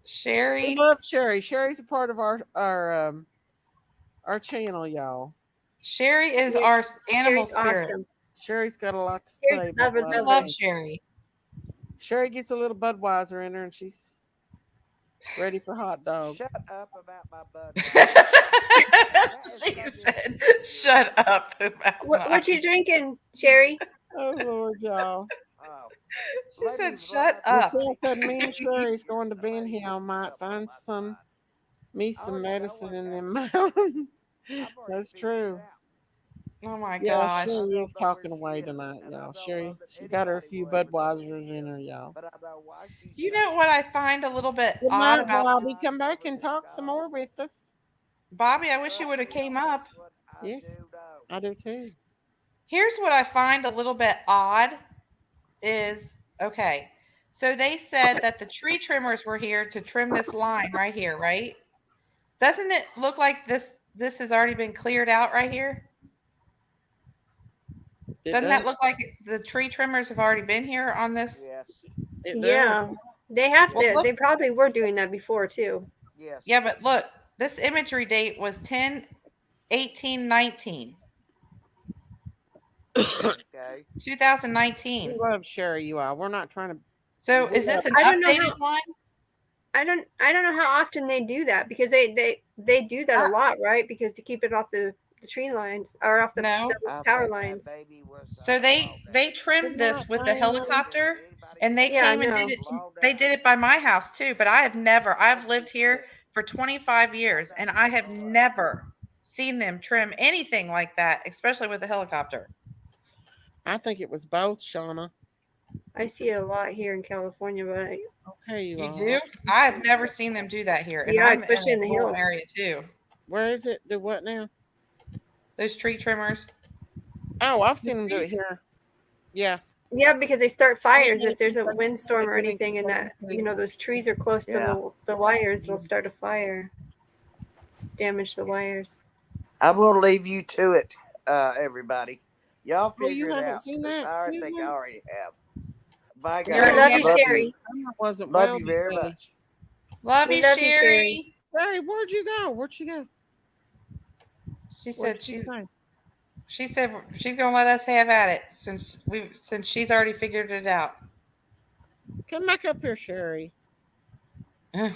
We Sherry, love Sherry. Sherry's a part of our channel, y'all. Sherry is Yeah, our animal Sherry's spirit. awesome. Sherry's got a lot to Sherry's say about lovely, a We lot of love things. Sherry. Sherry gets a little Budweiser in her, and she's ready for hot dog. shut up about my bud. She said, "Shut up about What you mine." drinking, Sherry? Oh Lord, y'all! Oh, She said, ladies, "Shut live- up." Michelle said me and Sherry's going to The Ben lady Hill. uses Might up find that's some fine. some already know medicine what in them happened. mountains. I've already That's figured it true. out. Oh my Yeah, gosh. Sherry I don't is know talking where she away is, tonight, and I y'all. don't Sherry, know that she got her a anybody few will ever know where Budweisers she in her, is, y'all. but I know why she's You there. know what I find a little bit Good odd night, about Bobby. Come back and talk some more with us. Bobby? I wish you Trust would have me came on up. this one, I Yes. do know. I do too. Here's what I find a little bit odd is okay. So they said that the tree trimmers were here to trim this line right here, right? Doesn't it look like this has already been cleared out right here? It Doesn't does. that look like the tree trimmers have already been here on this? Yes, It does. Yeah, they have Well, to. look- They probably were doing that before too. yes. Yeah, but look, this imagery date was 10/18/19. Okay. 2019. We love Sherry, you all. We're not trying to. So is this an I don't know updated one? I don't know how often they do that because they do that a lot, right? Because to keep it off the tree lines or off the, No. the I power think lines. that baby was. So they trimmed this with the helicopter, and they Yeah, I came and know. did it. They did it by my house too. But I've lived here for 25 years, and I have never seen them trim anything like that, especially with a helicopter. I think it was both, Shauna. I see it a lot here in California, but Okay, you You all. do? I've never seen them do that here, and Yeah, I'm especially in in a the rural hills. area too. Where is it? Do what now? Those tree trimmers. Oh, I've seen them do it here. Yeah. yeah, because they start fires if there's a windstorm or anything, and that those trees are close to the wires, they'll start a fire, damage the wires. I'm gonna leave you to it, everybody. Y'all Oh, you figure it haven't out. seen 'Cause that, I think Susan? I already have. Bye, We guys. already love have you, it. Sherry. Summer wasn't Love well you very today. much. Love We you, love you, Sherry. Sherry. Sherry, where'd you go? Where'd she go? She What'd said she say? she said she's gonna let us have at it since she's already figured it out. Come back up here, Sherry. Ugh,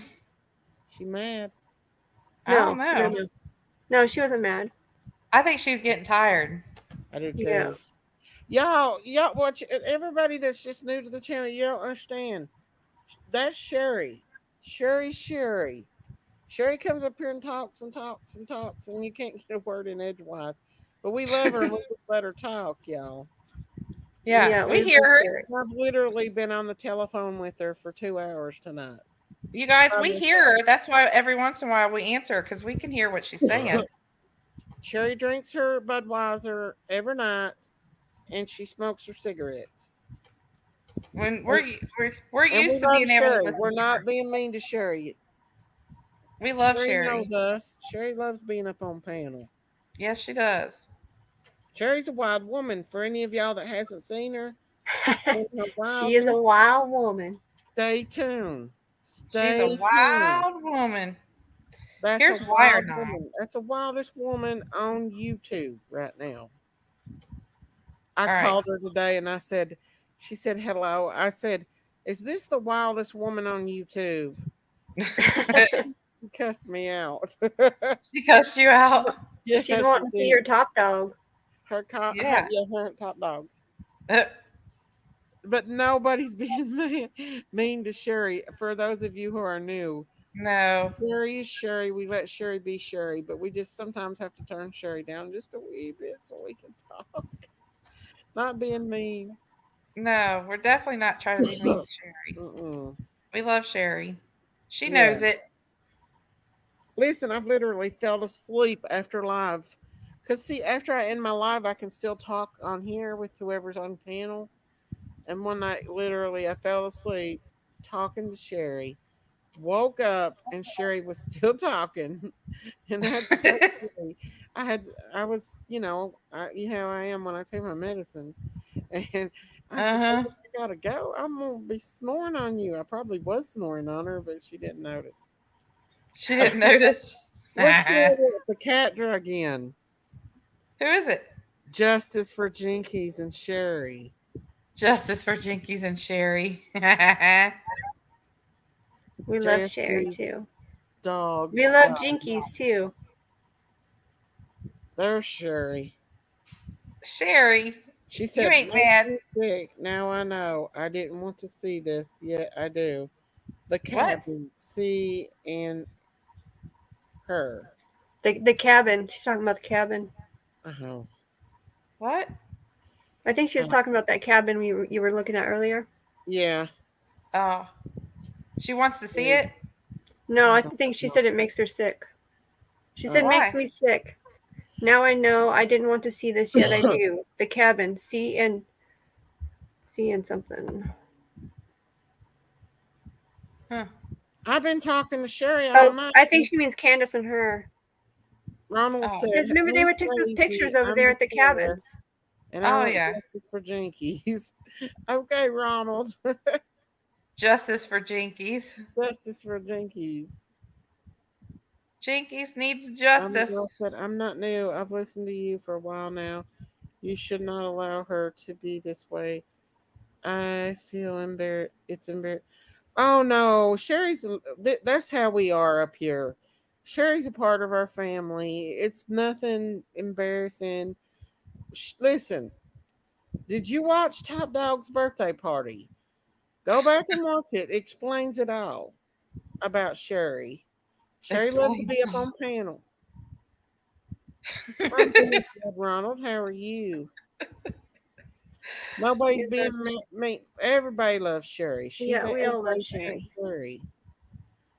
She mad. I don't know. No, she wasn't mad. I think she was getting tired. I do too. Yeah. Y'all watch everybody that's just new to the channel, you don't understand. That's Sherry. Sherry. Sherry comes up here and talks and talks and talks, and you can't get a word in edgewise. But we love her and we just let her talk, y'all. Yeah, we hear love her. Sherry. I've literally been on the telephone with her for 2 hours tonight. You guys, we hear her. That's why every once in a while we answer because we can hear what she's saying. Sherry drinks her Budweiser every night, and she smokes her cigarettes. When we're And used we to love being able to Sherry. listen We're to not her. being mean to Sherry. We love Sherry Sherry. knows us. Sherry loves being up on panel. Yes, she does. Sherry's a wild woman. For any of y'all that hasn't seen her, in her She is a wildness, wild woman. stay tuned. She's a Stay tuned. wild woman. That's a Here's why or wild not. woman. That's the wildest woman on YouTube right now. I All right. called her today and I said, she said hello. I said, is this the wildest woman on YouTube? She cussed me out. She cussed you out. Yeah, She's she wanting to see did. her top dog. Yeah. Her top dog. But nobody's being mean to Sherry. For those of you who are new, No. Sherry is Sherry. We let Sherry be Sherry, but we just sometimes have to turn Sherry down just a wee bit so we can talk. Not being mean. No, we're definitely not trying to be mean to Sherry. Mm-mm. We love Sherry. She Yeah. knows it. Listen, I've literally fell asleep after live. Because, see, after I end my live, I can still talk on here with whoever's on panel. And one night, literally, I fell asleep talking to Sherry. Woke up, and Sherry was still talking. And I had to tell Sherry, I had, I was, you know how I am when I take my medicine. And I said, Sherry, Uh-huh. I gotta go. I'm gonna be snoring on you. I probably was snoring on her, but she didn't notice. She didn't notice. Let's Who hear the cat drug in. is it? Justice for Jinkies and Sherry. Justice for Jinkies and Sherry. We love Sherry JSB's too. dog. We love Jinkies too. There's Sherry. Sherry, She you said, ain't make mad. me sick. Now I know. I didn't want to see this. Yet I do. The What? cabin. See and her. The cabin. She's talking about the cabin. Oh. What? I think she was talking about that cabin you were looking at earlier. Yeah. Oh, she wants to see it? Yes. No, I I don't think she know. said it makes her sick. She said Oh. makes Why? me sick. Now I know. I didn't want to see this yet. I do. The cabin. See and something. Huh. I've been talking to Sherry all Oh, night. I think she means Candace and her. Ronald Oh. said, Because remember they "Hey, were took those crazy, pictures over I'm there the at the sheriff, cabins. and I Oh, want yeah. justice for Jinkies." Okay, Ronald. Justice for Jinkies. Justice for Jinkies. Jinkies needs The justice. girl said, "I'm not new. I've listened to you for a while now. You should not allow her to be this way. I feel embarrassed. It's embarrassed." Oh no, That's how we are up here. Sherry's a part of our family. It's nothing embarrassing. Listen, did you watch Top Dog's birthday party? Go back and watch it. It explains it all about Sherry. Sherry loves to Explains. be up on panel. I'm doing good, Ronald. How are you? Nobody's We being love, mean. Everybody loves Sherry. yeah, we all love Everybody's Aunt Sherry. Sherry.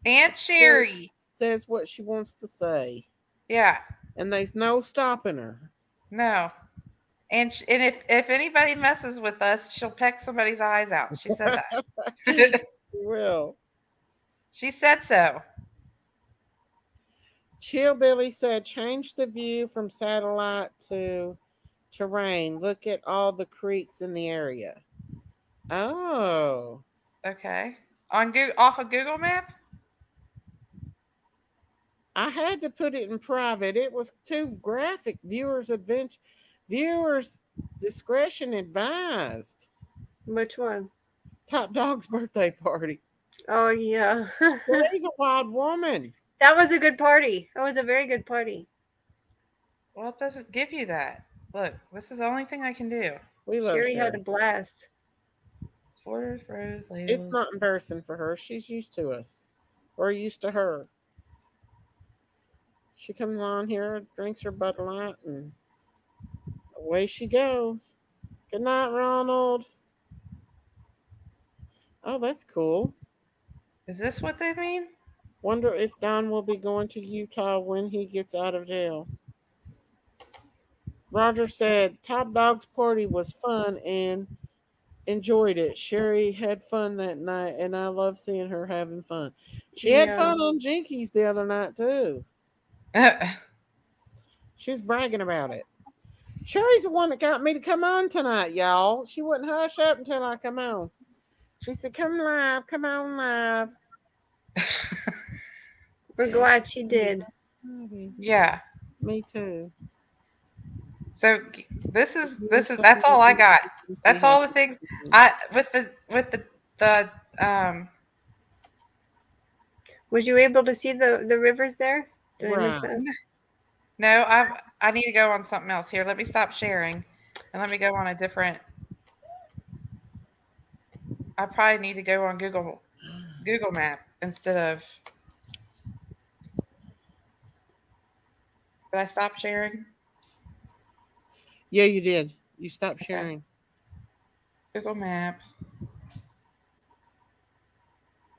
Aunt Sherry Sherry. says what she wants to say, Yeah. and there's no stopping her. No. And if anybody messes with us, she'll peck somebody's eyes out. She said She that. will. She said so. Chill Billy said, change the view from satellite to terrain. Look at all the creeks in the area. Oh. Okay. On off of Google Map? I had to put it in private. It was too graphic. Viewers discretion advised. Which one? Top Dog's birthday party. Oh yeah. She's a wild woman. That was a good party. That was a very good party. Well, it doesn't give you that. Look, this is the only thing I can do. We love Sherry had a Sherry. blast. Florida's rose It's labels. not embarrassing for her. She's used to us. We're used to her. She comes on here, drinks her Bud Light, and away she goes. Good night, Ronald. Oh, that's cool. Is this what they mean? Wonder if Don will be going to Utah when he gets out of jail. Roger said Top Dog's party was fun and enjoyed it. Sherry had fun that night, and I love seeing her having fun. She had Yeah. fun on Jinkies the other night too. She was bragging about it. Sherry's the one that got me to come on tonight, y'all. She wouldn't hush up until I come on. She said, "Come live, come on live." We're glad she did. Yeah. Me too. So that's all I got. That's all the things I the Was you able to see the rivers there? Did I miss Right. that? no, I need to go on something else here. Let me stop sharing and let me go on a different. I probably need to go on Google Map instead of. Did I stop sharing? Yeah, you did. You stopped Okay. sharing. Google Map.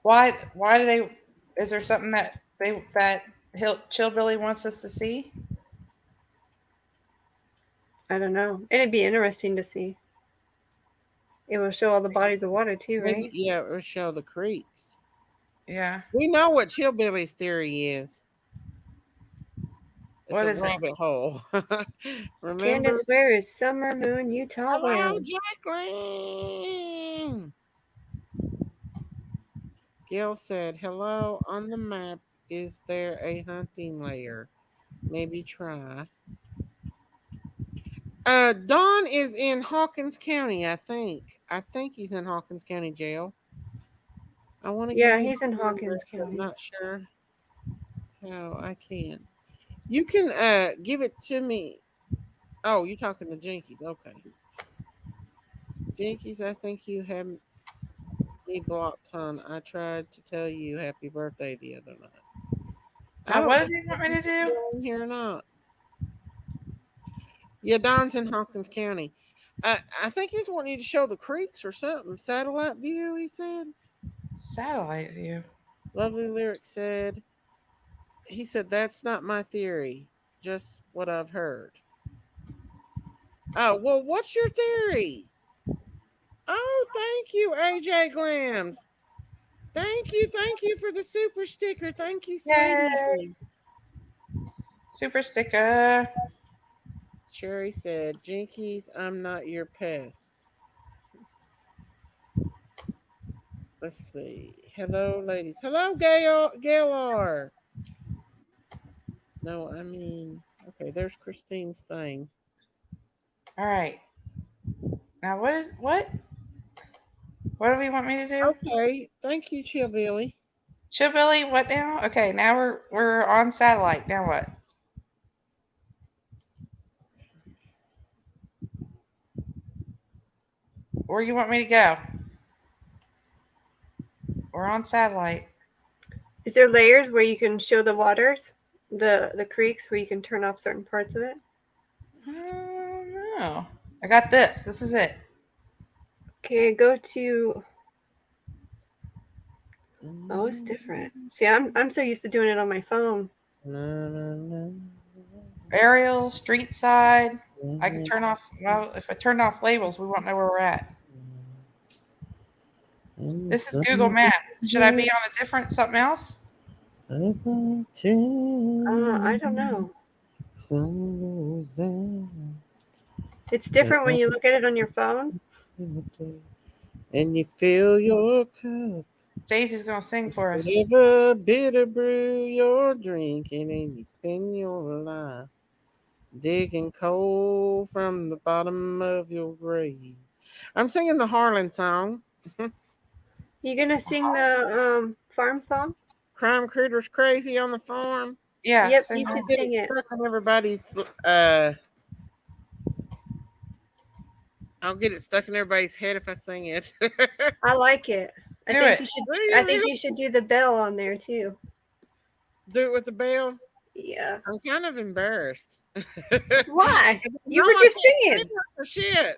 Why do they? Is there something that Chillbilly wants us to see? I don't know. It'd be interesting to see. It will show all the bodies of water too, Maybe, right? yeah, or show the creeks. Yeah. We know what Chillbilly's theory is. It's What a is it? rabbit hole. Remember? Candace, where is Summer Moon, Utah Hello, Wales? Jacqueline. Gail said, "Hello. On the map, is there a hunting layer? Maybe try." Don is in Hawkins County, I think. I think he's in Hawkins County Jail. I want to give Yeah, you he's in the address, Hawkins but I'm County. not sure how I can. You can give it to me. Oh, you're talking to Jinkies. Okay. Jinkies, I think you have me blocked, hon. I tried to tell you happy birthday the other night. I Now, don't what know do they if want me you're to do? still in here or not. Yeah, Don's in Hawkins County. I think he's wanting you to show the creeks or something. Satellite view, he said. Satellite view. Lovely Lyric said, he said, "That's not my theory, just what I've heard." Oh, well, what's your theory? Oh, thank you, AJ Glams. Thank you for the super sticker. Thank you, Yay! sweetie. Super sticker. Sherry said, "Jinkies, I'm not your pest." Let's see. Hello, ladies. Hello, Gaylor. No, I mean, okay, there's Christine's thing. All right. Now, what do we want me to do? Okay, thank you, Chillbilly. Chillbilly, what now? Okay, now we're on satellite. Now what? Where you want me to go? We're on satellite. Is there layers where you can show the waters, the creeks, where you can turn off certain parts of it? No. I got this. This is it. Okay, go to. Oh, it's different. See, I'm so used to doing it on my phone. Aerial, street side. I can turn off. Well, if I turn off labels, we won't know where we're at. This is Google Map. Should I be on a different something else? I don't know. It's different when you look at it on your phone. And you fill your cup. Daisy's gonna sing for us. Whatever bitter brew you're drinking, and you spend your life digging coal from the bottom of your grave. I'm singing the Harlan song. You gonna sing the farm song? Crime Critters Crazy on the Farm. Yeah, Yep, sing you that. should Get it sing it. stuck on everybody's I'll get it stuck in everybody's head if I sing it. I like it. I Do think it. you should. I think you should do the bell on there too. Do it with the bell. Yeah. I'm kind of embarrassed. Why? No, You were I just can't singing. sing worth the shit.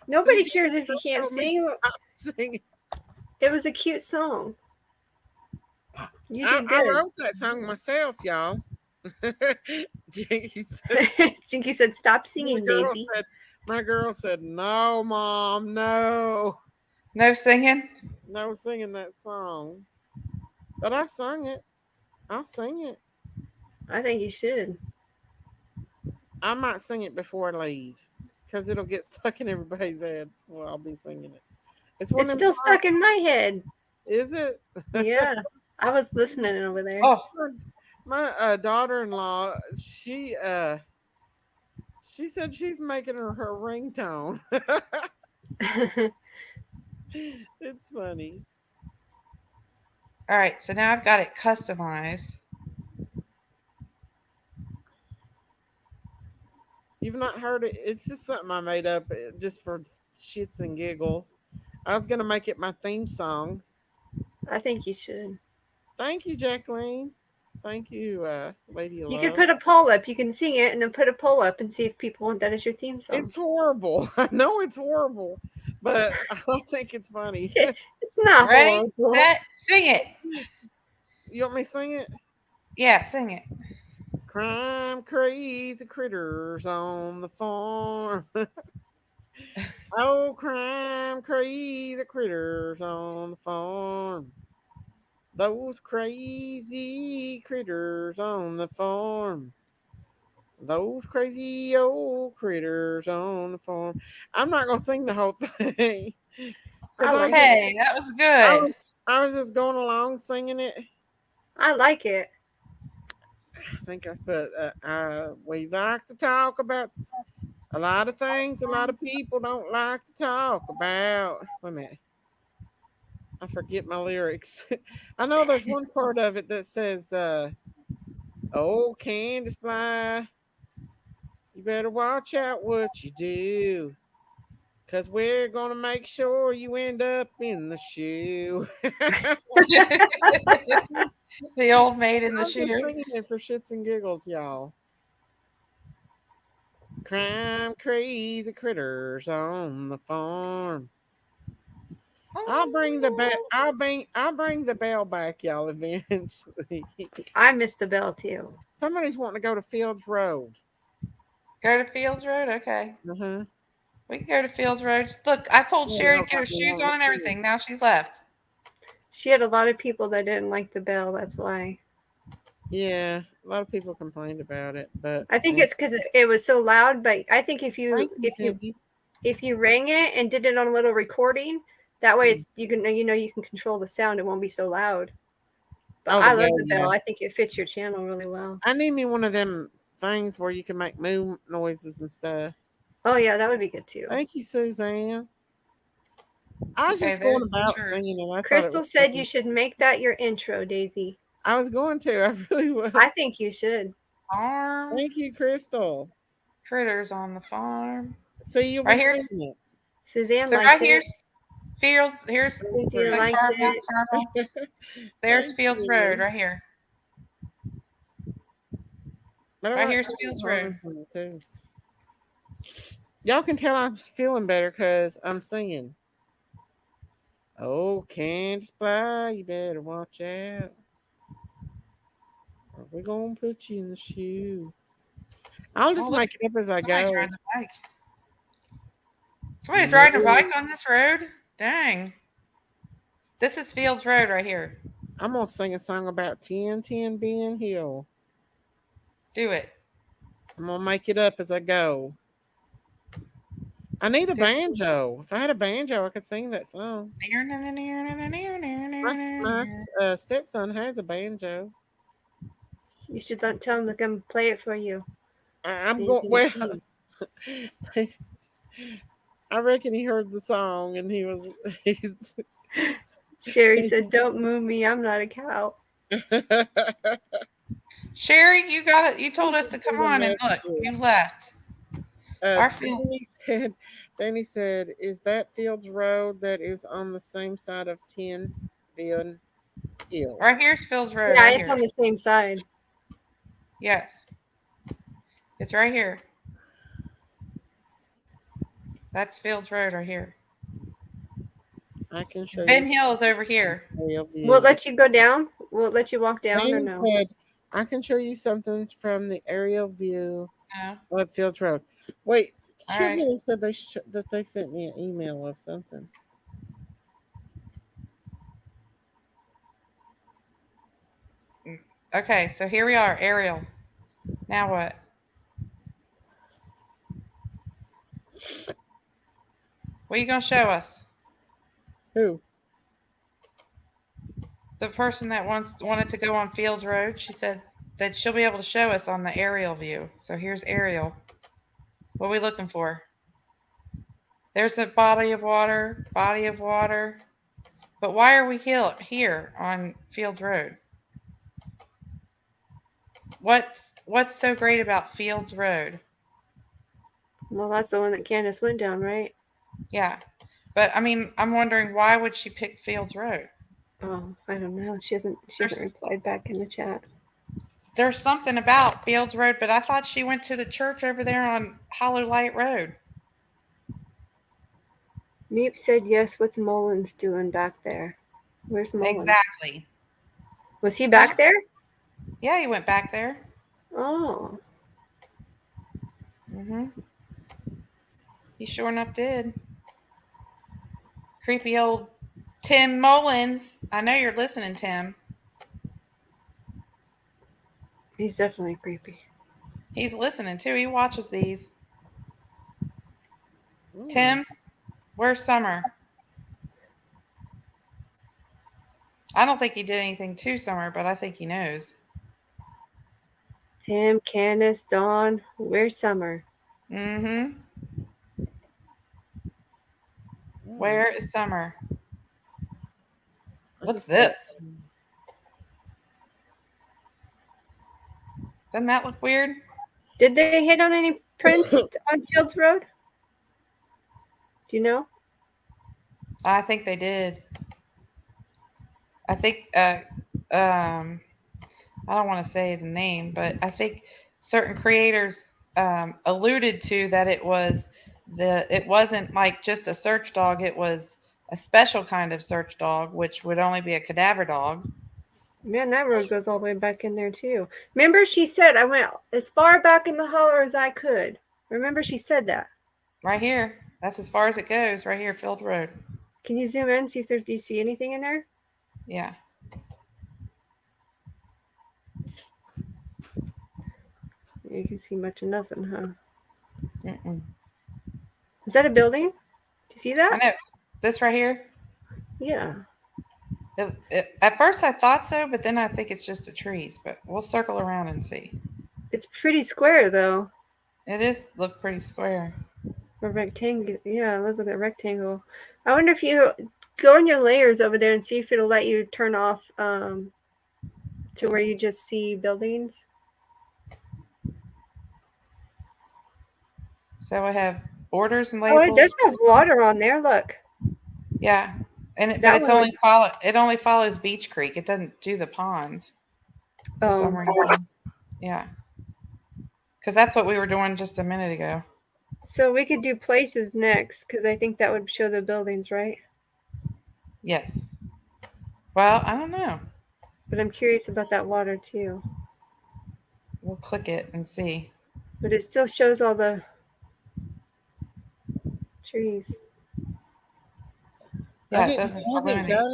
Nobody See, cares if you can't told me sing. stop singing. It was a cute song. You did I good. wrote that song myself, y'all. Jinky said, Jinky said, "Stop the singing, girl Daisy." said, My girl said, "No, Mom, no, No singing? no singing that song." But I sung it. I'll sing it. I think you should. I might sing it before I leave because it'll get stuck in everybody's head. Well, I'll be singing it. It's one It's of still them. stuck in my head. Is it? Yeah. I was listening over there. Oh, My daughter-in-law, she said she's making her ringtone. It's funny. all right. So now I've got it customized. You've not heard it? It's just something I made up just for shits and giggles. I was gonna make it my theme song. I think you should. Thank you, Jacqueline. Thank you, Lady of You could Love. put a poll up. You can sing it and then put a poll up and see if people want that as your theme song. It's horrible. I know it's horrible, but I think it's funny. It's not Ready, horrible. set, sing it. You want me to sing it? Yeah, sing it. Crime crazy critters on the farm. Oh, crime crazy critters on the farm. Those crazy critters on the farm. Those crazy old critters on the farm. I'm not gonna sing the whole thing because I like Hey, that was I good. was I was just going along singing it. I like it. I think I put we like to talk about a lot of things a lot of people don't like to talk about. Wait a minute. I forget my lyrics. I know there's one part of it that says, "Oh, Candusbly, you better watch out what you do, 'cause we're gonna make sure you end up in the shoe." The old maid in the I'm just shoe. singing it for shits and giggles, y'all. Crime crazy critters on the farm. I'll bring the bell. I'll bring the bell back, y'all. Eventually, I missed the bell too. somebody's wanting to go to Fields Road. Go to Fields Road? Okay. Uh huh. We can go to Fields Road. Look, I told Yeah, Sherry y'all to get her got me shoes wanting on to and see it. everything. Now she's left. She had a lot of people that didn't like the bell. That's why. Yeah, a lot of people complained about it, but I think it's because it was so loud. But I think thank you, Cindy. if you rang it and did it on a little recording, that way Mm. it's you can control the sound. It won't be so loud. But Oh, the I love bell, the yeah. bell. I think it fits your channel really well. I need me one of them things where you can make moo noises and stuff. Oh yeah, that would be good too. Thank you, Suzanne. I was Okay, just going there's the about church. singing, and I thought it Crystal was said funny. you should make that your intro, Daisy. I was going to. I really was. I think you should. Farm. Thank you, Crystal. Critters on the farm. See, you'll Right be here's singing it. Suzanne so liked right it. here's Fields. Here's Cynthia the liked caramel. it. Caramel. There's Thank Fields Road you. right here. But I Right like here's singing Fields along Road. and singing too. Y'all can tell I'm feeling better because I'm singing. Oh, Candusbly, you better watch out, or we're gonna put you in the shoe. I'll Oh, just look, make it up as I somebody's go. riding a bike. Somebody's riding a bike on this road? Dang. This is Fields Road right here. I'm gonna sing a song about 1010 Ben Hill. Do it. I'm gonna make it up as I go. I need a Do it. banjo. If I had a banjo, I could sing that song. My stepson has a banjo. You should tell him to come play it for you. I'm So you going. can Well, sing. I reckon he heard the song and he was. He's. Sherry said, "Don't move me. I'm not a cow." Sherry, you got it. You told us to come on and look. You left. Our field. Danny said, "Is that Fields Road that is on the same side of 10 Ben Hill?" Right here's Fields Road. Yeah, Right it's here. on the same side. Yes. It's right here. That's Fields Road right here. I can show Ben you. Hill is over here. Will Will it let you go down? Will it let you walk down or Danny no? said, "I can show you something from the aerial view No. of Fields Road." Wait, All right. Chimney said that they sent me an email of something. Okay, so here we are, Ariel. Now what? What are you gonna show us? Who? The person that wanted to go on Fields Road, she said that she'll be able to show us on the aerial view. So here's Ariel. What are we looking for? There's a body of water, body of water. But why are we here on Fields Road? What's so great about Fields Road? Well, that's the one that Candace went down, right? Yeah. But I mean, I'm wondering why would she pick Fields Road? Oh, I don't know. She hasn't replied back in the chat. There's something about Fields Road, but I thought she went to the church over there on Hollow Light Road. Meep said yes. What's Mullins doing back there? Where's Mullins? Exactly. Was he back there? Yeah, he went back there. Oh. He sure enough did. Creepy old Tim Mullins. I know you're listening, Tim. He's definitely creepy. He's listening too. He watches these. Tim, where's Summer? I don't think he did anything to Summer, but I think he knows. Tim, Candace, Dawn, where's Summer? Where is Summer? What's this? Doesn't that look weird? Did they hit on any prints on Fields Road? Do you know? I think they did. I think I don't want to say the name, but I think certain creators alluded to that it wasn't like just a search dog, it was a special kind of search dog, which would only be a cadaver dog. Man, that road goes all the way back in there too. Remember she said I went as far back in the holler as I could. Remember she said that? Right here. That's as far as it goes, right here, Field Road. Can you zoom in and see if do you see anything in there? Yeah. You can see much of nothing, huh? Mm-mm. Is that a building? Do you see that? I know. This right here? Yeah. At first I thought so, but then I think it's just the trees. But we'll circle around and see. It's pretty square, though. It is look pretty square. A rectangle. Yeah, let's look at rectangle. I wonder if you go in your layers over there and see if it'll let you turn off to where you just see buildings. So I have borders and labels. Oh, it does have water on there. Look. Yeah, but it's it only follows Beach Creek. It doesn't do the ponds for some reason. Yeah, because that's what we were doing just a minute ago. So we could do places next, because I think that would show the buildings, right? Yes. Well, I don't know. But I'm curious about that water too. We'll click it and see. But it still shows all the trees. Yeah, I haven't got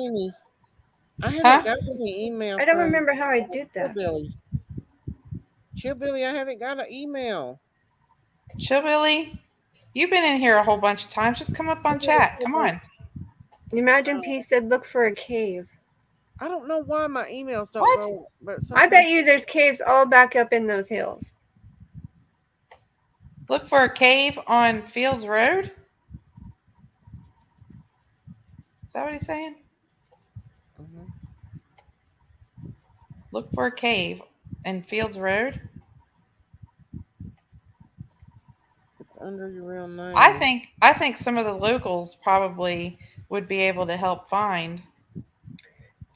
any email. I don't remember how I did that. Chillbilly, I haven't got an email. Chillbilly, you've been in here a whole bunch of times. Just come up on chat. Come on. Imagine P said, "Look for a cave." I don't know why my emails don't go. But I bet you there's caves all back up in those hills. Look for a cave on Fields Road? Is that what he's saying? Look for a cave in Fields Road? It's under your real name. I think some of the locals probably would be able to help find.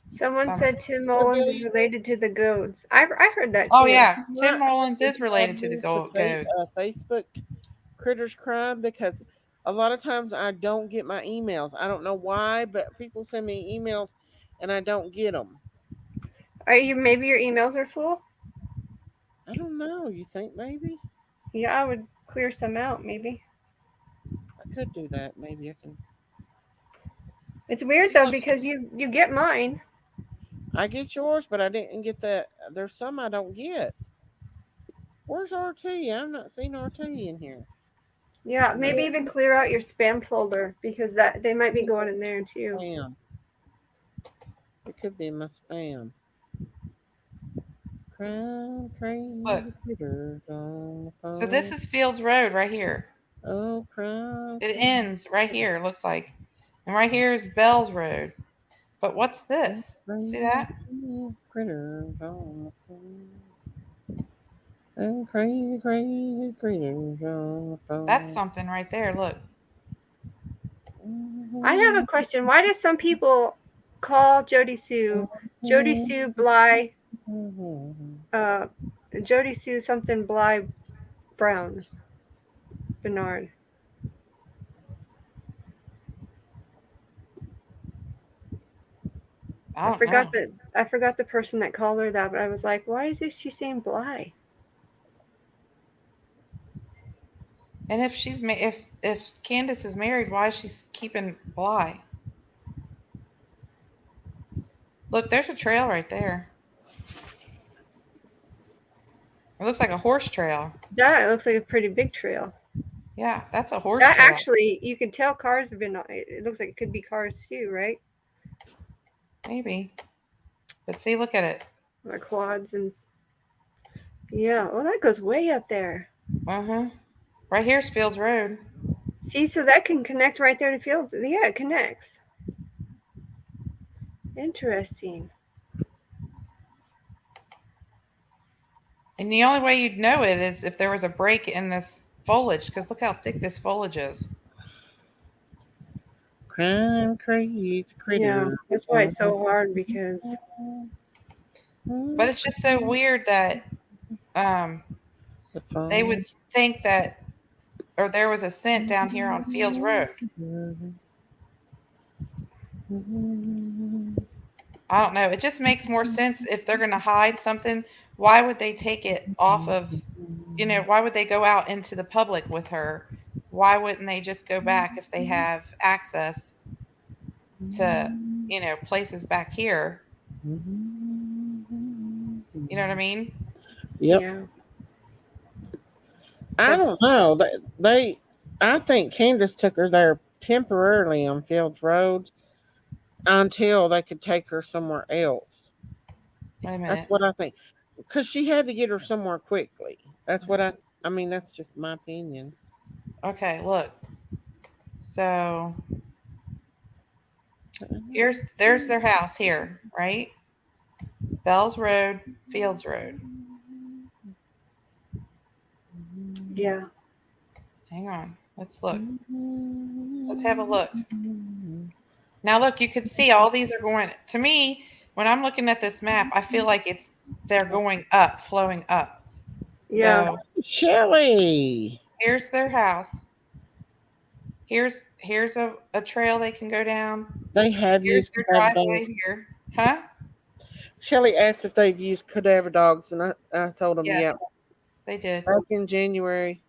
Someone said Tim Mullins is related to the goats. I heard that too. Oh yeah, Tim Mullins is related to the goats. Facebook Critters Crime, because a lot of times I don't get my emails. I don't know why, but people send me emails and I don't get them. Maybe your emails are full? I don't know. You think maybe? Yeah, I would clear some out maybe. could do that. Maybe I can. It's weird See, though look, because you get mine. I get yours, but I didn't get that. There's some I don't get. Where's RT? I've not seen RT in here. Yeah, maybe even clear out your spam folder because that they might be going in there too. Spam. It could be in my spam. Crime, look. crazy critters on the So this phone. is Fields Road right here. Oh, crime, It ends right here, it looks like. And right here is Bell's Road. But what's this? See crazy that? critters on the phone. And crazy, crazy critters on the That's phone. something right there. Look. I have a question. Why do some people call Jody Sue Bly, uh, Jody Sue something Bly Brown Bernard? I don't know. I forgot the person that called her that, but I was like, why is this she saying Bly? And if if Candace is married, why is she keeping Bly? Look, there's a trail right there. It looks like a horse trail. That looks like a pretty big trail. Yeah, that's a horse That trail. actually, you can tell cars have been on it. It looks like it could be cars too, right? Maybe. But see, look at it. Or quads and yeah. Oh, that goes way up there. Uh-huh. Right here's Fields Road. See, so that can connect right there to Fields. Yeah, it connects. Interesting. And the only way you'd know it is if there was a break in this foliage, because look how thick this foliage is. Crime, crazy critters. Yeah, that's why it's so hard because. But it's just so weird that they would think that, or there was a scent down here on Fields Road. I don't know. It just makes more sense if they're going to hide something. Why would they take it off of, why would they go out into the public with her? Why wouldn't they just go back if they have access to, places back here? You know what I mean? Yep. Yeah. I don't know. I think Candace took her there temporarily on Fields Road until they could take her somewhere else. Wait a minute. That's what I think. Because she had to get her somewhere quickly. That's what I mean, that's just my opinion. Okay, look. So there's their house here, right? Bells Road, Fields Road. Yeah. Hang on. Let's look. Let's have a look. Now look, you can see all these are going, to me, when I'm looking at this map, I feel like they're going up, flowing up. Yeah. So Shelly. here's their house. Here's a trail they can go down. They have Here's used their cadaver driveway dogs. here. Huh? Shelly asked if they've used cadaver dogs, and I told them, Yes, yeah. they did. Back in January.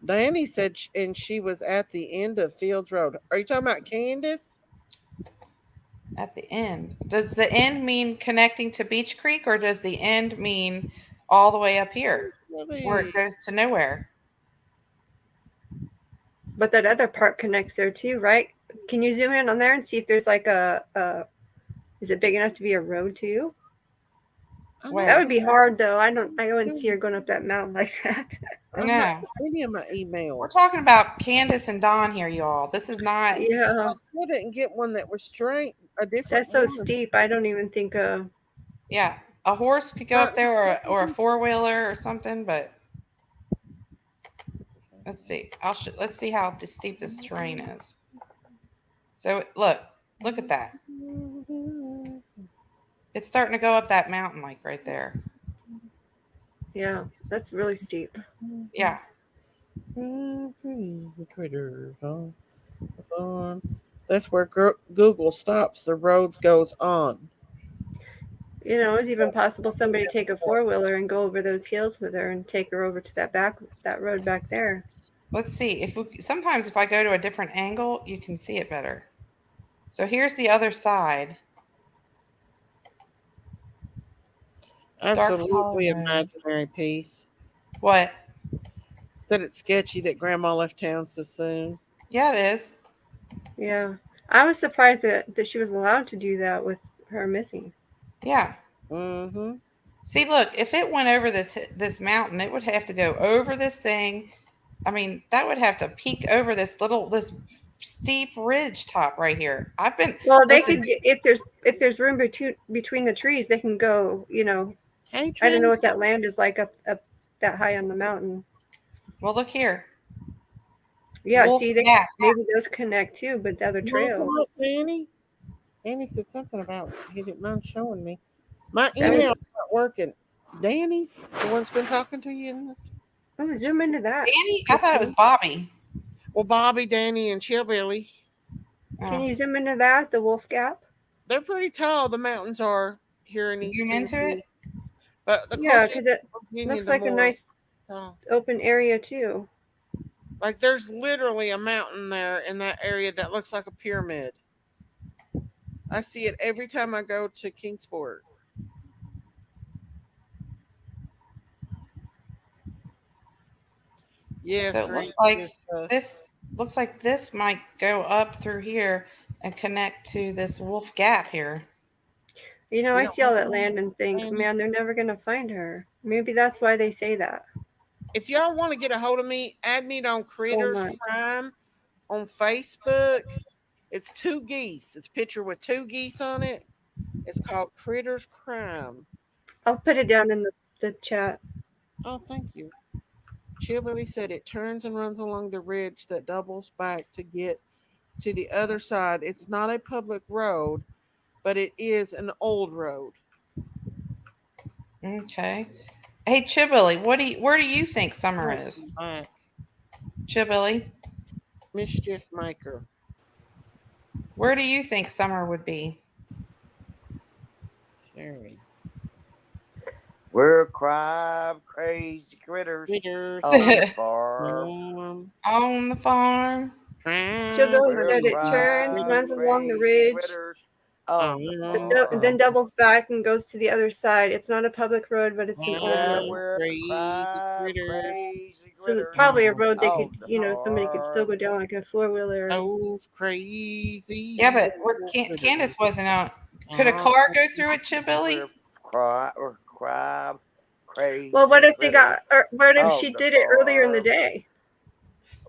Danny said, and she was at the end of Fields Road. Are you talking about Candace? At the end. Does the end mean connecting to Beach Creek, or does the end mean all the way up here where it goes to nowhere? But that other part connects there too, right? Can you zoom in on there and see if there's like is it big enough to be a road too? Where? That would be hard though. I wouldn't see her going up that mountain like that. No. Any of my email. We're talking about Candace and Don here, y'all. This is not. Yeah. I still didn't get one that was straight. A different. That's so one. steep. I don't even think. Yeah, a horse could go up there, or a 4-wheeler or something. But let's see. Let's see how steep this terrain is. So look at that. It's starting to go up that mountain, like right there. Yeah, that's really steep. Yeah. Critters on the farm. That's where Google stops. The roads goes on. It's even possible somebody take a 4-wheeler and go over those hills with her and take her over to that road back there. let's see if we. Sometimes if I go to a different angle, you can see it better. So here's the other side. Dark hollow Absolutely room. imaginary piece. What? Said it's sketchy that Grandma left town so soon. Yeah, it is. Yeah. I was surprised that she was allowed to do that with her missing. Yeah. Mm-hmm. See, look, if it went over this mountain, it would have to go over this thing. I mean, that would have to peek over this steep ridge top right here. I've been Well, they listen. could if there's room between the trees, they can go. Hey, I don't know Trin. what that land is like up that high on the mountain. Well, look here. Yeah, Wolf see, gap. maybe those connect too, but the other You want to come trails. up, Danny? Danny said something about he didn't mind showing me. My That was, email's not working. Danny, the one's been talking to you. oh, zoom into that. Danny, I thought it was Bobby. Well, Bobby, Danny, and Chillbilly. Can Oh, you zoom into that? The Wolf Gap. They're pretty tall. The mountains are here in East zoom into Tennessee, it. but the Yeah, closer you because it get to Virginia, looks the like a more nice tall. open area too. Like there's literally a mountain there in that area that looks like a pyramid. I see it every time I go to Kingsport. Yes, So it looks great. like Good stuff. this might go up through here and connect to this Wolf Gap here. You I don't see all want that to land and think, Danny? man, they're never gonna find her. Maybe that's why they say that If y'all want to get a hold of me, add me on so Critters much. Crime on Facebook. It's two geese. It's a picture with two geese on it. It's called Critters Crime. I'll put it down in the chat. Oh, thank you. Chillbilly said it turns and runs along the ridge that doubles back to get to the other side. It's not a public road, but it is an old road. Okay. Hey, Chibbilly, where do you think Summer Oh, is? back. Chibbilly, Mischief maker. where do you think Summer would be? Sherry. We're crime crazy critters Critters. on the farm. On the farm. Crime. Chillbilly We're said it turns, crime runs along the crazy ridge, critters on the then farm. doubles back and goes to the other side. It's not a public road, but it's an old Yeah, road. we're Crazy crime critters. crazy So critters probably a road they could, on the somebody could still farm. go down like a 4-wheeler. Those crazy. Yeah, but Candace wasn't on. Could a car go through it, Chibbilly? We're crime crazy Well, what if critters what if on she the did it earlier in the farm. day?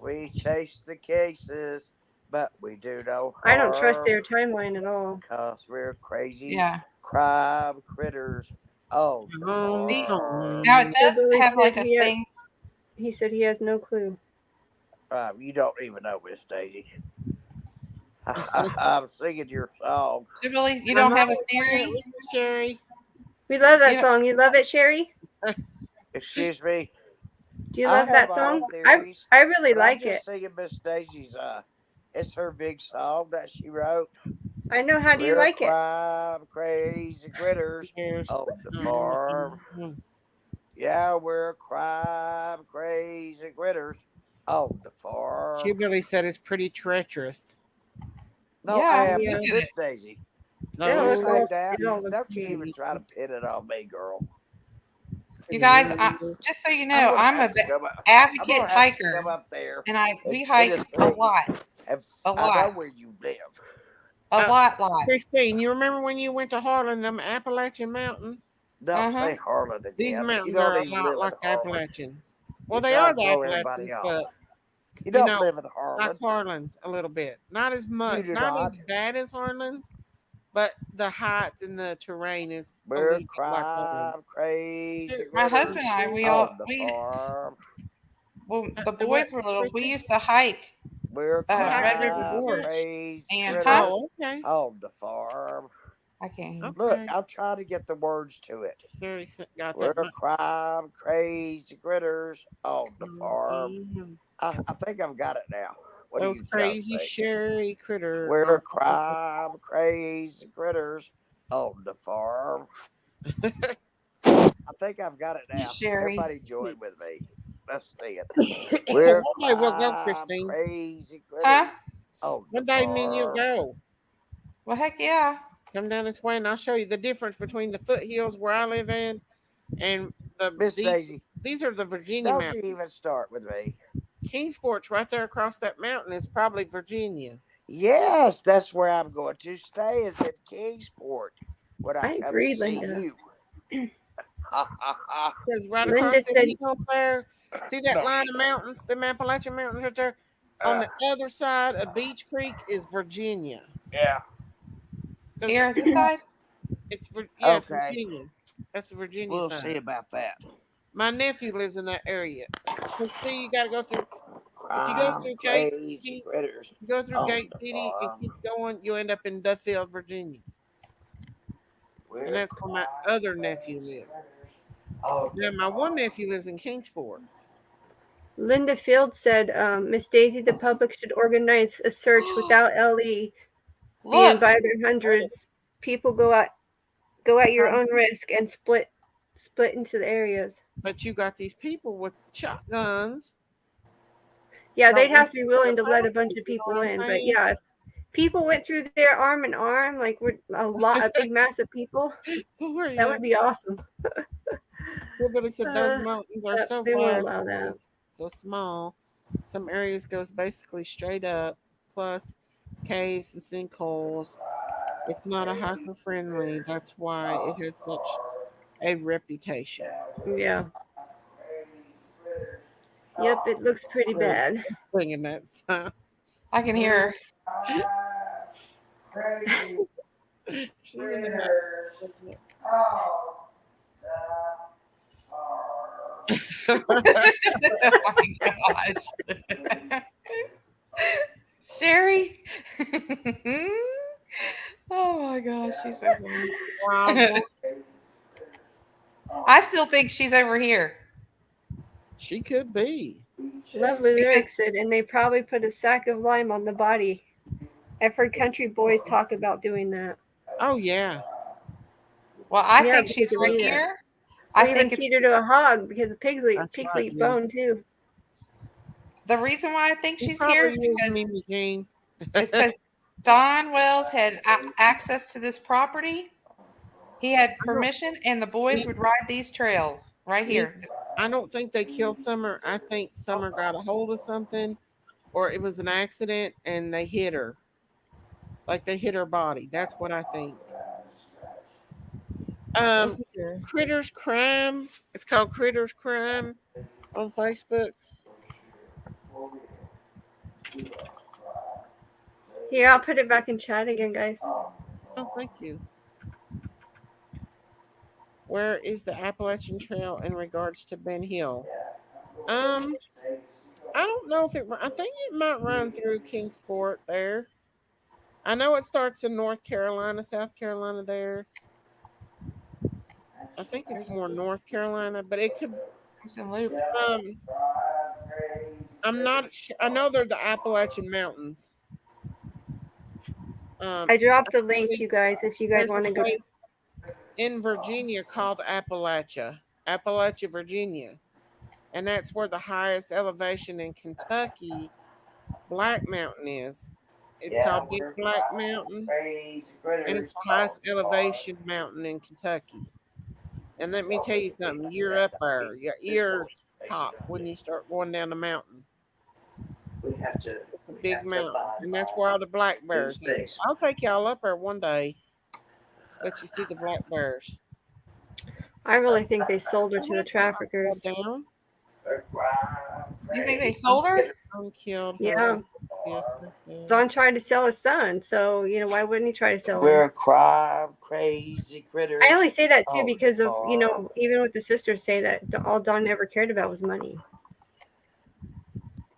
We chase the cases, but we do no I don't trust harm. their timeline at all. Cause we're crazy Yeah. crime critters on the See, farm. now it does Chillbilly have said like a thing. he said he has no clue. You don't even know Miss Daisy. I'm singing your song. Chibbilly, you don't have a theory? Sherry. We love that You- song. You love it, Sherry? Excuse me. Do you I love have that my song? own theories, I really but I'm like it. just singing Miss Daisy's. It's her big song that she wrote. I know. How do you We're like it? crime crazy critters on the farm. Yeah, we're crime crazy critters on the farm. Chillbilly said it's pretty treacherous. No, Yeah, I am look at Miss it. Daisy. It You looks say all that? it all looks Don't you scary. even try to pin it on me, girl. You guys, just so you know, I'm a advocate hiker, come up there. and we in hike a Tennessee lot, and a I know lot, where you live. a lot. Christine, you remember when you went to Harlan, them Appalachian Mountains? Don't say Harlan again. These You mountains don't are a even lot live like in Harlan. Appalachians. Well, You they try are to the throw everybody Appalachians, off. but You don't live in Harlan. like Harlan's a little bit. Not as much, do not not. as bad as Harlan's, but the height and the terrain is a We're little bit like Harlan. crime crazy My critters husband and I, on the farm. when the And boys were little, we used to hike We're Red River crime Gorge. crazy And critters Oh, okay. on the farm. I can't hear. Look, Okay. I'm trying to get the words to it. Sherry got We're that. crime crazy critters on the farm. Mhm. I think I've got it now. What do Those you crazy say? Sherry critters. We're crime crazy critters on the farm. I think I've got it now. Sherry. Everybody join with me. Let's see it. We're One day we'll go, crime Christine. crazy Huh? critters on the One day me and you'll farm. go. Well, heck yeah. Come down this way and I'll show you the difference between the foothills where I live in and Miss Daisy, these are the Virginia don't you mountains. even start with me. Kingsport's right there across that mountain is probably Virginia. Yes, that's where I'm going to stay, is in Kingsport when I I come to agree, see Linda. you. Ha ha ha. Because right Linda across the said, hills there, see that No. line of mountains, the Appalachian Mountains right there? On Uh, the other side of Beach Creek is Virginia. yeah. Because Here at this side? yeah, it's Okay. Virginia. That's the Virginia We'll see side. about that. My nephew lives in that area. But see, you got to go through. If you go Crime through Gate crazy City, critters you go through on Gate the City and farm. keep going, you end up in Duffield, Virginia, and We're that's where my crime other nephew crazy lives. critters on Now, the my one farm. nephew lives in Kingsport. Linda Field said, Miss Daisy, the public should organize a search without LE being Look. by their hundreds. People go at your own risk and split into the areas. But you got these people with shotguns. Yeah, Don't they'd want have to be to willing to let a attack bunch you. of You know people what I'm in. But saying? yeah, if people went through there arm in arm, like we're a big mass of people, For that you. would be awesome. Everybody said those Uh, mountains are but so they won't vast, allow that. so small. Some areas goes basically straight up, plus caves and sinkholes. It's not a hiker friendly. That's why it has such a reputation. Yeah. Yep, it looks pretty Really bad. singing that song. I can hear She's in the back. her. Oh my gosh. Sherry. Oh my gosh, she's so Wild funny. one. I still think she's over here She could be. Lovely because, lyrics said, and they probably put a sack of lime on the body. I've heard country boys talk about doing that. Oh yeah. well, I Yeah, think because she's they'll right eat it. here. I They'll even think it's feed her to a hog because the That's pigs right, eat Jim. bone too. the reason why I think He she's here probably is is because Mimi Jean. Don Wells had access to this property. He had I don't permission, and the boys he, would ride these trails right he, here. I don't think they killed Summer. I think Summer got a hold of something or it was an accident and they hit her. Like they hit her body. That's what I think. Um, Listen to her. Critters Crime. It's called Critters Crime on Facebook. Here, I'll put it back in chat again, guys. Oh, thank you. Where is the Appalachian Trail in regards to Ben Hill? Um, I don't know if it. I think it might run through Kingsport there. I know it starts in North Carolina, South Carolina there. I think it's There's, more North Carolina, but it could. there's a loop. Um, I'm not. I know they're the Appalachian Mountains. I dropped the link, Actually, you guys, if you guys there's a want to go. place in Virginia called Appalachia, Virginia, and that's where the highest elevation in Kentucky, Black Mountain is. It's called Big Black Mountain, Crazy and it's critters the on highest the farm. elevation mountain in Kentucky. And let me tell you something, you're up there, you're top when you start going down the mountain. We have to It's a big mountain, and that's where all the black bears these live. things. I'll take y'all up there one day, let you see the black bears. I really think they sold her to the Fall traffickers. down, You think they sold her? unkilled Yeah. her. Yes, okay. Don tried to sell his son, so why wouldn't he try to sell We're him? crime crazy critters. I only say that too on the because of farm. even what the sisters say that all Don ever cared about was money.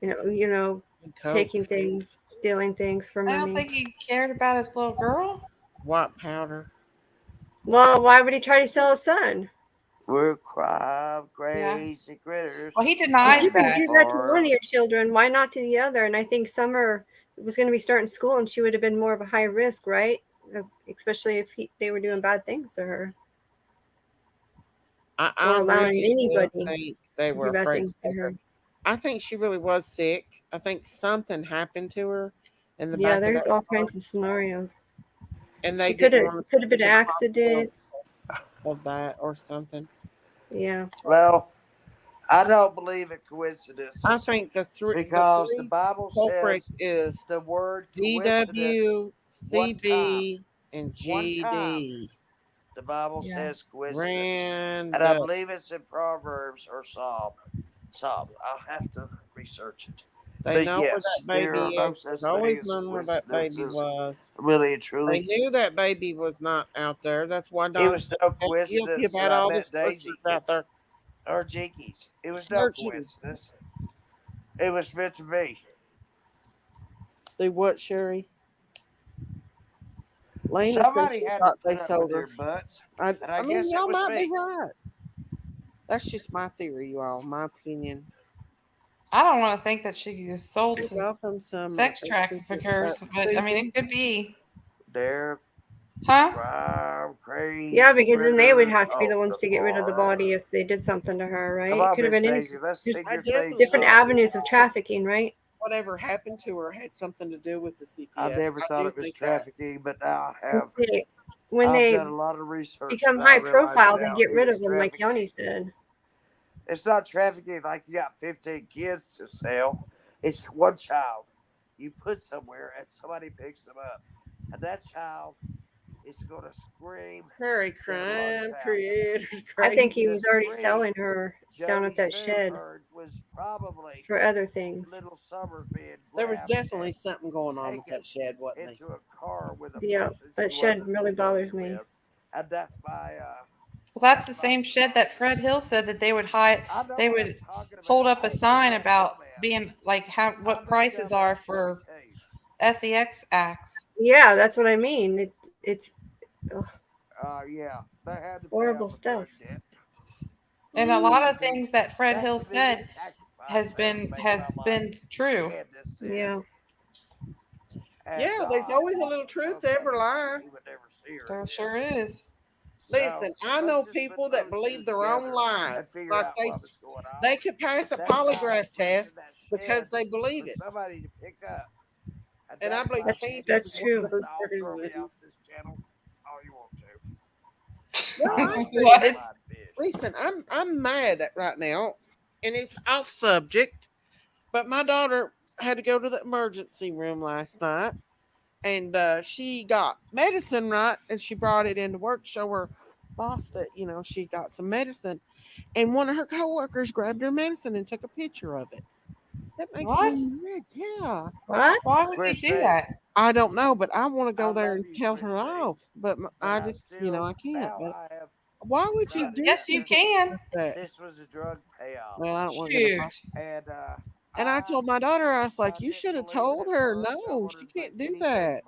And coke, Taking things, stealing things for I don't money. think he cared about his little girl. white powder. Well, why would he try to sell his son? We're crime Yeah. crazy critters. Well, he If denies you can that. do that to one of your children, why not to the other? And I think Summer was going to be starting school, and she would have been more of a high risk, right? Especially if they were doing bad things to her I or allowing really do anybody. think they to were do bad afraid to things to take her. her. I think she really was sick. I think something happened to her in the Yeah, back of there's that all car, kinds of scenarios. and She they could didn't have want to could have been to an the hospital accident. of that or something. Yeah. Well, I don't believe in I coincidences think the because the three Bible culprits says is the word coincidence DW, one time. CB, and One time, GD. the Bible Yeah. says coincidence. And I Random. believe it's in Proverbs or Psalm. I'll have to research it. They But know where yes, that there baby are no is. such They've thing always as known where that baby coincidences, was. really and They truly. knew that baby was not out there. That's why It Don was said no he felt guilty coincidence that about I all the met searchers Daisy out there or Jinkies. It was no searching. coincidence. It was meant to be. They what, Sherry? Lena says Somebody she had to thought they put up with sold their her. butts, I, and I I mean, guess it y'all was might be me. right. That's just my theory, y'all. My opinion. I don't want to think that she is sold You're to welcome so much. sex I appreciate traffickers, that, but I mean, Susan. it could be. They're Huh? crime, Yeah, crazy because then they would critters have to be of the ones the to get rid of the forest. body if they did something to her, Come right? It on, could have Miss been Daisy, anything. let's Just sing I your theme definitely different song. think avenues of trafficking, right? whatever happened to her had something to do with the I CPS. never I thought do it was think that. trafficking, but now I When have. when I've they done a lot of research become and I high realize profile, they now get it rid was of them, like Yanni trafficking. said. It's not trafficking like you got 15 kids to sell. It's one child you put somewhere and somebody picks them up. And that child is going to scream Prairie their lungs crime out. creators I think he crazy. The was already scream selling her down at Jody that Sue shed heard was probably for other things. little Summer being There was grabbed definitely and something going on with taken that shed, wasn't there? into a car with a Yeah, person that she shed wasn't really familiar bothers me. with. And Well, that's that's the my same shed that Fred synopsis. Hill said that they would hide. I know They what I'm would talking hold about. up I a ain't no sign damn about dumbass. being like how I'm what no prices are dumbass, let me for tell you. SEX acts. Yeah, that's what I mean. It's ugh, Yeah, they had to pay horrible off a drug stuff. debt. And a That's lot the of big, things that Fred that's Hill the biggest said sacrifice I ever made in has my life. been true. Candace said, Yeah. and Yeah, there's always a little truth to most every likely lie. he would never see her There again. sure is. So Listen, I let's know just put people that those believe two their own together and lies. figure Like out what was going they on. could pass a That child was polygraph left in test that because shed they believe for it. somebody to pick up. And And I that's believe my That's opinion. Candace that's is one true. of those I'll throw me persons. off this channel all you want to. Well, I I'm don't think What? I'm flying fish. listen. I'm mad at right now, and it's off subject. But my daughter had to go to the emergency room last night, and she got medicine right, and she brought it into work to show her boss that she got some medicine, and one of her coworkers grabbed her medicine and took a picture of it. That makes me What? mad. Yeah, What? Why would you do Christine, that? I don't know, but I want to I go there love and you, tell her Christine, off, but but I I just still I can't. now But I have why would you decided do Yes, that you something can. like that? this was a drug payoff. Well, I don't want to get a Shoot. And And I I told my daughter, I was like, you should didn't have believe it told at her, first. I no, she wanted to think can't do anything that.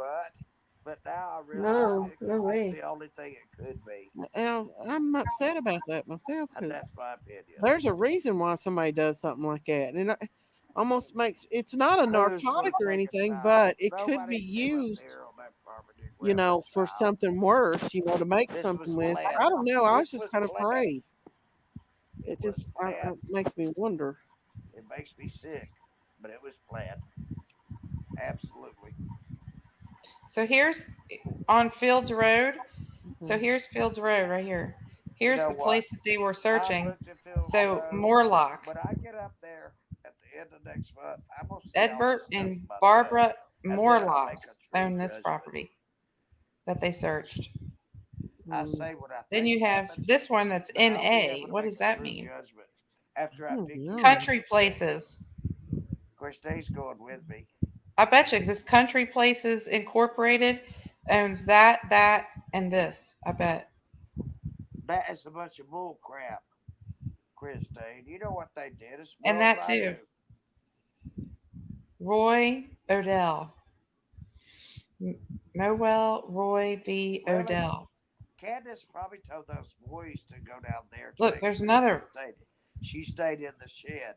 but now I realize No, it no it's way. the only thing it could be. And I'm upset about that myself And because that's my opinion. there's a reason why somebody does something like that. And it almost makes it's not a Who's going narcotic to or take a anything, child? but it could be Nobody came up used, there on that property to grab that for child. something worse, to make This something was with. planned. I don't know. I was This just was kind of planned. afraid. It It was just planned. makes me wonder. It makes me sick, but it was planned. Absolutely. So here's on Fields Road. So Mhm. here's Fields Road right here. You Here's know the what? place that they were I've searching. looked at Fields So Road. Morlock, When I get up there at the end of next month, I'm gonna see all Edbert this stuff and for myself, Barbara and then I'll Morlock make a true own this judgment. property that they searched. I Mm. say what I Then think you have happened, this one that's but I'll be NA. able to What make does a that true mean? judgment after I Oh, pick the yeah. people Country to sell. Places. Of course, Dave's going with me. I bet you this Country Places Incorporated owns that, and this. I bet. That is a bunch of bull crap, Christine. You know what they did as And well as that I too. do. Roy Odell. Mowell Roy V. Really? Odell. Candace probably told those boys to go down there to Look, make there's sure she another stayed. She stayed in the shed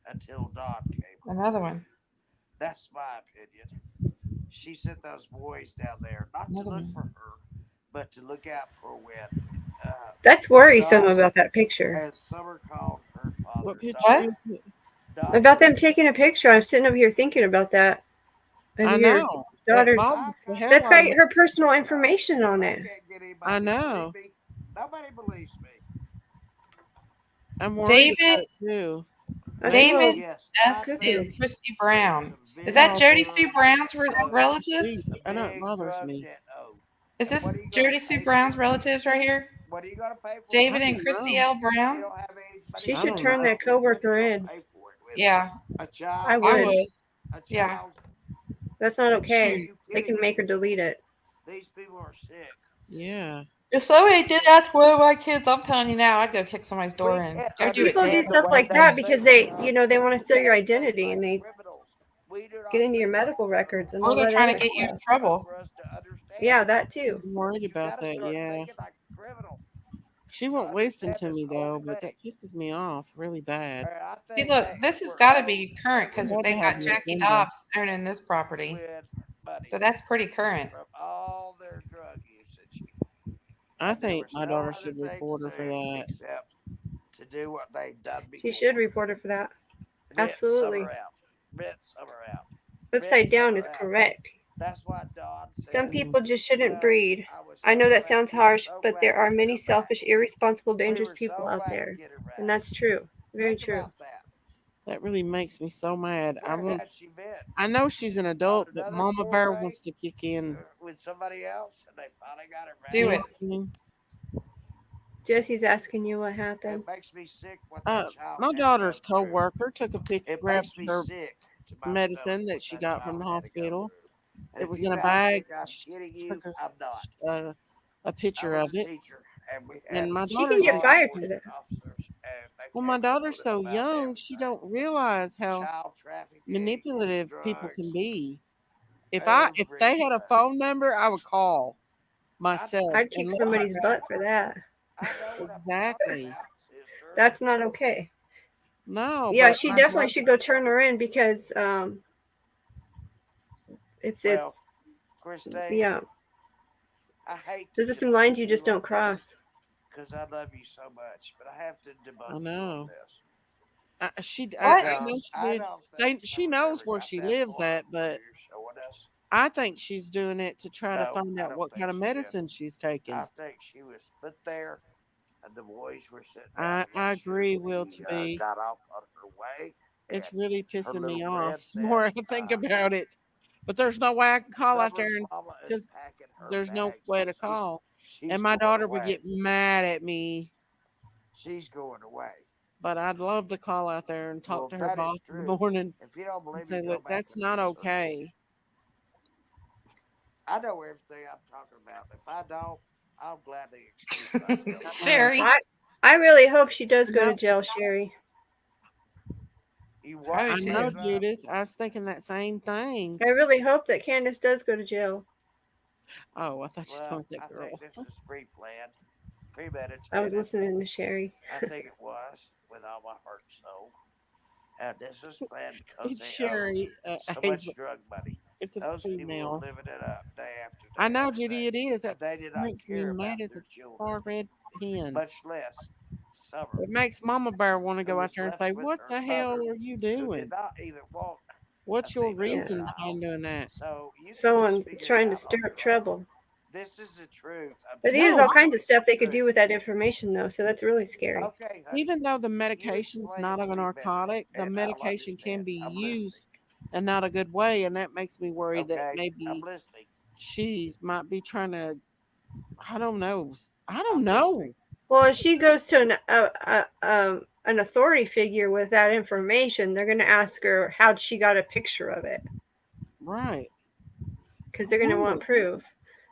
until Don came home. another one. That's my opinion. She sent those boys down there not to Another look one. for her, but to look out for when That's worrisome Don about that picture. and Summer called her What picture What? is it? About them taking a picture. I'm sitting over here thinking about that. Of I your know. That daughter's. bothers the hell That's out of got me. her personal information on it. I know. Nobody believes me. I'm worried David, about it too. That's a David little Yes, S. I cuckoo. and think Christy Brown. some Is that big Jody Sue drug Brown's owed. relatives? I know it Big bothers drug me. debt owed. Is And this what are you gonna Jody Sue pay Brown's for? relatives right here? What are you gonna pay for? I David and don't Christy know. L. You Brown? don't have anybody. She I should don't turn know. that coworker in. Pay for it with Yeah, a I child. I would. would. A Yeah. child. That's not Are okay. you They kidding can make her me? delete it. These people are sick. Yeah. If somebody did that to one of my kids, I'm telling you now, I'd go kick somebody's door We in. can't Go do it, People do kid. understand the stuff way like they that because think. they want to steal your They think identity and like they criminals. We do not get into your think like medical records and Or all they're that trying to other get you in stuff. It's hard trouble. for us to understand. Yeah, that too. I'm worried You about gotta that. start Yeah. thinking like a criminal She to won't listen understand to this me whole though, but thing. that pisses me off really bad. I See, think look, that this has we're got to owed be current because Had to they've have got an Jackie agenda. Dobbs owning this property. with money So that's pretty current. from all their drug usage. I And there think was my no daughter other should thing report to her for do that. except to do what they've done before. She should report her for that. Absolutely. Rent summer out. Upside down is correct. That's why Dawn said. Some people just shouldn't well, breed. I know that sounds harsh, but there are many selfish, irresponsible, dangerous people out there. And that's true. Very Think true. about that. That really makes me so mad. Where had she been? I know she's an adult, but Another Mama Bear foray? wants to kick in. With somebody else, and they finally got it right. Do it. You know what Jesse's asking you what It happened. makes me sick what I mean? that child. My had to daughter's go through. co-worker took a picture, It grabbed makes me her sick to my medicine stomach that what she that got from the child had to go hospital. through. And It if was you in a guys bag. think I'm She kidding you, took I'm not. a I picture was of a it. teacher, and we And had my She can daughter's get law fired for enforcement that. officers, and they Well, my came and daughter's told us so about young, she everything. don't realize how Child trafficking, manipulative people can drugs, be. If they had a everything. phone number, I would call I myself I'd and kick let somebody's her butt for that. know what I'm exactly. talking about, sister. That's not okay. No, Yeah, but she I'd definitely love should go turn her in because it's Well, Christine, yeah. I hate Those are some lines you just don't cross. because I love you so much, but I have to debunk I you know. on this. I What? know she I did. don't think She Summer knows ever where got she that lives far at, where but you're showing us. I think she's doing it to try to No, find I out don't what think kind of she did. medicine she's taking. I think she was put there, and the boys were sitting I down to make sure agree, Will, she to be. got off on her way. It's And really her pissing little me off friend the said, more I think about it. But there's no way I can call out there Summer's mama is because packing her there's no bags. way to call. She's And my going daughter would away. get mad at me. She's going away. But I'd love to call out there and talk Well, to her that is boss in the true. morning If you don't and believe say, me, go look, back that's and not research it. okay. I know everything I'm talking about. If I don't, I'll gladly excuse myself. Sherry. I really hope she does go No. to jail, Sherry. You I what? I do know, too. Judith. I was thinking that same thing. I really hope that Candace does go to jail. Oh, I thought you Well, told I that girl. think this was pre-planned, premeditated. I was listening to Sherry. I think it was with all my heart and soul. And this was planned because It's they owed Sherry. so Hey, much drug money. it's a Those people were female. living it up day after day. I know, after Judy, day. it is. And That they did not makes me care mad about as their a children, far red hen. much less Summer. It makes Mama Bear want to who go out was there and left say, with what her the hell mother, are you who doing? did not even want What's a your female reason child. behind doing that? So you can just Someone's figure it trying to out stir on up your own. trouble. This is the truth. But there's No, all kinds of stuff they could Truth. do with that information, though, so that's really scary. Okay, honey. even though the You medication's explain not it a to me better, narcotic, the and I'll medication can understand. be I'm used listening. in not a good way, and that makes me worried that Okay, I'm maybe listening. she might be trying to. I don't know. I don't I'm know. listening. Well, if she goes to an authority figure with that information, they're going to ask her how she got a picture of it Right. because they're going to want proof.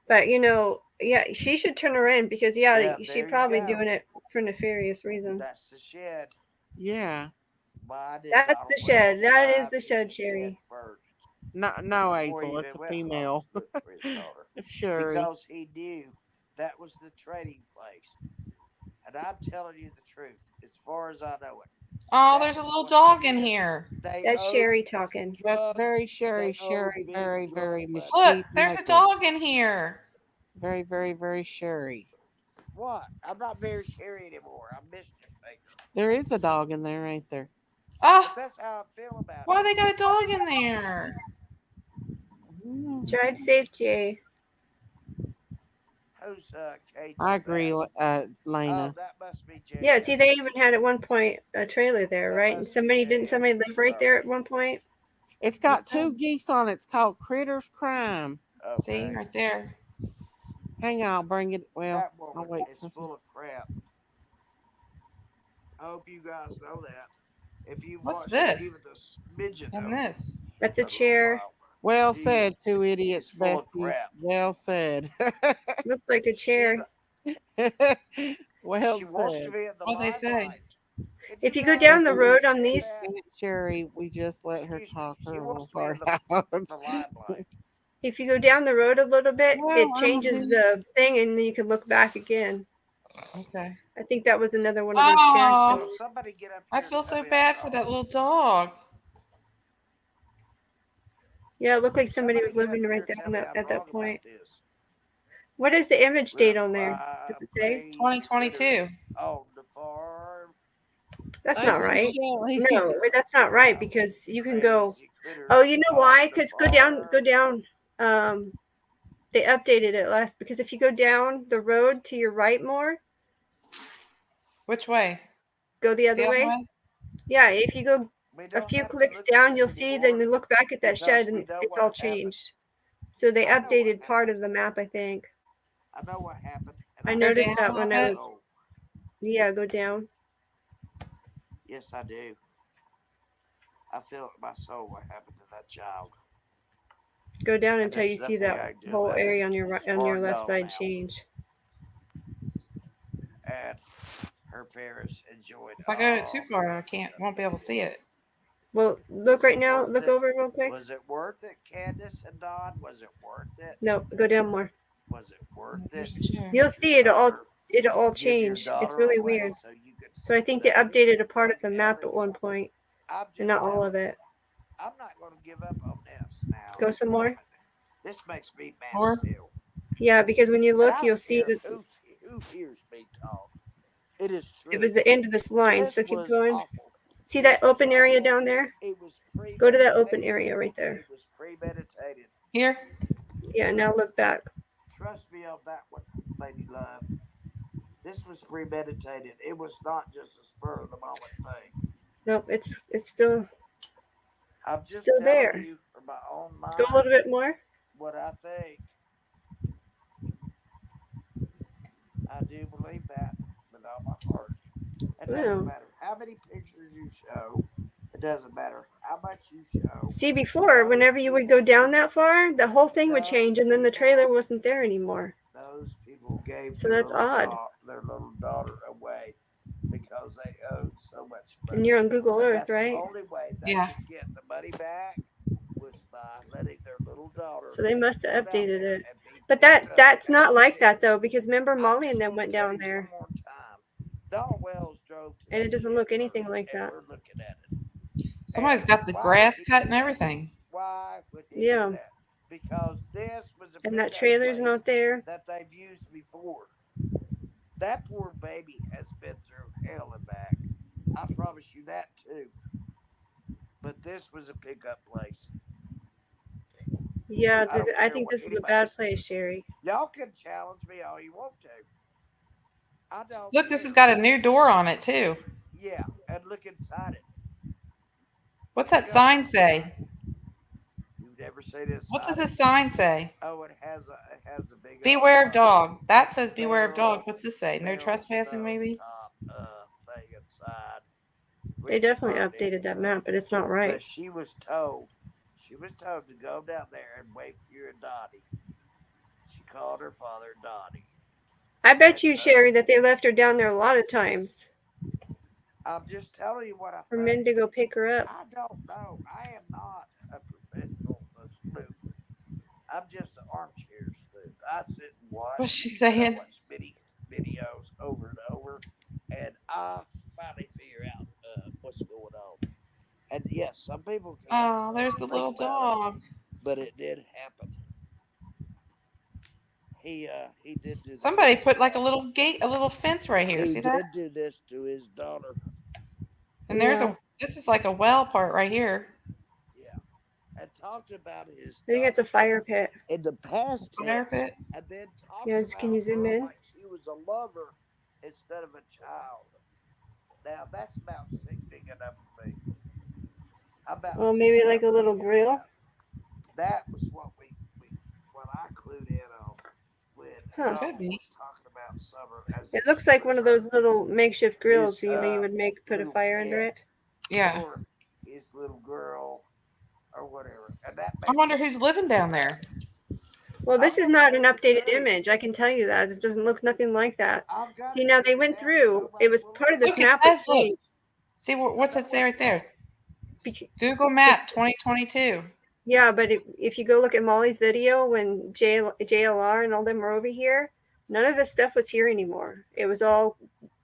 But yeah, she should turn her in because Yeah, she's there you probably go. doing it for nefarious reasons. That's the shed. Yeah. Why did That's Donald the shed. Wells That is dive the in shed, Sherry. first No, before he Hazel. even It's a went female. home to look for his daughter? It's Sherry. Because he knew that was the trading place. And I'm telling you the truth, as far as I know it. Oh, That there's a is little what dog it in is. here. They That's owe Sherry talking. That's drugs. very Sherry. They owe Sherry, big very, drug very money. Look, mischief there's a maker. dog in here. Very, very, very Sherry. What? I'm not very Sherry anymore. I'm mischief maker. There is a dog in there, ain't there? But Oh, that's how I feel about why it. they got a dog in there? Drive safe, Jay. Who's Kate? I agree, Oh, Lena. that must be Jay. Yeah, see, they even had at one point a trailer there, That right? And must be didn't Jay. somebody live right there at one point? It's got two geese on it. It's called Critters Crime. See, Okay. right there. Hang on, I'll bring it. Well, That I'll woman wait. is full of crap. I hope you guys know that. If you What's watched this? even the smidgen And of it this. That's a a little chair. while, Well She said, two idiots, is full of besties. crap. Well said. Looks like a chair. Well She wants to said. be in the What'd they say? limelight. Can If you guys go down the road on understand these, that? Aunt Sherry, we just let her Excuse me. talk her She little wants to be in heart out. the limelight. if you go down the road a little bit, Well, it I'm changes gonna the thing, and then you can look back again. Okay. I think that was another one of those chairs. Oh, Will somebody get up I here and feel tell so me bad I'm for wrong? that little dog. Yeah, it looked like somebody was Somebody get living up right here and there tell me I'm at wrong that about point. this. What is the image date on there? I Does it say? pray 2022. critters on the farm. That's Thank not you, right. Shelley. No, that's not right because you can go. Crazy critters Oh, you know why? on the Because go down. farm. They updated it last because if you go down the road to your right more, Which way? go the other The other way. way? Yeah, if you go We a don't few have to clicks look at down, this you'll see. anymore Then you look back at that shed, because we and know it's what all happened. changed. So they I know what updated part happened. of the map, I think. I know what happened. I And Go noticed down that a when little I bit. was. Yeah, go down. Yes, I do. I feel it in my soul what happened to that child. Go down And until you there's see nothing that I can do whole about it. area on your It's on far your left gone side now. change. And her parents enjoyed If I go all too the far, I good can't. stuff. Won't be able to see it. Well, look Was right it now. worth Look it? over real quick. Was it worth it, Candace and Don? Was it worth it? No, go down more. Was it worth it? There's the chair. You'll see it'll all Give your change. It's daughter really away weird. so you could So I think they updated a part of the map at one point, I'm and just not all telling of you, it. I'm not going to give up on this now. Go some more. This makes me mad More? as hell. Yeah, because when you And look, I you'll don't see care that who hears me talk. It is true. it was the end of this line. This So keep was going. awful. See It that was open area awful. down there? It was Go to that open premeditated. area right there. It was premeditated. Here? Yeah, now look back. Trust me on that one, lady love. This was premeditated. It was not just a spur of the moment thing. Nope, it's still I'm just still telling there. you from my own mind Go a little bit more. what I think. I do believe that with all my heart. It doesn't matter how many pictures you show. It doesn't matter how much you show. See, before, whenever you would go down that far, the whole thing would change, and then the trailer wasn't there anymore. Those people gave So that's odd. their little daughter away because they owed so much money. And you're on Google Earth, That's right? the only way they Yeah. could get the money back was by letting their little daughter. So they must have go down updated there it. and be But picked up that's and not like that shit. though, because remember I'm Molly just and them gonna went tell down you there, one more time. Don Wells drove to and it that doesn't shit look anything first, like and that. we're looking at it. Somebody's And got the why grass would he cut do and that? everything. Why would he Yeah. do that? Because this was a And that pickup trailer's place not there. that they've used before. That poor baby has been through hell and back. I promise you that too. But this was a pickup place. Yeah, I don't I care think what this is a anybody bad says. place, Sherry. Y'all can challenge me all you want to. I don't Look, this has care. got a new door on it too. Yeah, and look inside it. What's that Go sign inside. say? You never seen inside What does it? this sign say? Oh, it has a big Beware of dog. That says bell- beware of dog. What's this say? No bell trespassing, maybe? stove-top, thing inside. They definitely Return updated that info. map, but it's not right. But she was told to go down there and wait for your Dottie. She called her father Dottie. I bet you, Sherry, that they left her down there a lot of times I'm just telling you what I for think. men to go pick her up. I don't know. I am not a professional sleuth. I'm just an armchair sleuth. I sit and watch. What's she and saying? I watch videos over and over, and I finally figure out what's going on. And yes, some people can't. Oh, there's the think little about it, dog. but it did happen. He did do. Somebody this. put like a little gate, a little fence right here. He See that? did do this to his daughter. And there's Yeah. a this is like a well part right here. Yeah. And talked about his I think it's a daughter fire pit. in the past Fire tense, pit. and then talked Yes, can you about zoom her in? like she was a lover instead of a child. Now that's about sickening enough for me. I'm about Oh, sick maybe like enough a to little hear grill? that. That was what I clued in on when Huh. Could Donald be. was talking about Summer as It if looks she like was one of those little makeshift grills his you would make put a little fire under it. pet Yeah. or his little girl or whatever, and that I made me wonder who's living down subscribe. there. Well, I've this is got a not an theory updated too. image. I can tell you that. It doesn't look nothing like that. I've got See, a now they theory went now. through, it Nobody was will part of this Look, it map was says look. changed. See I what's know it say what's right there? Google It's, Map 2022. yeah, but if you go look at Molly's video when JLR and all them were over here, none of this stuff was here anymore. It was all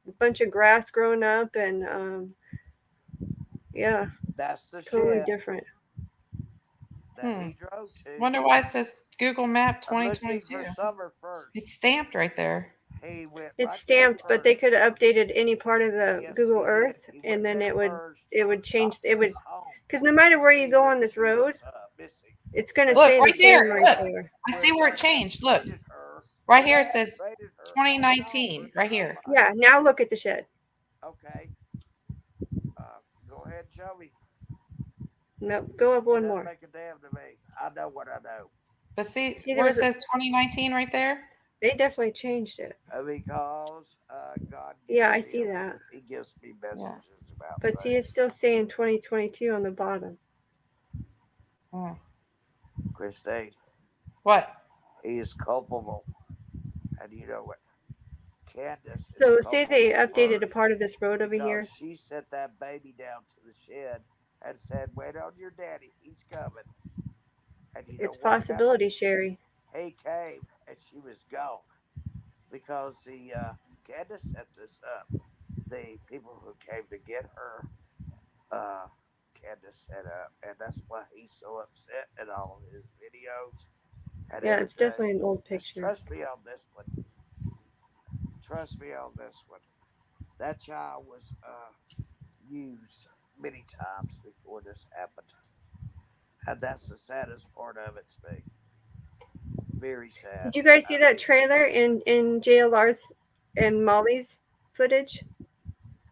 a bunch of grass growing up and yeah, That's the totally shed different. that Hmm. he drove to, Wonder why it says Google Map looking 2022. for Summer first. It's stamped right there. He went It's right there stamped, but they first. could have updated any part of the Yes, Google he did. Earth, He and went then there first, it would change. stopped It at would his home because no matter to where you see go that on this she road, was missing. it's going to But Look stay the right same there. right Look. there. I when see where it Donald changed. Look. traded her, Right he here it actually says traded her all in all for 2019. Right nine here. months. Yeah. Now look at the shed. Okay, go ahead and show me. No, go up one Doesn't more. make a damn to me. I know what I know. But see See, there where it was a. says 2019 right there? They definitely changed it. Because God Yeah, gives I me see that. He gives me Yeah. messages about But see, it's things. still saying 2022 on the bottom. Oh. Christine, What? he is culpable, and you know what? Candace is So say they culpable updated a first part of this road over because here. she sent that baby down to the shed and said, "Wait on your daddy, he's coming." And you know It's what happened? possibility, Sherry. He came, and she was gone because the Candace set this up. The people who came to get her, uh, Candace set up, and that's why he's so upset in all of his videos and Yeah, it's everything. definitely an old Just picture. trust me on this one. Trust me on this one. That child was used many times before this happened. And that's the saddest part of it to me. Very sad. Did you guys see I that mean, trailer in JLR's and Molly's footage?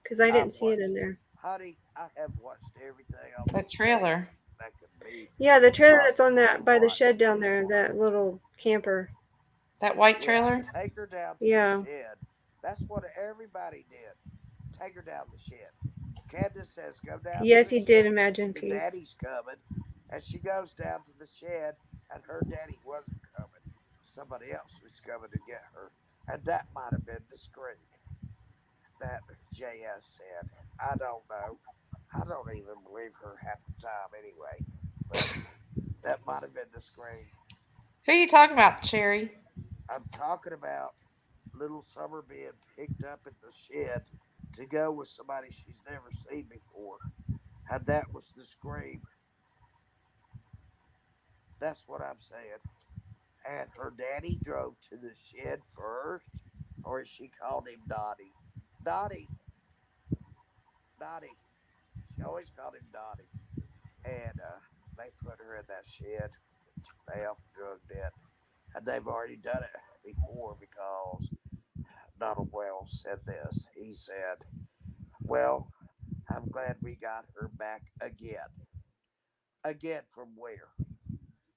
Because I I've didn't see it in watched, there. honey, I have watched everything on That this station trailer. that could be Yeah, the trailer that's on possibly that by the shed watched. down there, that little camper. That white Yeah, trailer. take her down to the Yeah. shed. That's what everybody did. Take her down the shed. Candace says, "Go down to Yes, the he did shed because imagine your peace. daddy's coming." And she goes down to the shed, and her daddy wasn't coming. Somebody else was coming to get her. And that might have been the scream that JS said. I don't know. I don't even believe her half the time anyway. But that might have been the scream. Who are you talking about, Sherry? I'm talking about little Summer being picked up in the shed to go with somebody she's never seen before. And that was the scream. That's what I'm saying. And her daddy drove to the shed first, or as she called him, Dottie. Dottie. Dottie. She always called him Dottie. And they put her in that shed to pay off drug debt. And they've already done it before because Donald Wells said this. He said, "Well, I'm glad we got her back again." Again, from where?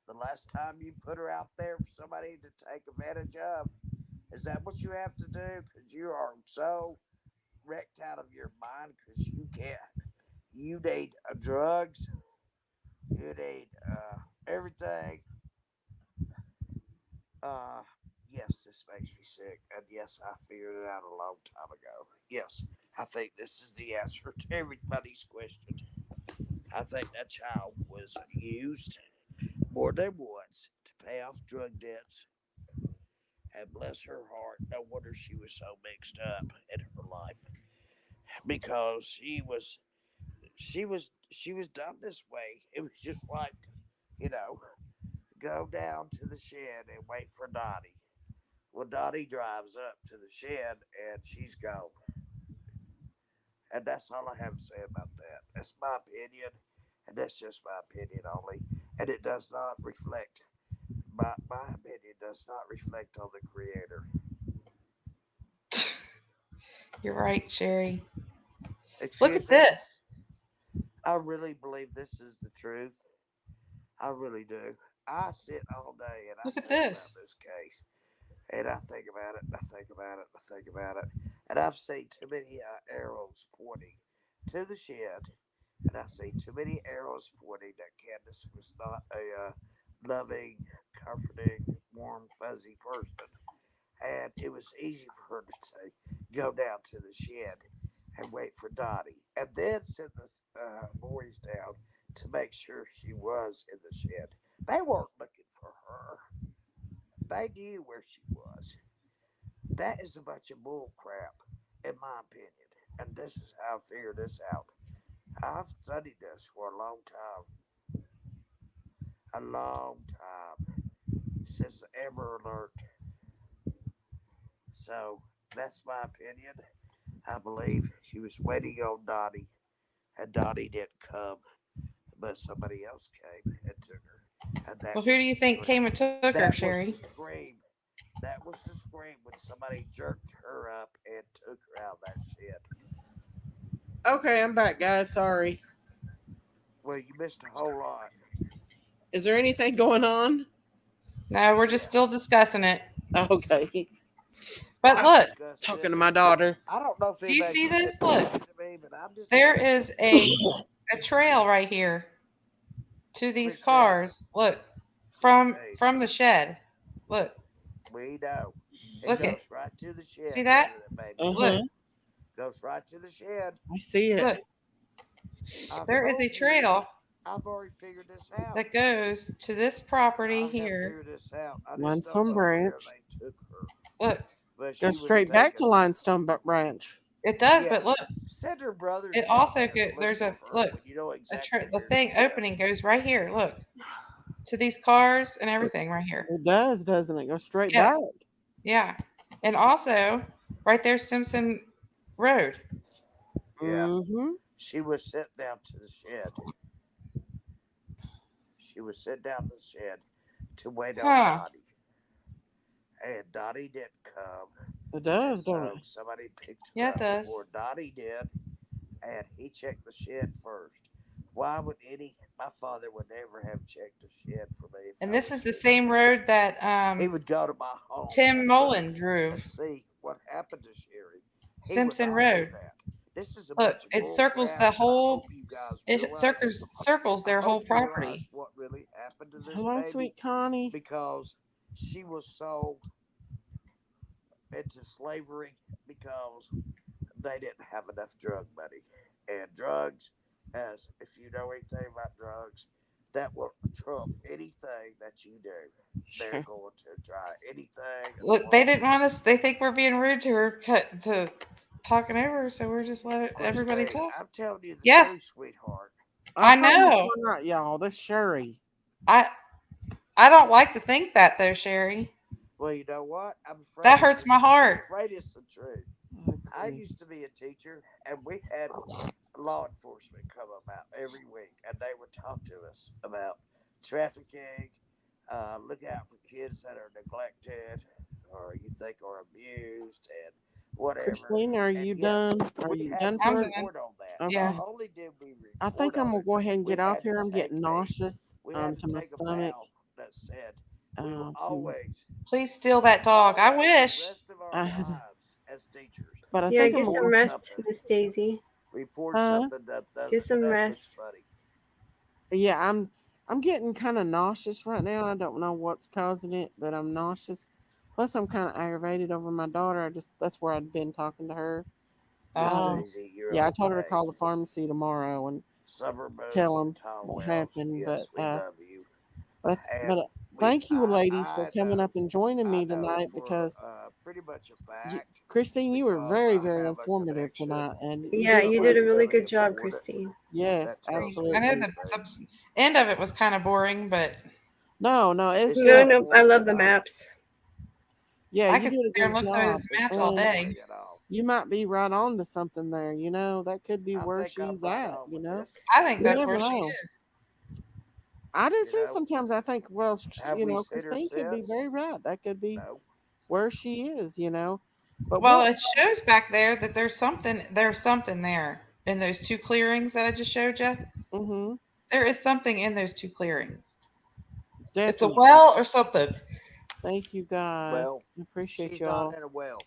The last time you put her out there for somebody to take advantage of? Is that what you have to do? Because you are so wrecked out of your mind because you can't. You need drugs. You need everything. Uh, yes, this makes me sick. And yes, I figured it out a long time ago. Yes, I think this is the answer to everybody's question. I think that child was used more than once to pay off drug debts. And bless her heart, no wonder she was so mixed up in her life because she was done this way. It was just like, you know, go down to the shed and wait for Dottie. Well, Dottie drives up to the shed and she's gone. And that's all I have to say about that. That's my opinion, and that's just my opinion only. And it does not reflect, my opinion does not reflect on the creator. You're right, Sherry. Look Excuse at me? this. I really believe this is the truth. I really do. I sit all day and I Look at think about this. this case. And I think about it, and I think about it, and I think about it. And I've seen too many arrows pointing to the shed, and I've seen too many arrows pointing that Candace was not a loving, comforting, warm, fuzzy person. And it was easy for her to say, go down to the shed and wait for Dottie, and then send the boys down to make sure she was in the shed. They weren't looking for her. They knew where she was. That is a bunch of bull crap, in my opinion. And this is how I figured this out. I've studied this for a long time. A long time. Since the Amber Alert. So, that's my opinion. I believe she was waiting on Dottie, and Dottie didn't come, but somebody else came and took her. And Well, who do you think came and took her, that was Sherry? the scream. That was the scream when somebody jerked her up and took her out of that shed. Okay, I'm back, guys. Sorry. Well, you missed a whole lot. Is there anything going on? No, we're just Yeah. still discussing it. Okay. But I'm look, Talking to my daughter. I don't know if do you anybody see can this? get Look, to me, but I'm just. there is a trail right here to these Christine, cars. Look, Christine, from the shed. Look, we know. It look goes it. right to the See shed, that? doesn't it, baby? Uh-huh. Look, Goes right to the shed. I see it. look. I've There is a told you. trail I've already figured this out. that goes to this property I have here. figured this out. I just don't Limestone know where branch. they took her. Look, But she Goes was straight back taken. to Limestone Branch. it does, Yeah. but look, Send her brothers it down also there to could. look There's for a her look. when you know exactly The where thing she opening is. goes right here. Look to these cars and everything right here. It does, doesn't it? Go straight Yeah, back. yeah, and also right there, Simpson Road. Yeah. Mm-hmm. She was sent down to the shed. She was sent down to the shed to wait on Huh? Dottie. And Dottie didn't come. It And does, don't so it? somebody picked her Yeah, it up does. before Dottie did. And he checked the shed first. Why would my father would never have checked the shed for me if And I this was is the his same kid. road that He would go to my home Tim and Mullen look drove. and see what happened to Sherry. He would Simpson not do Road. that. This is a Look, bunch of it bull circles crap, the and I whole. hope you guys It realize. circles I their whole hope you realize property. what really happened to this Hello, baby, sweet Connie. because she was sold into slavery because they didn't have enough drug money. And drugs, as if you know anything about drugs, that will trump anything that you do. They're going to try anything in the Look, they world. didn't want us. They think we're being rude to her, to talking over her. So we're just letting everybody Christine, talk. I'm telling you the Yeah, truth, sweetheart. I I'm trying to know. find out, y'all. This Sherry. I I don't like to think that though, Sherry. Well, you know what? I'm afraid That hurts my I'm heart. afraid it's the truth. I used to be a teacher, and we had law enforcement come about every week, and they would talk to us about trafficking. Look out for kids that are neglected or you think are abused and whatever. Christine, are And you yes, done? Are we you had done to I'm for? done. report on that. Yeah. Okay. Not only did we I think report I'm on gonna it, go ahead and we get off had here. to I'm getting take nauseous we had to to my take a stomach. vow that said we will Um, always, Please steal that dog. I always, the wish. rest of our I- lives as teachers, but I Yeah, think I'm get gonna. some report rest, something. Miss Daisy. Report Huh? something that Get doesn't some that's rest. funny. Yeah, I'm getting kind of nauseous right now. I don't know what's causing it, but I'm nauseous. Plus, I'm kind of aggravated over my daughter. That's where I'd been talking to her. Miss Oh, Daisy, you're Yeah, I told her to okay. call the pharmacy tomorrow and Summer Moon tell them Tom what Wells. happened. Yes, we love you. And we, Thank you, ladies, for I coming know, up and joining I me know tonight for because pretty much a fact Christine, you were because very, I very have a informative connection tonight, and you Yeah, did you great. did somebody a really really good job, important Christine. Yes, that tells me I know absolutely. these the things. end of it was kind of boring, but No, it's It's No, good. not no, I boring love at the all. maps. Yeah, I you could did a sit there and good look through job. those It's maps all not And day. boring at all. you might be right on to something there. That could be I where think I'm she's right at. on with this. I think You that's never where she know. is. I do You too. know, Sometimes I think, well, have we seen her Christine could be since? very right. That could be No. where she is. But Well, what? it shows back there that there's something there in those two clearings that I just showed you. Mm-hmm. There is something in those two clearings. It's a Definitely. well or something. Thank you guys. Well, Appreciate she's y'all. not in a well.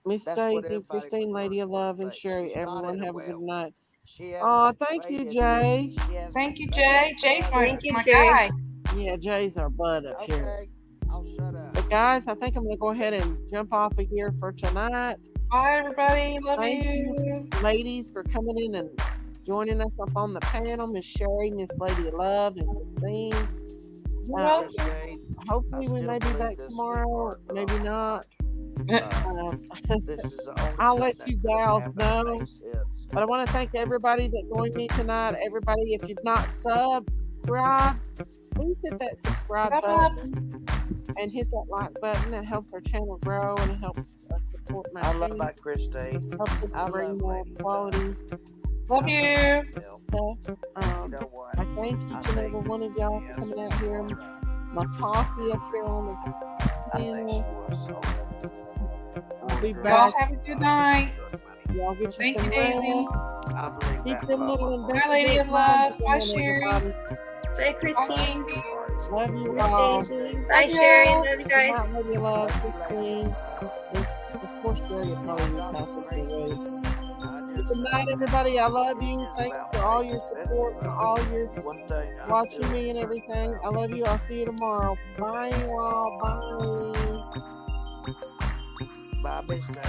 Miss That's what Daisy, everybody Christine, Lady first of wanted Love, to and think. Sherry. She's not Everyone in a have a good well. night. She has Oh, been thank you, traded. Jay. She has Thank been you, traded Jay. for Jay's my, Thank you, my Jay. guy. Yeah, Jay's our bud up here. Okay, I'll shut up. But guys, I think I'm gonna go ahead and jump off of here for tonight. Bye, everybody. Love Thank you, you. ladies, for coming in and joining us up on the panel. Miss Sherry, Miss Lady of Love, and Christine. You're welcome. Christine, Hopefully I we still may be believe back this tomorrow. sweetheart, but Maybe I'm not. This is the only I'll thing let that you could have gals happened know. that makes sense. But I want to thank everybody that joined me tonight. Everybody, if you've not subscribed, please hit that subscribe Bye, button and hit that like button. It helps our channel grow and it helps us support my I love team. my Christine. Helps us I to bring love more Lady quality Love you. Bill. stuff. You know what? I thank each and every one of y'all for coming out here. My posse up here on the I think she panel. was. I'll be Y'all back. have a good night. Y'all get you Thank some you, Daisy. rest. I believe Keep that them love little on my Bye, Lady of investigative Love. minds Bye, going, Sherry. everybody. Bye, Christine. sweethearts. Love you Miss all. Daisy. Love Bye, Sherry. y'all. Love you Good guys. night, Lady of Love, Love you, Christine. And of course, Sherry will probably be passing away. Good night, everybody. I love you. Thanks for all your support and all your One thing I watching feel me and everything. I love you. I'll see you tomorrow. Bye, you all. Bye. Bye, Miss